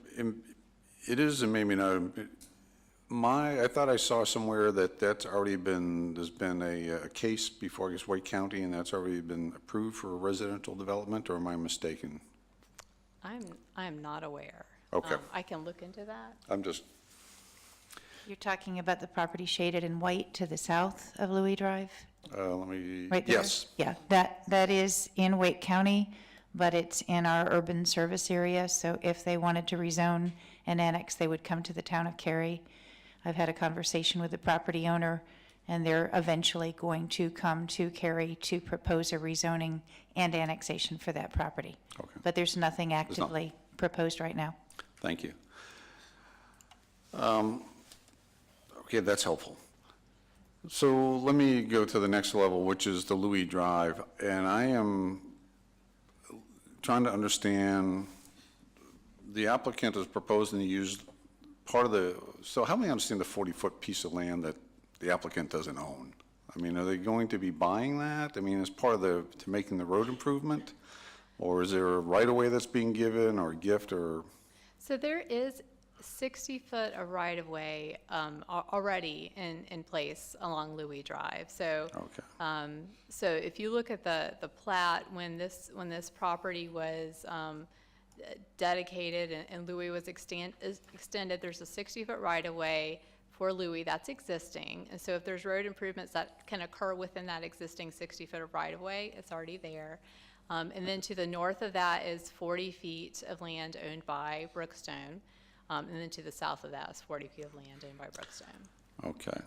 it is, and maybe not, I thought I saw somewhere that that's already been, there's been a case before, I guess, Wake County, and that's already been approved for residential development, or am I mistaken? I'm not aware. Okay. I can look into that. I'm just, You're talking about the property shaded in white to the south of Louie Drive? let me, Right there? yes. Yeah, that is in Wake County, but it's in our urban service area, so if they wanted to rezone and annex, they would come to the town of Cary. I've had a conversation with the property owner, and they're eventually going to come to Cary to propose a rezoning and annexation for that property. Okay. But there's nothing actively proposed right now. Thank you. Okay, that's helpful. So let me go to the next level, which is the Louie Drive, and I am trying to understand, the applicant is proposing to use part of the, so help me understand the 40-foot piece of land that the applicant doesn't own. I mean, are they going to be buying that? I mean, as part of to making the road improvement? Or is there a right-of-way that's being given, or a gift, or? So there is 60 foot of right-of-way already in place along Louie Drive. So, so if you look at the plat, when this property was dedicated and Louie was extended, there's a 60-foot right-of-way for Louie that's existing. And so if there's road improvements that can occur within that existing 60-foot of right-of-way, it's already there. And then to the north of that is 40 feet of land owned by Brookstone. And then to the south of that is 40 feet of land owned by Brookstone. Okay.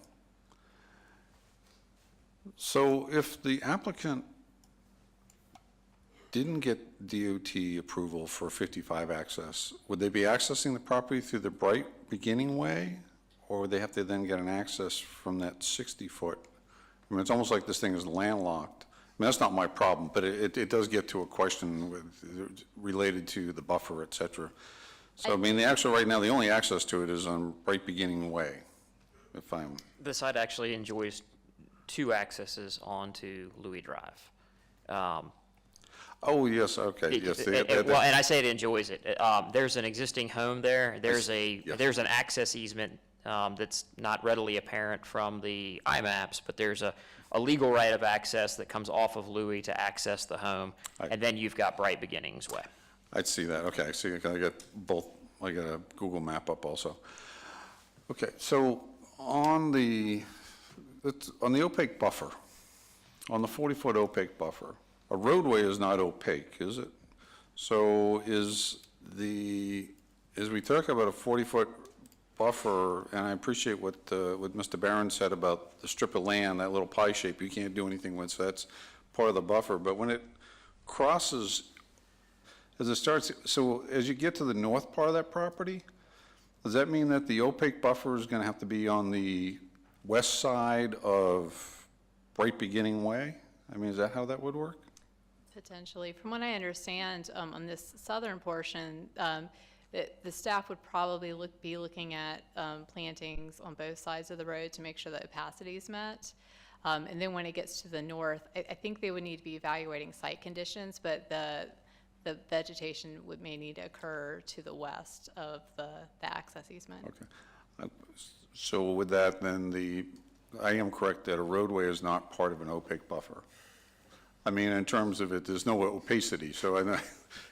So if the applicant didn't get DOT approval for 55 access, would they be accessing the property through the Bright beginning way? Or would they have to then get an access from that 60-foot? I mean, it's almost like this thing is landlocked, mean, that's not my problem, but it does get to a question related to the buffer, et cetera. So, I mean, right now, the only access to it is on Bright Beginning Way, if I'm... The site actually enjoys 2 accesses onto Louie Drive. Oh, yes, okay, yes. Well, and I say it enjoys it. There's an existing home there. There's an access easement that's not readily apparent from the IMAPs, but there's a legal right of access that comes off of Louie to access the home, and then you've got Bright Beginnings Way. I'd see that, okay, I see, I got both, I got a Google map up also. Okay, so on the opaque buffer, on the 40-foot opaque buffer, a roadway is not opaque, is it? So as we talk about a 40-foot buffer, and I appreciate what Mr. Barron said about the strip of land, that little pie shape, you can't do anything with, so that's part of the buffer, but when it crosses, as it starts, so as you get to the north part of that property, does that mean that the opaque buffer is going to have to be on the west side of Bright Beginning Way? I mean, is that how that would work? Potentially. From what I understand, on this southern portion, the staff would probably be looking at plantings on both sides of the road to make sure that opacity is met. And then when it gets to the north, I think they would need to be evaluating site conditions, but the vegetation may need to occur to the west of the access easement. Okay. So with that, then I am correct that a roadway is not part of an opaque buffer. I mean, in terms of it, there's no opacity. So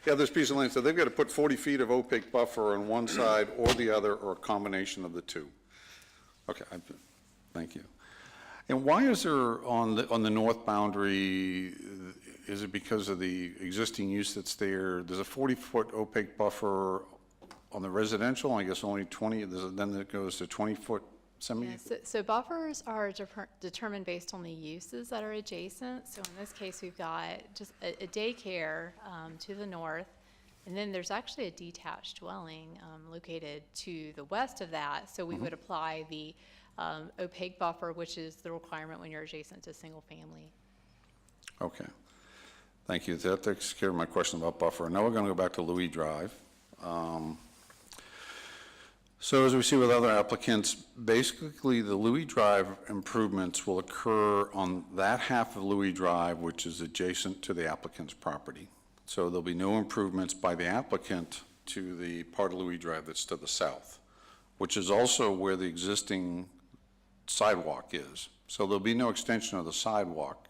this piece of land, so they've got to put 40 feet of opaque buffer on one side or the other, or a combination of the two. Okay, thank you. And why is there on the north boundary, is it because of the existing use that's there? There's a 40-foot opaque buffer on the residential, I guess only 20, then it goes to 20-foot semi? Yeah, so buffers are determined based on the uses that are adjacent. So in this case, we've got just a daycare to the north, and then there's actually a detached dwelling located to the west of that. So we would apply the opaque buffer, which is the requirement when you're adjacent to single family. Okay. Thank you. That takes care of my question about buffer. Now we're going to go back to Louie Drive. So as we see with other applicants, basically the Louie Drive improvements will occur on that half of Louie Drive which is adjacent to the applicant's property. So there'll be no improvements by the applicant to the part of Louie Drive that's to the south, which is also where the existing sidewalk is. So there'll be no extension of the sidewalk.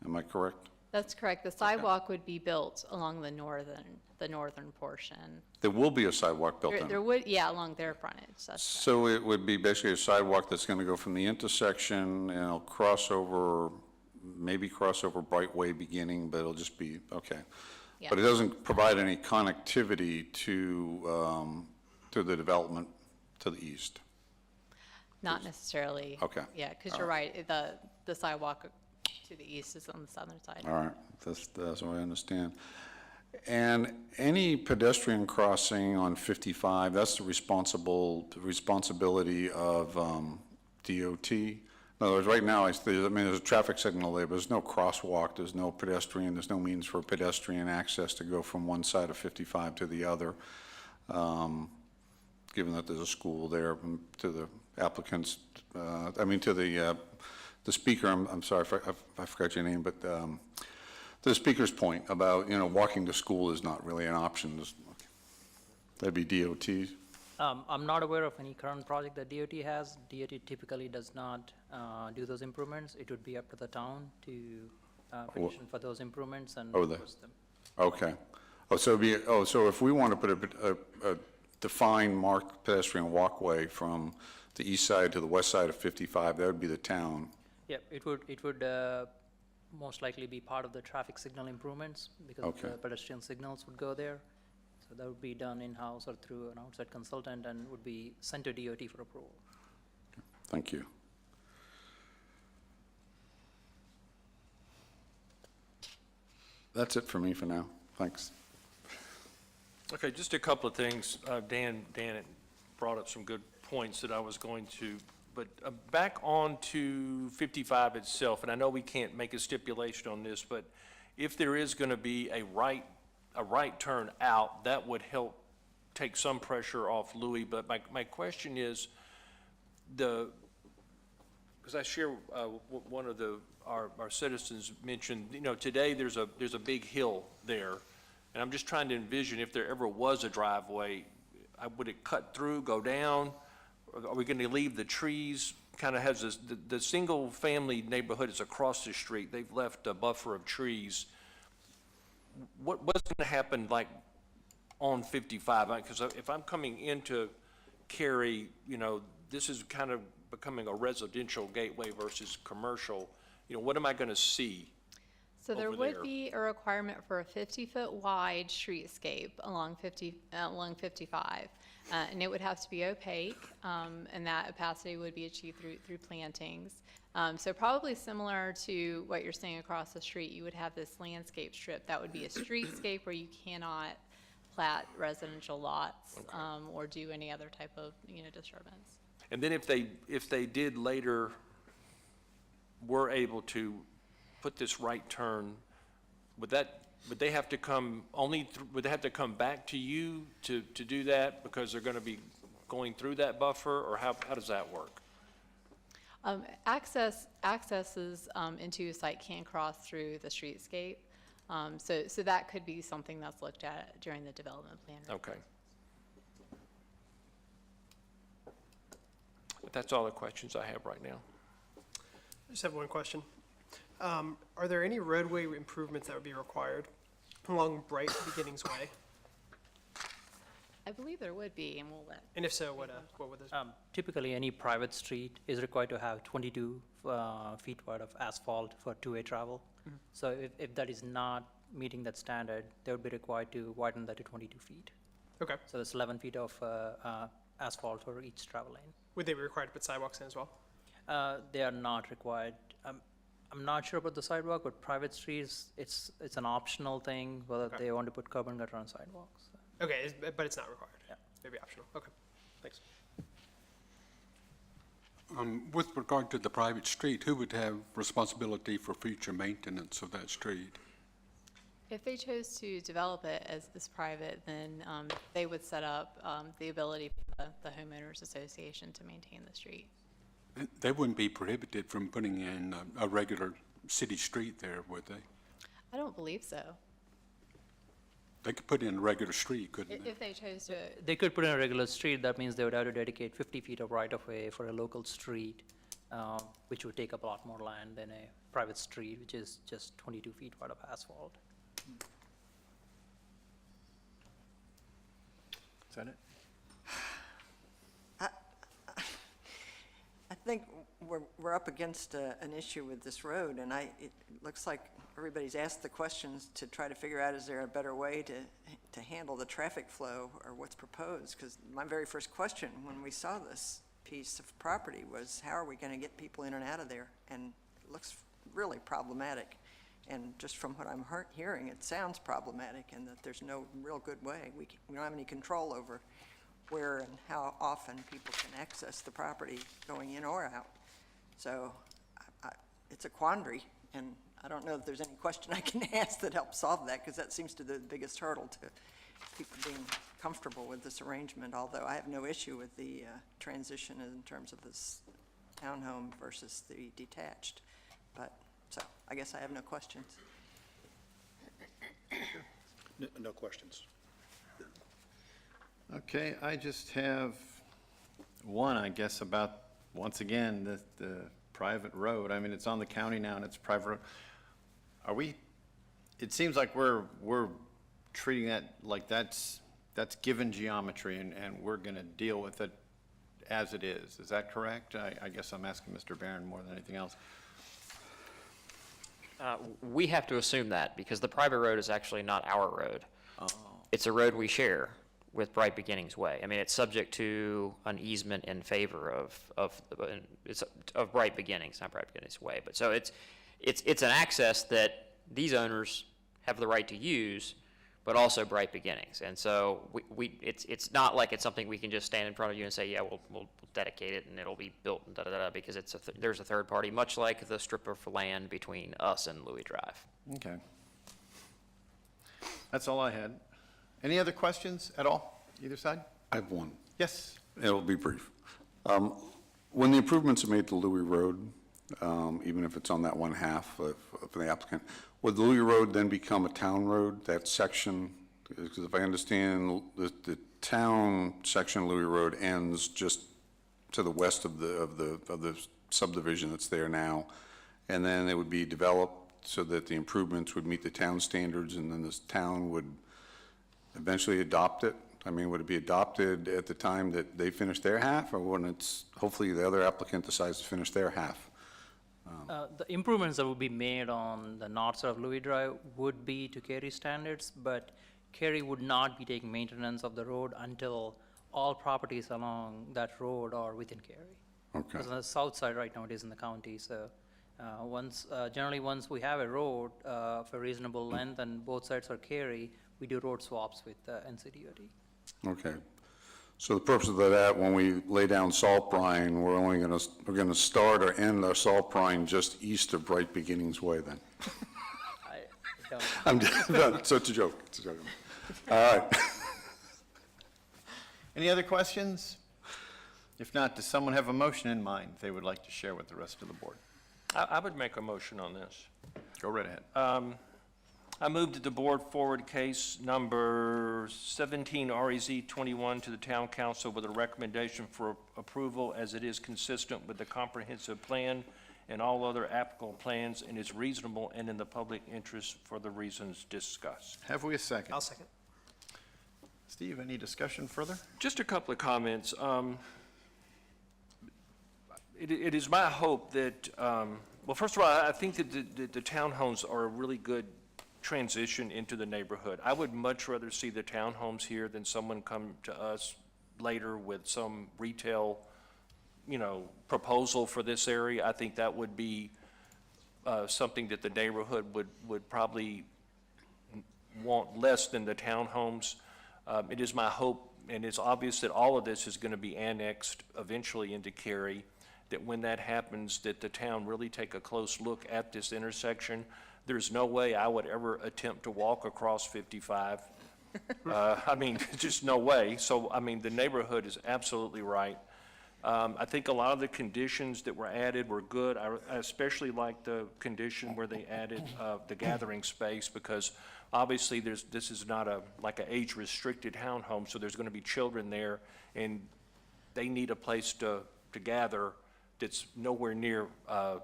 Am I correct? That's correct. The sidewalk would be built along the northern portion. There will be a sidewalk built in. There would, yeah, along their frontage. So it would be basically a sidewalk that's going to go from the intersection and it'll maybe cross over Bright Way beginning, but it'll just be, okay. Yeah. But it doesn't provide any connectivity to the development to the east? Not necessarily. Okay. Yeah, because you're right. The sidewalk to the east is on the southern side. All right, that's what I understand. And any pedestrian crossing on 55, that's the responsibility of DOT. In other words, right now, there's a traffic signal there, but there's no crosswalk, there's no pedestrian, there's no means for pedestrian access to go from one side of 55 to the other, given that there's a school there. To the applicants, to the speaker, I'm sorry if I forgot your name, but the speaker's point about, walking to school is not really an option. That'd be DOT. I'm not aware of any current project that DOT has. DOT typically does not do those improvements. It would be up to the town to petition for those improvements and post them. Okay. So if we want to put a defined marked pedestrian walkway from the east side to the west side of 55, that would be the town. Yep, it would most likely be part of the traffic signal improvements because the pedestrian signals would go there. So that would be done in-house or through an outside consultant and would be sent to DOT for approval. Thank you. That's it for me for now. Thanks. Okay, just a couple of things. Dan had brought up some good points that I was going to But back on to 55 itself, and I know we can't make a stipulation on this, but if there is going to be a right turn out, that would help take some pressure off Louie. But my question is, because I share one of our citizens mentioned, today there's a big hill there, and I'm just trying to envision if there ever was a driveway, would it cut through, go down? Are we going to leave the trees? Kind of has the single-family neighborhood is across the street. They've left a buffer of trees. What's going to happen, like, on 55? Because if I'm coming into Cary, this is kind of becoming a residential gateway versus commercial. What am I going to see? So there over would there? be a requirement for a 50-foot wide streetscape along 55. And it would have to be opaque, and that opacity would be achieved through plantings. So probably similar to what you're seeing across the street, you would have this landscape strip. That would be a streetscape where you cannot plat residential lots or do any other type of disturbance. And then if they did later were able to put this right turn, would they have to come would they have to come back to you to do that because they're going to be going through that buffer, or how does that work? Accesses into a site can cross through the streetscape. So that could be something that's looked at during the development plan. Okay. But that's all the questions I have right now. I just have one question. Are there any roadway improvements that would be required along Bright Beginnings Way? I believe there would be, and we'll let. And if so, what would those? Typically, any private street is required to have 22 feet wide of asphalt for two-way travel. Mhm. So if that is not meeting that standard, they would be required to widen that to 22 feet. Okay. So that's 11 feet of asphalt for each travel lane. Would they be required to put sidewalks in as well? They are not required. I'm not sure about the sidewalk, but private streets, it's an optional thing, whether Okay. they want to put curb and gutter on sidewalks. Okay, but it's not required? Yeah. Maybe optional, okay, thanks. With regard to the private street, who would have responsibility for future maintenance of that street? If they chose to develop it as private, then they would set up the ability for the homeowners association to maintain the street. They wouldn't be prohibited from putting in a regular city street there, would they? I don't believe so. They could put in a regular street, couldn't they? If they chose to. They could put in a regular street, that means they would have to dedicate 50 feet of right-of-way for a local street, which would take up a lot more land than a private street, which is just 22 feet wide of asphalt. Is that it? I think we're up against an issue with this road, and it looks like everybody's asked the questions to try to figure out, is there a better way to handle the traffic flow or what's proposed? Because my very first question when we saw this piece of property was, how are we going to get people in and out of there? And it looks really problematic. And just from what I'm hearing, it sounds problematic, and that there's no real good way. We don't have any control over where and how often people can access the property going in or out. So it's a quandary, and I don't know if there's any question I can ask that helps solve that, because that seems to be the biggest hurdle to people being comfortable with this arrangement, although I have no issue with the transition in terms of this townhome versus the detached. But, so, I guess I have no questions. No questions. Okay, I just have one, I guess, about, once again, the private road. I mean, it's on the county now and it's private road. Are we, it seems like we're treating that like that's given geometry and we're going to deal with it as it is. Is that correct? I guess I'm asking Mr. Barron more than anything else. We have to assume that because the private road is actually not our road. Oh. It's a road we share with Bright Beginnings Way. I mean, it's subject to an easement in favor of Bright Beginnings, not Bright Beginnings Way. But so it's an access that these owners have the right to use, but also bright beginnings. And so it's not like it's something we can just stand in front of you and say, yeah, we'll dedicate it and it'll be built and da-da-da, because there's a third party, much like the strip of land between us and Louie Drive. Okay. That's all I had. Any other questions at all, either side? I have one. Yes. It'll be brief. When the improvements are made to Louie Road, even if it's on that one half of the applicant, would Louie Road then become a town road, that section? Because if I understand, the town section of Louie Road ends just to the west of the subdivision that's there now, and then it would be developed so that the improvements would meet the town standards, and then this town would eventually adopt it? I mean, would it be adopted at the time that they finish their half, or when it's, hopefully the other applicant decides to finish their half? The improvements that would be made on the north side of Louis Drive would be to Cary standards, but Cary would not be taking maintenance of the road until all properties along that road are within Cary. Okay. Because on the south side right now it is in the county, so generally once we have a road for reasonable length and both sides are Cary, we do road swaps with NCDOT. Okay. So the purpose of that, when we lay down salt brine, we're gonna start or end our salt brine just east of Bright Beginnings Way then? I'm done. So it's a joke. It's a joke. All right. Any other questions? If not, does someone have a motion in mind they would like to share with the rest of the board? I would make a motion on this. Go right ahead. I move that the board forward case number 17 REZ 21 to the town council with a recommendation for approval as it is consistent with the comprehensive plan and all other applicable plans and is reasonable and in the public interest for the reasons discussed. Have we a second? I'll second. Steve, any discussion further? Just a couple of comments. It is my hope that, well, first of all, I think that the townhomes are a really good transition into the neighborhood. I would much rather see the townhomes here than someone come to us later with some retail, proposal for this area. I think that would be something that the neighborhood would probably want less than the townhomes. It is my hope, and it's obvious that all of this is going to be annexed eventually into Cary, that when that happens, that the town really take a close look at this intersection. There's no way I would ever attempt to walk across 55. Just no way. So, the neighborhood is absolutely right. I think a lot of the conditions that were added were good. I especially like the condition where they added the gathering space, because obviously this is not like an age-restricted townhome, so there's going to be children there, and they need a place to gather that's nowhere near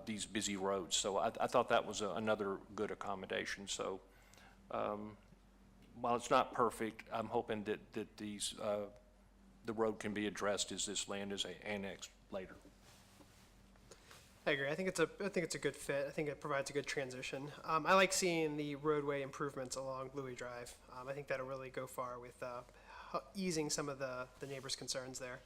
these busy roads. So I thought that was another good accommodation. So while it's not perfect, I'm hoping that the road can be addressed as this land is annexed later. I agree. I think it's a good fit. I think it provides a good transition. I like seeing the roadway improvements along Louie Drive. I think that'll really go far with easing some of the neighbors' concerns there.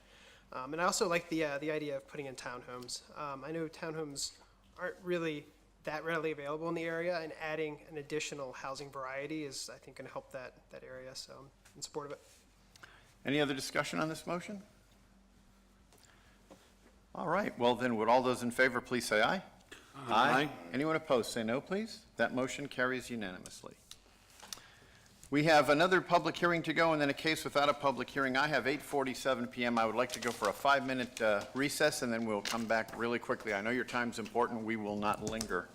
And I also like the idea of putting in townhomes. I know townhomes aren't really that readily available in the area, and adding an additional housing variety is, I think, going to help that area. So I'm in support of it. Any other discussion on this motion? All right, well then, would all those in favor please say aye? Aye. Anyone opposed, say no, please. That motion carries unanimously. We have another public hearing to go, and then a case without a public hearing. I have 8:47 p.m. I would like to go for a 5-minute recess, and then we'll come back really quickly. I know your time's important. We will not linger.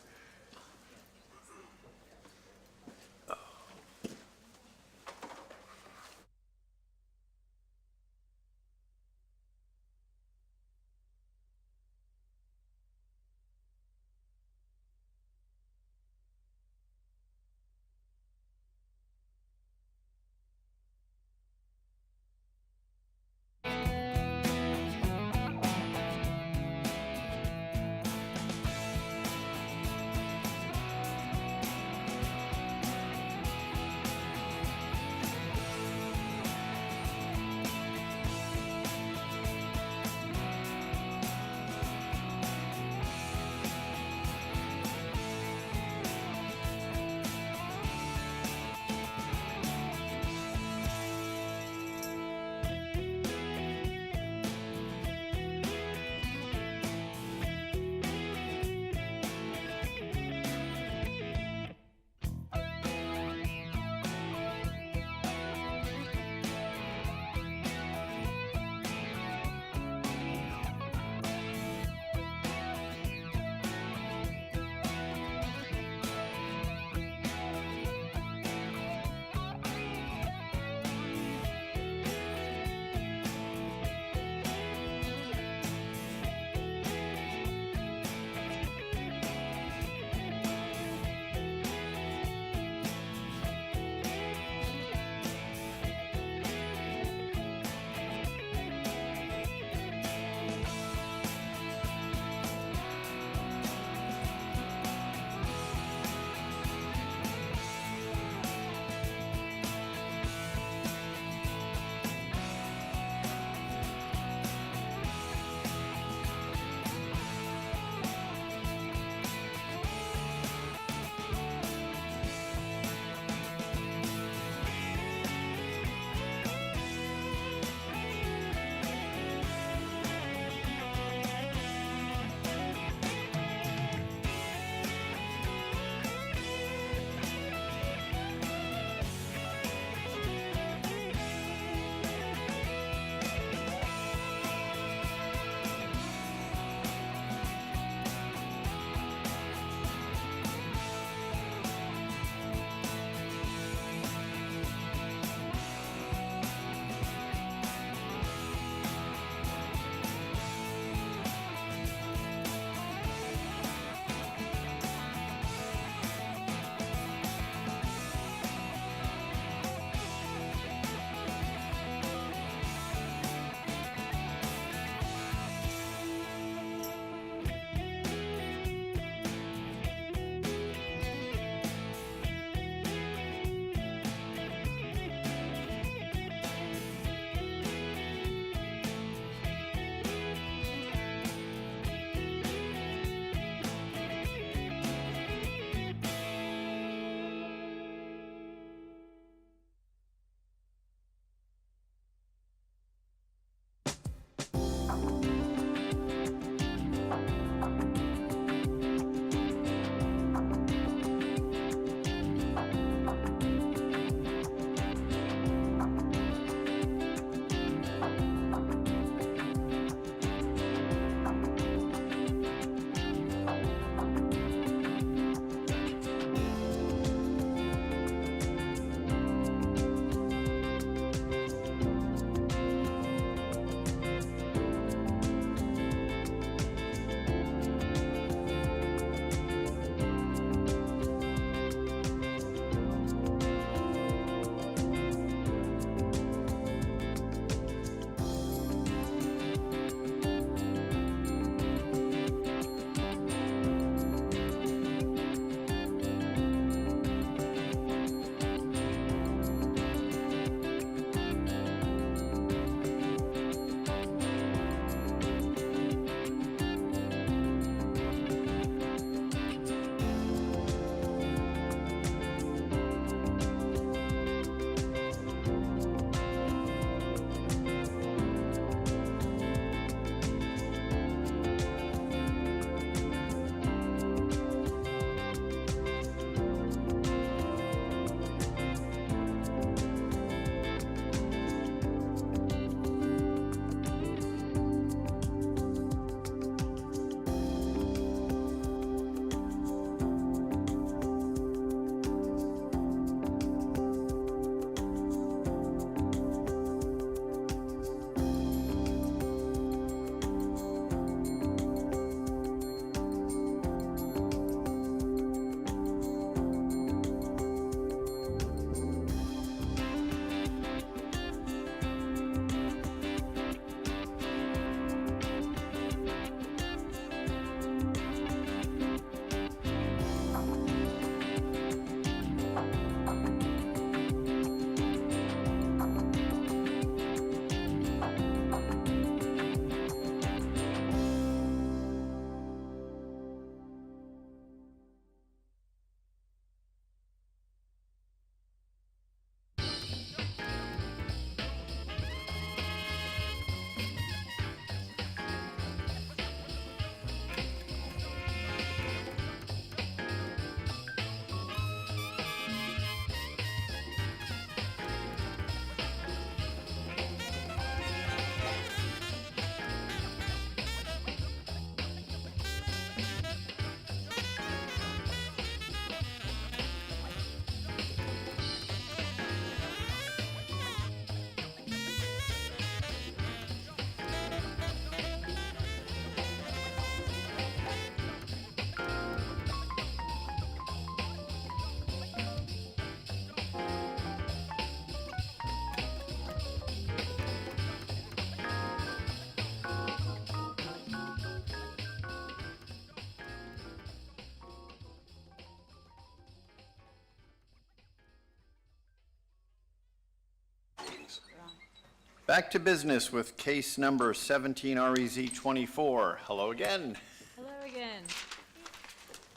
Back to business with case number 17REZ24. Hello again. Hello again.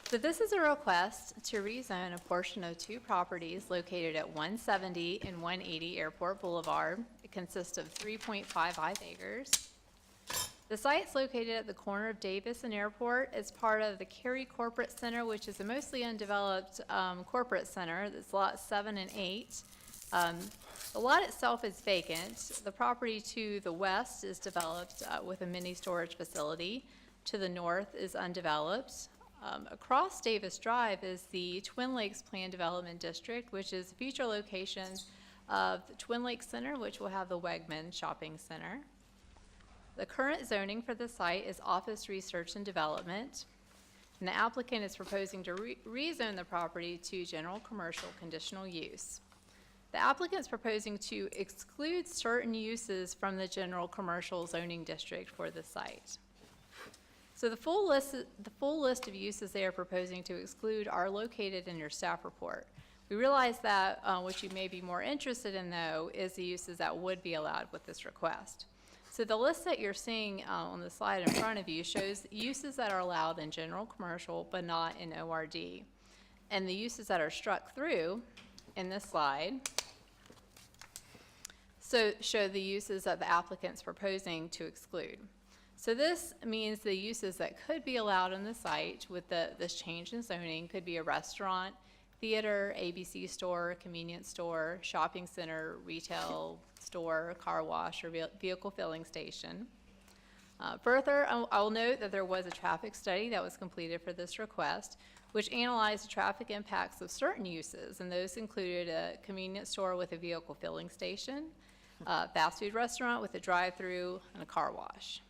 So this is a request to rezone a portion of two properties located at 170 and 180 Airport Boulevard. It consists of 3.55 acres. The site's located at the corner of Davis and Airport. It's part of the Cary Corporate Center, which is a mostly undeveloped corporate center. That's lots 7 and 8. The lot itself is vacant. The property to the west is developed with a mini storage facility. To the north is undeveloped. Across Davis Drive is the Twin Lakes Planned Development District, which is a future location of the Twin Lakes Center, which will have the Wegman Shopping Center. The current zoning for the site is Office Research and Development, and the applicant is proposing to rezone the property to general commercial conditional use. The applicant is proposing to exclude certain uses from the general commercial zoning district for the site. So the full list of uses they are proposing to exclude are located in your staff report. We realize that what you may be more interested in, though, is the uses that would be allowed with this request. So the list that you're seeing on the slide in front of you shows uses that are allowed in general commercial but not in ORD. And the uses that are struck through in this slide show the uses that the applicant's proposing to exclude. So this means the uses that could be allowed on the site with this change in zoning could be a restaurant, theater, ABC store, convenience store, shopping center, retail store, car wash, or vehicle filling station. Further, I'll note that there was a traffic study that was completed for this request, which analyzed the traffic impacts of certain uses, and those included a convenience store with a vehicle filling station, a fast food restaurant with a drive-through, and a car wash.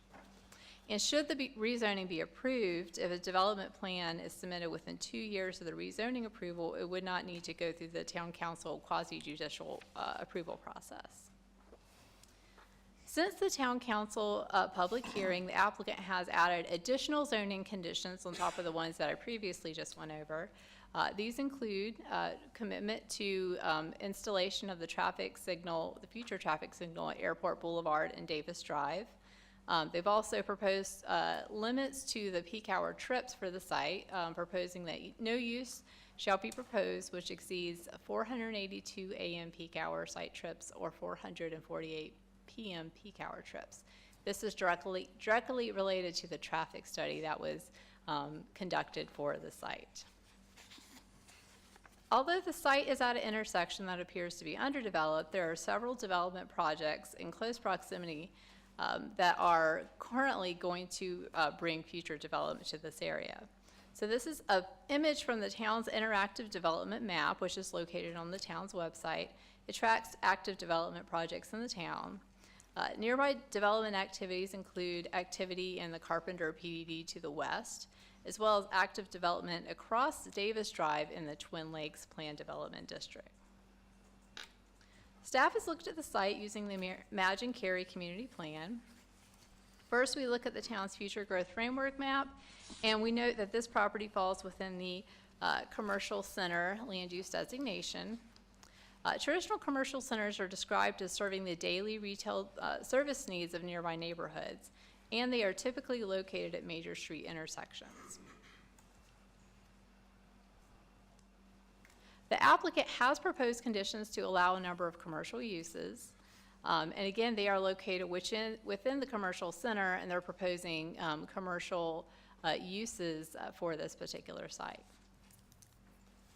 And should the rezoning be approved, if a development plan is submitted within 2 years of the rezoning approval, it would not need to go through the town council quasi-judicial approval process. Since the town council public hearing, the applicant has added additional zoning conditions on top of the ones that I previously just went over. These include commitment to installation of the traffic signal, the future traffic signal at Airport Boulevard and Davis Drive. They've also proposed limits to the peak hour trips for the site, proposing that no use shall be proposed which exceeds 482 a.m. peak hour site trips or 448 p.m. peak hour trips. This is directly related to the traffic study that was conducted for the site. Although the site is at an intersection that appears to be underdeveloped, there are several development projects in close proximity that are currently going to bring future development to this area. So this is an image from the town's interactive development map, which is located on the town's website. It tracks active development projects in the town. Nearby development activities include activity in the Carpenter PDD to the west, as well as active development across Davis Drive in the Twin Lakes Planned Development District. Staff has looked at the site using the Imagine Cary Community Plan. First, we look at the town's future growth framework map, and we note that this property falls within the commercial center land use designation. Traditional commercial centers are described as serving the daily retail service needs of nearby neighborhoods, and they are typically located at major street intersections. The applicant has proposed conditions to allow a number of commercial uses. And again, they are located within the commercial center, and they're proposing commercial uses for this particular site.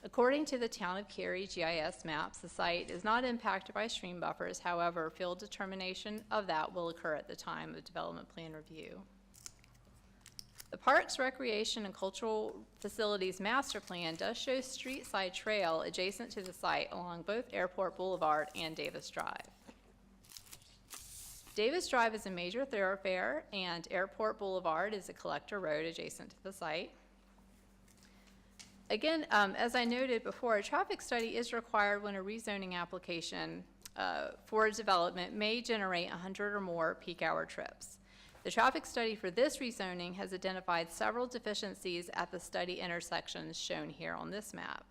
According to the Town of Cary GIS maps, the site is not impacted by stream buffers. However, field determination of that will occur at the time of development plan review. The Parks, Recreation, and Cultural Facilities Master Plan does show street side trail adjacent to the site along both Airport Boulevard and Davis Drive. Davis Drive is a major thoroughfare, and Airport Boulevard is a collector road adjacent to the site. Again, as I noted before, a traffic study is required when a rezoning application for a development may generate 100 or more peak hour trips. The traffic study for this rezoning has identified several deficiencies at the study intersections shown here on this map.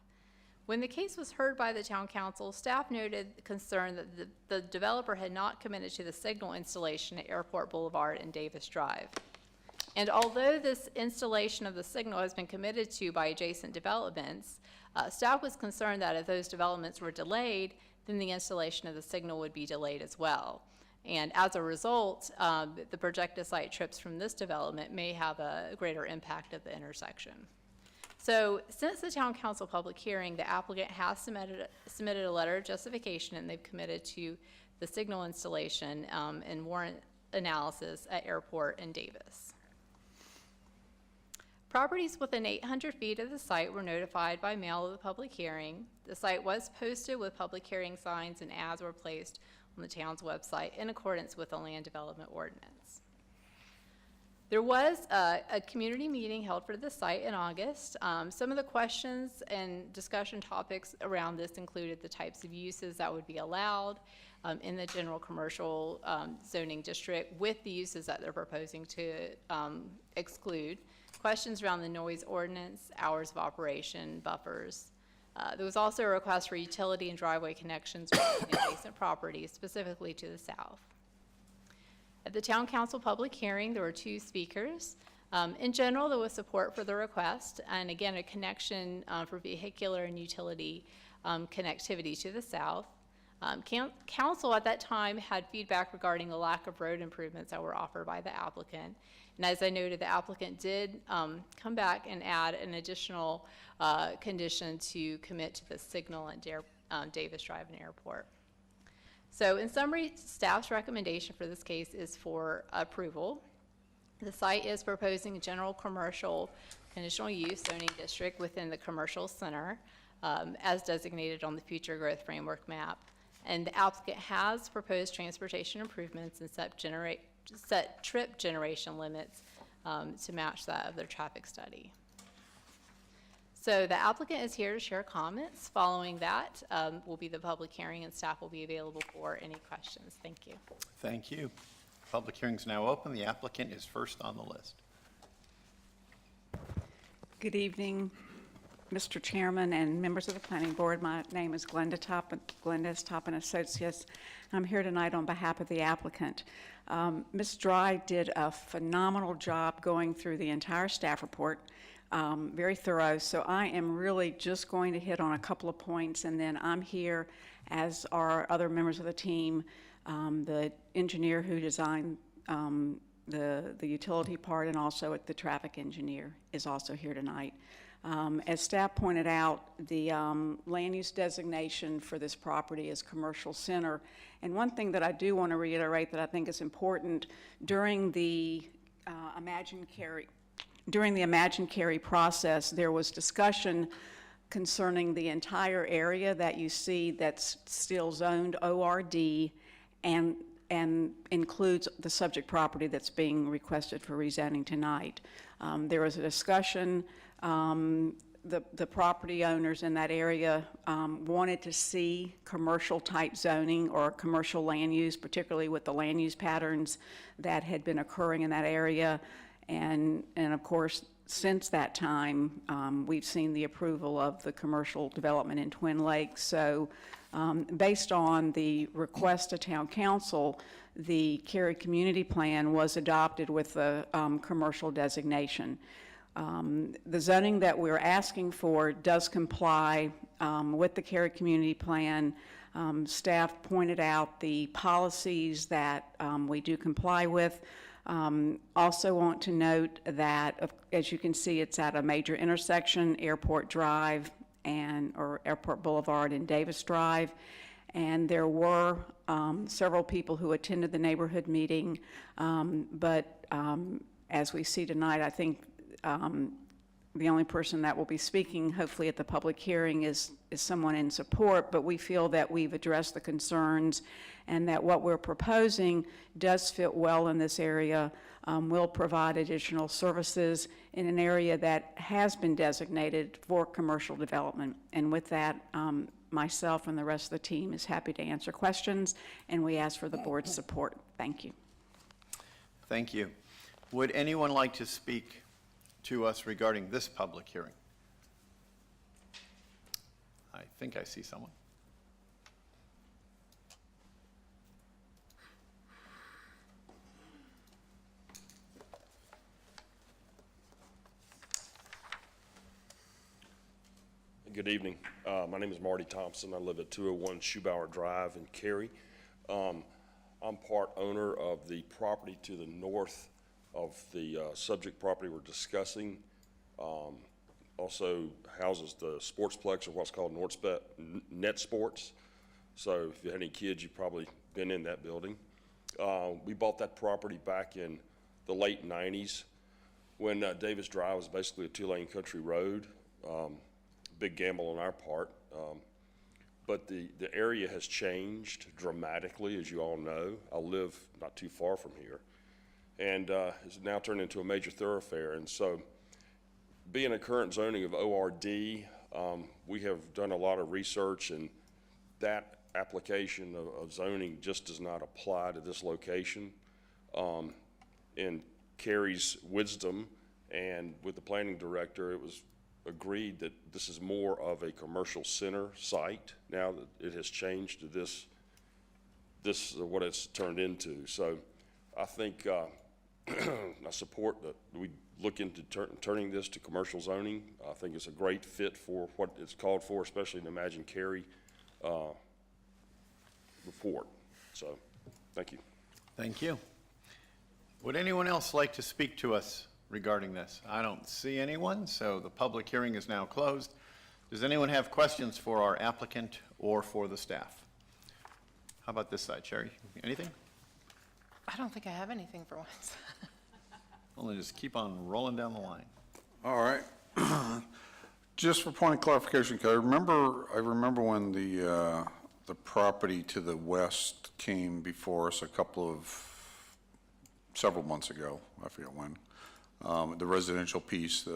When the case was heard by the town council, staff noted concern that the developer had not committed to the signal installation at Airport Boulevard and Davis Drive. And although this installation of the signal has been committed to by adjacent developments, staff was concerned that if those developments were delayed, then the installation of the signal would be delayed as well. And as a result, the projected site trips from this development may have a greater impact at the intersection. So since the town council public hearing, the applicant has submitted a letter of justification, and they've committed to the signal installation and warrant analysis at Airport and Davis. Properties within 800 feet of the site were notified by mail of the public hearing. The site was posted with public hearing signs, and ads were placed on the town's website in accordance with the land development ordinance. There was a community meeting held for the site in August. Some of the questions and discussion topics around this included the types of uses that would be allowed in the general commercial zoning district with the uses that they're proposing to exclude. Questions around the noise ordinance, hours of operation, buffers. There was also a request for utility and driveway connections with adjacent properties, specifically to the south. At the town council public hearing, there were 2 speakers. In general, there was support for the request, and again, a connection for vehicular and utility connectivity to the south. Council at that time had feedback regarding the lack of road improvements that were offered by the applicant. And as I noted, the applicant did come back and add an additional condition to commit to the signal at Davis Drive and Airport. So in summary, staff's recommendation for this case is for approval. The site is proposing a general commercial conditional use zoning district within the commercial center as designated on the future growth framework map. And the applicant has proposed transportation improvements and set trip generation limits to match that of their traffic study. So the applicant is here to share comments. Following that will be the public hearing, and staff will be available for any questions. Thank you. Thank you. Public hearing is now open. The applicant is first on the list. Good evening, Mr. Chairman and members of the Planning Board. My name is Glenda Topp and Associates. I'm here tonight on behalf of the applicant. Ms. Dry did a phenomenal job going through the entire staff report. Very thorough, so I am really just going to hit on a couple of points, and then I'm here, as are other members of the team. The engineer who designed the utility part, and also the traffic engineer is also here tonight. As staff pointed out, the land use designation for this property is commercial center. And one thing that I do want to reiterate that I think is important, during the Imagine Cary process, there was discussion concerning the entire area that you see that's still zoned ORD and includes the subject property that's being requested for rezoning tonight. There was a discussion, the property owners in that area wanted to see commercial type zoning or commercial land use, particularly with the land use patterns that had been occurring in that area. And of course, since that time, we've seen the approval of the commercial development in Twin Lakes. So based on the request to town council, the Cary community plan was adopted with the commercial designation. The zoning that we're asking for does comply with the Cary community plan. Staff pointed out the policies that we do comply with. Also want to note that, as you can see, it's at a major intersection, Airport Drive or Airport Boulevard and Davis Drive. And there were several people who attended the neighborhood meeting, but as we see tonight, I think the only person that will be speaking, hopefully at the public hearing, is someone in support, but we feel that we've addressed the concerns and that what we're proposing does fit well in this area, will provide additional services in an area that has been designated for commercial development. And with that, myself and the rest of the team is happy to answer questions, and we ask for the board's support. Thank you. Thank you. Would anyone like to speak to us regarding this public hearing? I think I see someone. Good evening. My name is Marty Thompson. I live at 201 Shoebauer Drive in Cary. I'm part owner of the property to the north of the subject property we're discussing. Also houses the sportsplex, or what's called Net Sports. So if you had any kids, you've probably been in that building. We bought that property back in the late 90s when Davis Drive was basically a two-lane country road. Big gamble on our part. But the area has changed dramatically, as you all know. I live not too far from here. And it's now turned into a major thoroughfare. And so being a current zoning of ORD, we have done a lot of research, and that application of zoning just does not apply to this location. In Cary's wisdom and with the planning director, it was agreed that this is more of a commercial center site now that it has changed to this what it's turned into. So I think I support that we look into turning this to commercial zoning. I think it's a great fit for what it's called for, especially in the Imagine Cary report. So thank you. Thank you. Would anyone else like to speak to us regarding this? I don't see anyone, so the public hearing is now closed. Does anyone have questions for our applicant or for the staff? How about this side, Cherry? Anything? I don't think I have anything for once. Well, then just keep on rolling down the line. All right. Just for point of clarification, 'cause I remember when the property to the west came before us several months ago, I forget when, the residential piece,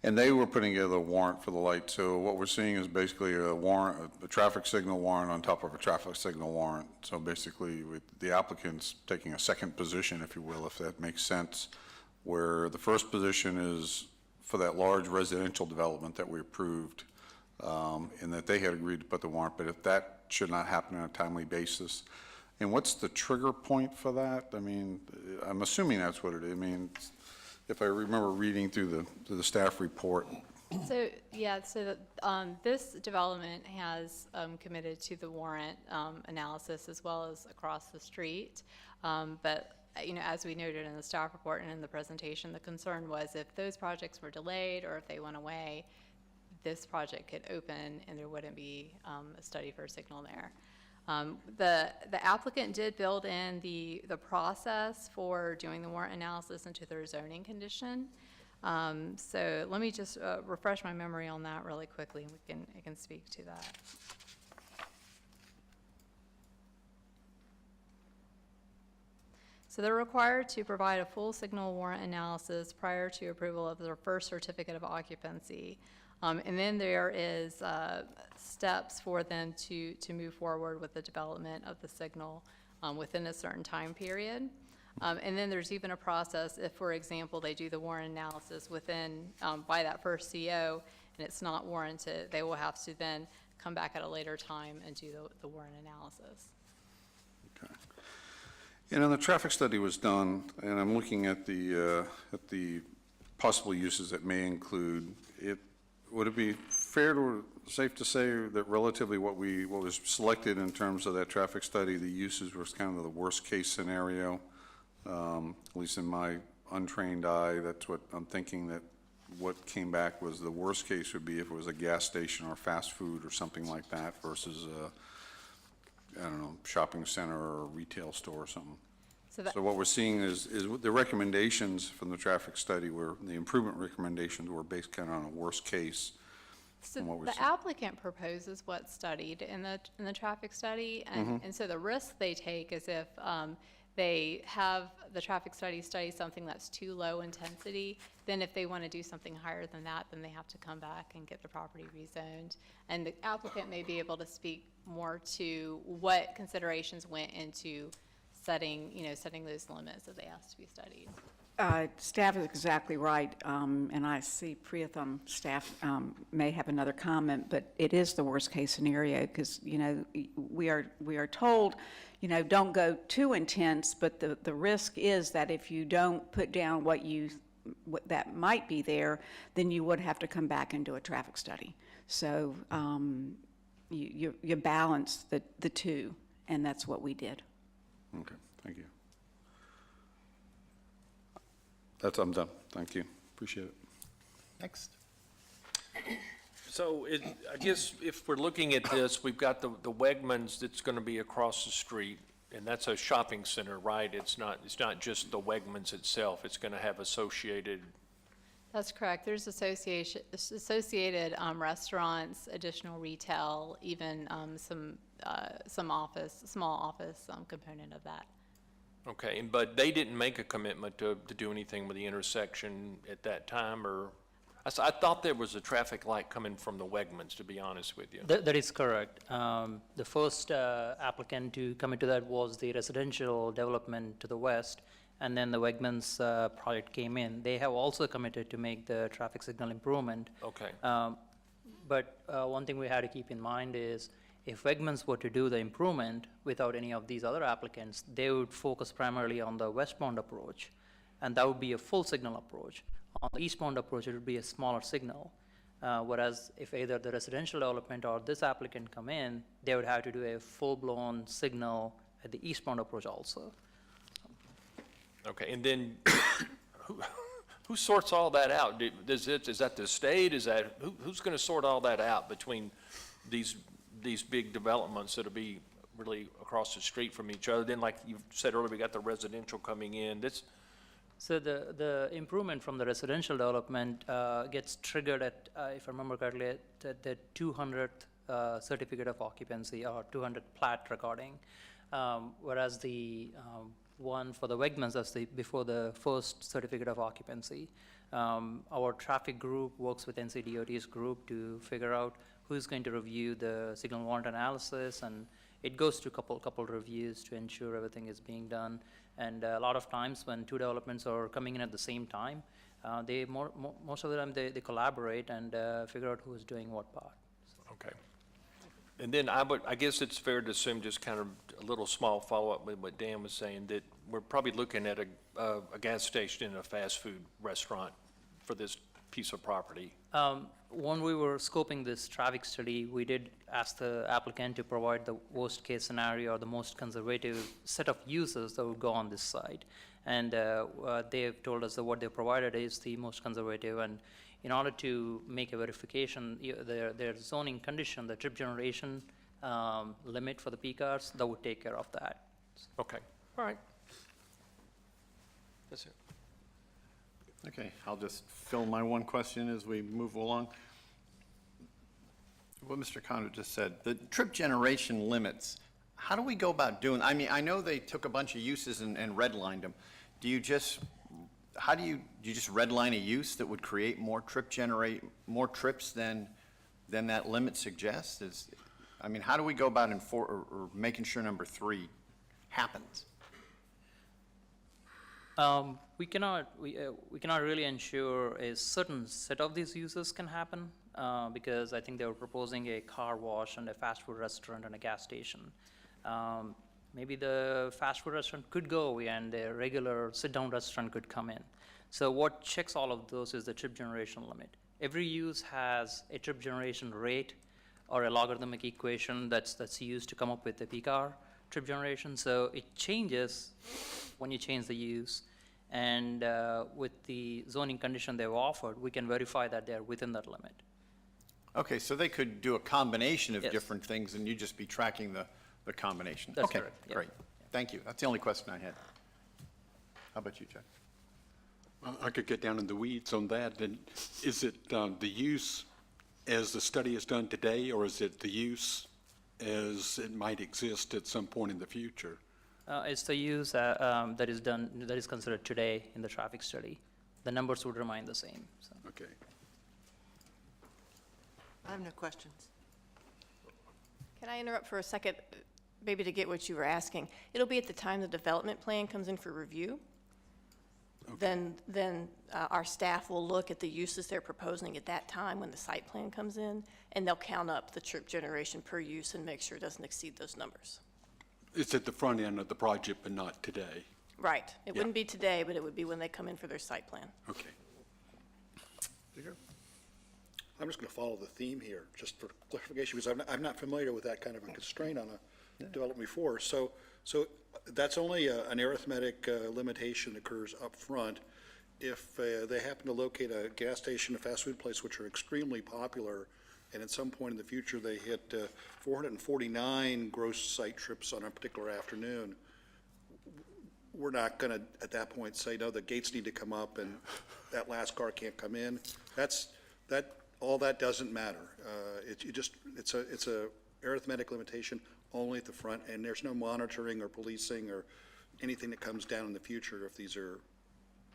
and they were putting together a warrant for the light. So what we're seeing is basically a traffic signal warrant on top of a traffic signal warrant. So basically, with the applicant's taking a second position, if you will, if that makes sense, where the first position is for that large residential development that we approved, and that they had agreed to put the warrant, but if that should not happen on a timely basis. And what's the trigger point for that? I mean, I'm assuming that's what it is. I mean, if I remember reading through the staff report. So, yeah, so this development has committed to the warrant analysis as well as across the street. But, you know, as we noted in the staff report and in the presentation, the concern was if those projects were delayed or if they went away, this project could open and there wouldn't be a study for a signal there. The applicant did build in the process for doing the warrant analysis into their zoning condition. So let me just refresh my memory on that really quickly, and I can speak to that. So they're required to provide a full signal warrant analysis prior to approval of their first certificate of occupancy. And then there is steps for them to move forward with the development of the signal within a certain time period. And then there's even a process if, for example, they do the warrant analysis within, by that first CO, and it's not warranted, they will have to then come back at a later time and do the warrant analysis. Okay. And then the traffic study was done, and I'm looking at the possible uses that may include it. Would it be safe to say that relatively what was selected in terms of that traffic study, the uses was kind of the worst case scenario? At least in my untrained eye, that's what I'm thinking, that what came back was the worst case would be if it was a gas station or fast food or something like that versus I don't know, shopping center or a retail store or something. So what we're seeing is the recommendations from the traffic study the improvement recommendations were based kind of on a worst case. So the applicant proposes what's studied in the traffic study, and so the risk they take is if they have the traffic study something that's too low intensity, then if they want to do something higher than that, then they have to come back and get the property rezoned. And the applicant may be able to speak more to what considerations went into setting those limits that they asked to be studied. Staff is exactly right, and I see Priyatham staff may have another comment, but it is the worst-case scenario, because, you know, we are told, you know, don't go too intense, but the risk is that if you don't put down what that might be there, then you would have to come back and do a traffic study. So you balance the two, and that's what we did. Okay, thank you. I'm done. Thank you. Appreciate it. Next. So I guess if we're looking at this, we've got the Wegmans that's going to be across the street, and that's a shopping center, right? It's not just the Wegmans itself. It's going to have associated. That's correct. There's associated restaurants, additional retail, even some small office component of that. Okay, but they didn't make a commitment to do anything with the intersection at that time, or? I thought there was a traffic light coming from the Wegmans, to be honest with you. That is correct. The first applicant to commit to that was the residential development to the west, and then the Wegmans project came in. They have also committed to make the traffic signal improvement. Okay. But one thing we had to keep in mind is, if Wegmans were to do the improvement without any of these other applicants, they would focus primarily on the westbound approach, and that would be a full signal approach. On the eastbound approach, it would be a smaller signal. Whereas if either the residential development or this applicant come in, they would have to do a full-blown signal at the eastbound approach also. Okay, and then who sorts all that out? Is that the state? Who's going to sort all that out between these big developments that'll be really across the street from each other? Then, like you said earlier, we got the residential coming in. So the improvement from the residential development gets triggered at, if I remember correctly, at the 200th certificate of occupancy or 200th plat recording, whereas the one for the Wegmans, that's before the first certificate of occupancy. Our traffic group works with NCDOT's group to figure out who's going to review the signal warrant analysis, and it goes to couple reviews to ensure everything is being done. And a lot of times when two developments are coming in at the same time, most of the time they collaborate and figure out who's doing what part. Okay. And then I guess it's fair to assume, just kind of a little small follow-up with what Dan was saying, that we're probably looking at a gas station and a fast food restaurant for this piece of property. When we were scoping this traffic study, we did ask the applicant to provide the worst-case scenario or the most conservative set of uses that would go on this site. And they've told us that what they provided is the most conservative. And in order to make a verification, their zoning condition, the trip generation limit for the P cars, that would take care of that. Okay, all right. That's it. Okay, I'll just fill my one question as we move along. What Mr. Conrad just said, the trip generation limits, how do we go about doing? I mean, I know they took a bunch of uses and redlined them. Do you just redline a use that would create more trips than that limit suggests? I mean, how do we go about or making sure number 3 happens? We cannot really ensure a certain set of these uses can happen because I think they were proposing a car wash and a fast food restaurant and a gas station. Maybe the fast food restaurant could go away and the regular sit-down restaurant could come in. So what checks all of those is the trip generation limit. Every use has a trip generation rate or a logarithmic equation that's used to come up with the PCAR trip generation. So it changes when you change the use. And with the zoning condition they've offered, we can verify that they're within that limit. Okay, so they could do a combination of Yes. different things and you'd just be tracking the combination. That's Okay, correct, yeah. great. Thank you. That's the only question I had. How about you, Chuck? I could get down in the weeds on that. And is it the use as the study is done today, or is it the use as it might exist at some point in the future? It's the use that is considered today in the traffic study. The numbers would remain the same. So. Okay. I have no questions. Can I interrupt for a second, maybe to get what you were asking? It'll be at the time the development plan comes in for review? then our staff will look at the uses they're proposing at that time when the site plan comes in, and they'll count up the trip generation per use and make sure it doesn't exceed those numbers. It's at the front end of the project, but not today. Right. It wouldn't be today, but it would be when they come in for their site plan. Okay. I'm just going to follow the theme here, just for clarification, because I'm not familiar with that kind of a constraint on a development before. So that's only an arithmetic limitation occurs up front. If they happen to locate a gas station, a fast food place, which are extremely popular, and at some point in the future they hit 449 gross site trips on a particular afternoon, we're not going to, at that point, say, no, the gates need to come up and that last car can't come in. All that doesn't matter. It's a arithmetic limitation only at the front, and there's no monitoring or policing or anything that comes down in the future if these are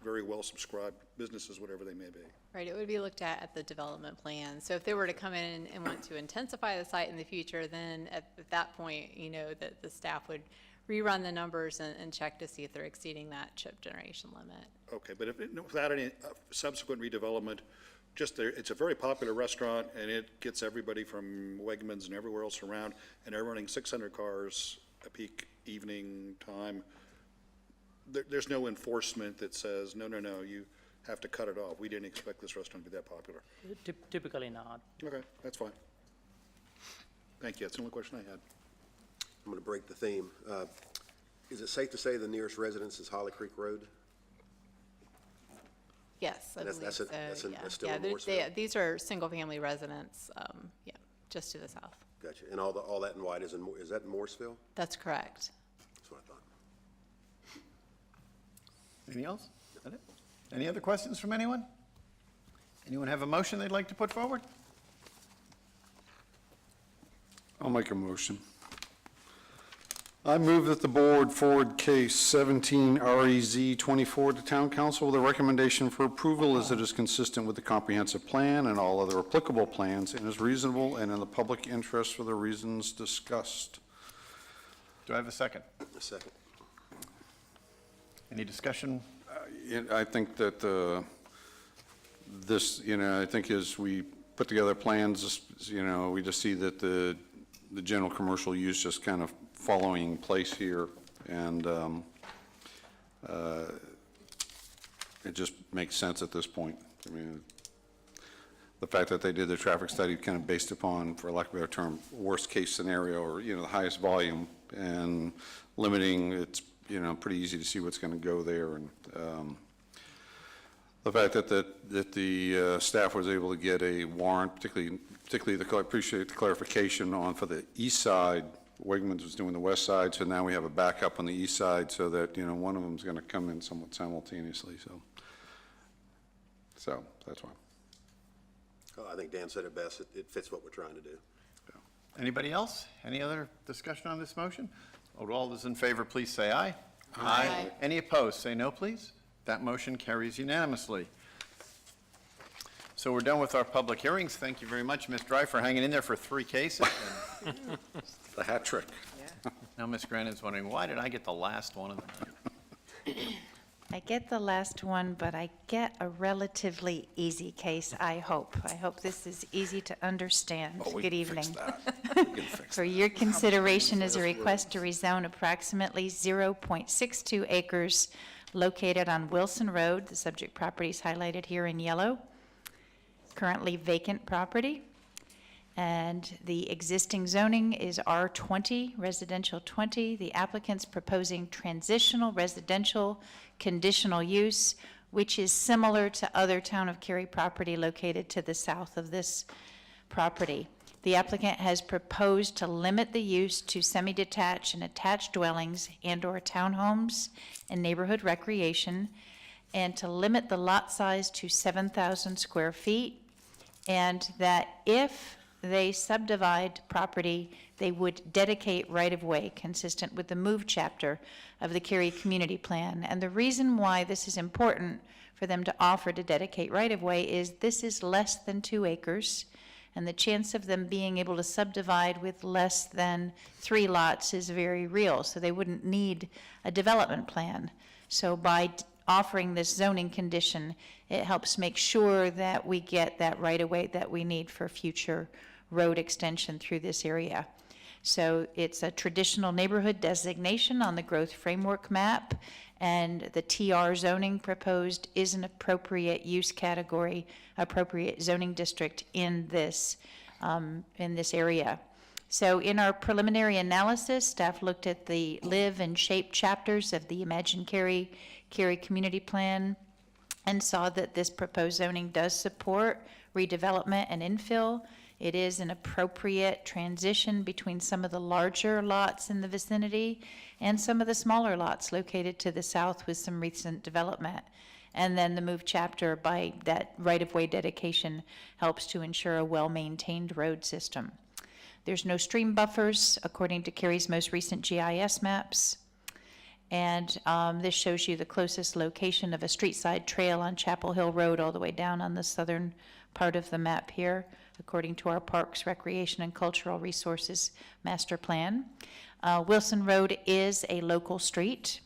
very well-subscribed businesses, whatever they may be. Right, it would be looked at the development plan. So if they were to come in and want to intensify the site in the future, then at that point, you know, that the staff would rerun the numbers and check to see if they're exceeding that chip generation limit. Okay, but without any subsequent redevelopment, it's a very popular restaurant, and it gets everybody from Wegmans and everywhere else around, and they're running 600 cars a peak evening time. There's no enforcement that says, no, you have to cut it off. We didn't expect this restaurant to be that popular. Typically not. Okay, that's fine. Thank you. That's the only question I had. I'm going to break the theme. Is it safe to say the nearest residence is Holly Creek Road? Yes, I believe so. That's still Yeah, in Mooresville? these are single-family residents, just to the south. Gotcha. And all that in white is that in Mooresville? That's correct. That's what I thought. Anything else? Is that it? Any other questions from anyone? Anyone have a motion they'd like to put forward? I'll make a motion. I move that the board forward case 17 REZ 24 to Town Council with a recommendation for approval as it is consistent with the comprehensive plan and all other applicable plans and is reasonable and in the public interest for the reasons discussed. Do I have a second? A second. Any discussion? I think that this, I think as we put together plans, we just see that the general commercial use just kind of following place here, and it just makes sense at this point. I mean, the fact that they did the traffic study kind of based upon, for lack of a better term, worst case scenario, or the highest volume, and limiting, it's pretty easy to see what's going to go there, and the fact that the staff was able to get a warrant, particularly I appreciate the clarification on for the east side. Wegmans was doing the west side, so now we have a backup on the east side, so that one of them is going to come in somewhat simultaneously. So that's why. Oh, I think Dan said it best. It fits what we're trying to do. Anybody else? Any other discussion on this motion? All those in favor, please say aye. Aye. Any opposed, say no, please. That motion carries unanimously. So we're done with our public hearings. Thank you very much, Ms. Dry, for hanging in there for 3 cases. The hat trick. Now Ms. Grandin's wondering, why did I get the last one of the night? I get the last one, but I get a relatively easy case, I hope. I hope this is easy to understand. Good evening. For your consideration is a request to rezone approximately 0.62 acres located on Wilson Road. The subject property is highlighted here in yellow. Currently vacant property. And the existing zoning is R20, residential 20. The applicant's proposing transitional residential conditional use, which is similar to other Town of Cary property located to the south of this property. The applicant has proposed to limit the use to semi-detached and attached dwellings and/or townhomes and neighborhood recreation, and to limit the lot size to 7,000 square feet, and that if they subdivide property, they would dedicate right-of-way consistent with the MOVE chapter of the Cary Community Plan. And the reason why this is important for them to offer to dedicate right-of-way is this is less than 2 acres, and the chance of them being able to subdivide with less than 3 lots is very real, so they wouldn't need a development plan. So by offering this zoning condition, it helps make sure that we get that right-of-way that we need for future road extension through this area. So it's a traditional neighborhood designation on the growth framework map, and the TR zoning proposed is an appropriate use category, appropriate zoning district in this area. So in our preliminary analysis, staff looked at the live and shape chapters of the Imagine Cary Community Plan and saw that this proposed zoning does support redevelopment and infill. It is an appropriate transition between some of the larger lots in the vicinity and some of the smaller lots located to the south with some recent development. And then the move chapter by that right-of-way dedication helps to ensure a well-maintained road system. There's no stream buffers according to Cary's most recent GIS maps. And this shows you the closest location of a street-side trail on Chapel Hill Road all the way down on the southern part of the map here, according to our Parks, Recreation, and Cultural Resources Master Plan. Wilson Road is a local street,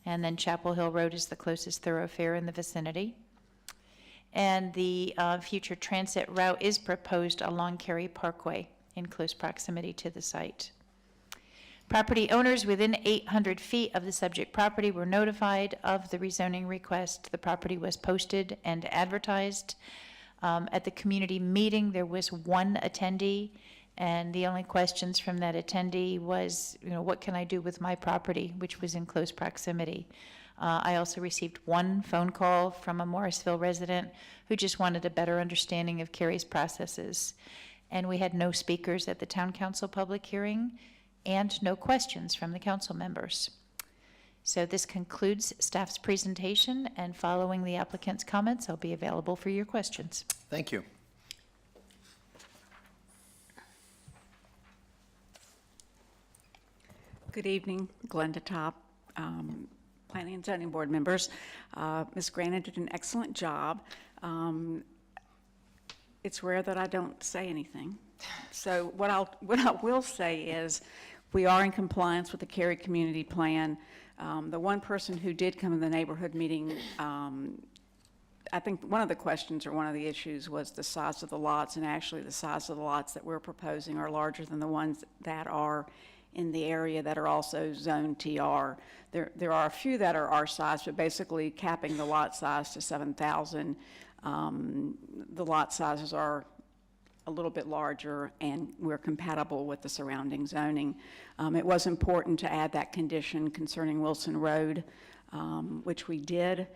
and then Chapel Hill Road is the closest thoroughfare in the vicinity. And the future transit route is proposed along Cary Parkway in close proximity to the site. Property owners within 800 feet of the subject property were notified of the rezoning request. The property was posted and advertised. At the community meeting, there was one attendee, and the only questions from that attendee was, what can I do with my property, which was in close proximity. I also received one phone call from a Morrisville resident who just wanted a better understanding of Cary's processes. And we had no speakers at the town council public hearing and no questions from the council members. So this concludes staff's presentation, and following the applicant's comments, I'll be available for your questions. Thank you. Good evening, Glenda Top, Planning and Zoning Board members. Ms. Grannon did an excellent job. It's rare that I don't say anything. So what I will say is we are in compliance with the Cary Community Plan. The one person who did come to the neighborhood meeting, I think one of the questions or one of the issues was the size of the lots, and actually the size of the lots that we're proposing are larger than the ones that are in the area that are also zone TR. There are a few that are our size, but basically capping the lot size to 7,000. The lot sizes are a little bit larger, and we're compatible with the surrounding zoning. It was important to add that condition concerning Wilson Road, which we did.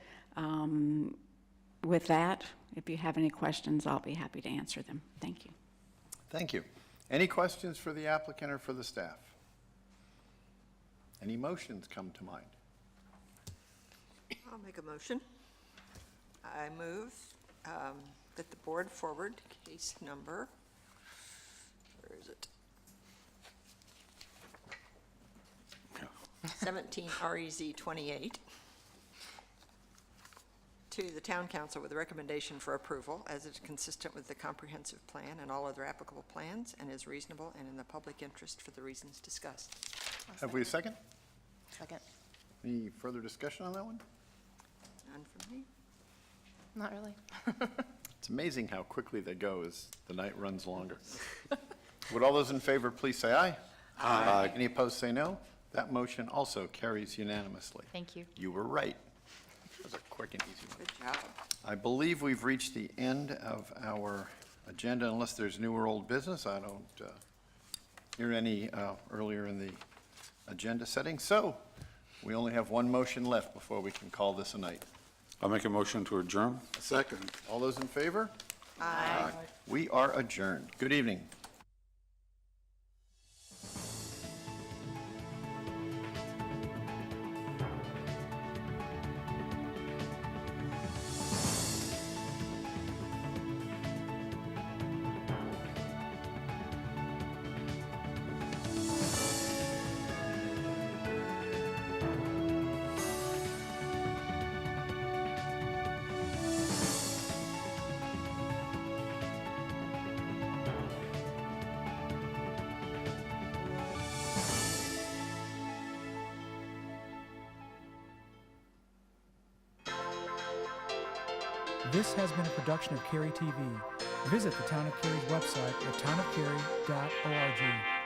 With that, if you have any questions, I'll be happy to answer them. Thank you. Thank you. Any questions for the applicant or for the staff? Any motions come to mind? I'll make a motion. I move that the board forward case number, where is it? 17 REZ 28 to the town council with a recommendation for approval as it's consistent with the comprehensive plan and all other applicable plans and is reasonable and in the public interest for the reasons discussed. Have we a second? Second. Any further discussion on that one? None from me. Not really. It's amazing how quickly they go as the night runs longer. Would all those in favor please say aye? Aye. Any opposed say no. That motion also carries unanimously. Thank you. You were right. That was a quick and easy one. Good job. I believe we've reached the end of our agenda unless there's new or old business. I don't hear any earlier in the agenda setting. So we only have one motion left before we can call this a night. I'll make a motion to adjourn. Second. All those in favor? Aye. We are adjourned. Good evening. This has been a production of Cary TV. Visit the Town of Cary's website at townofcary.org.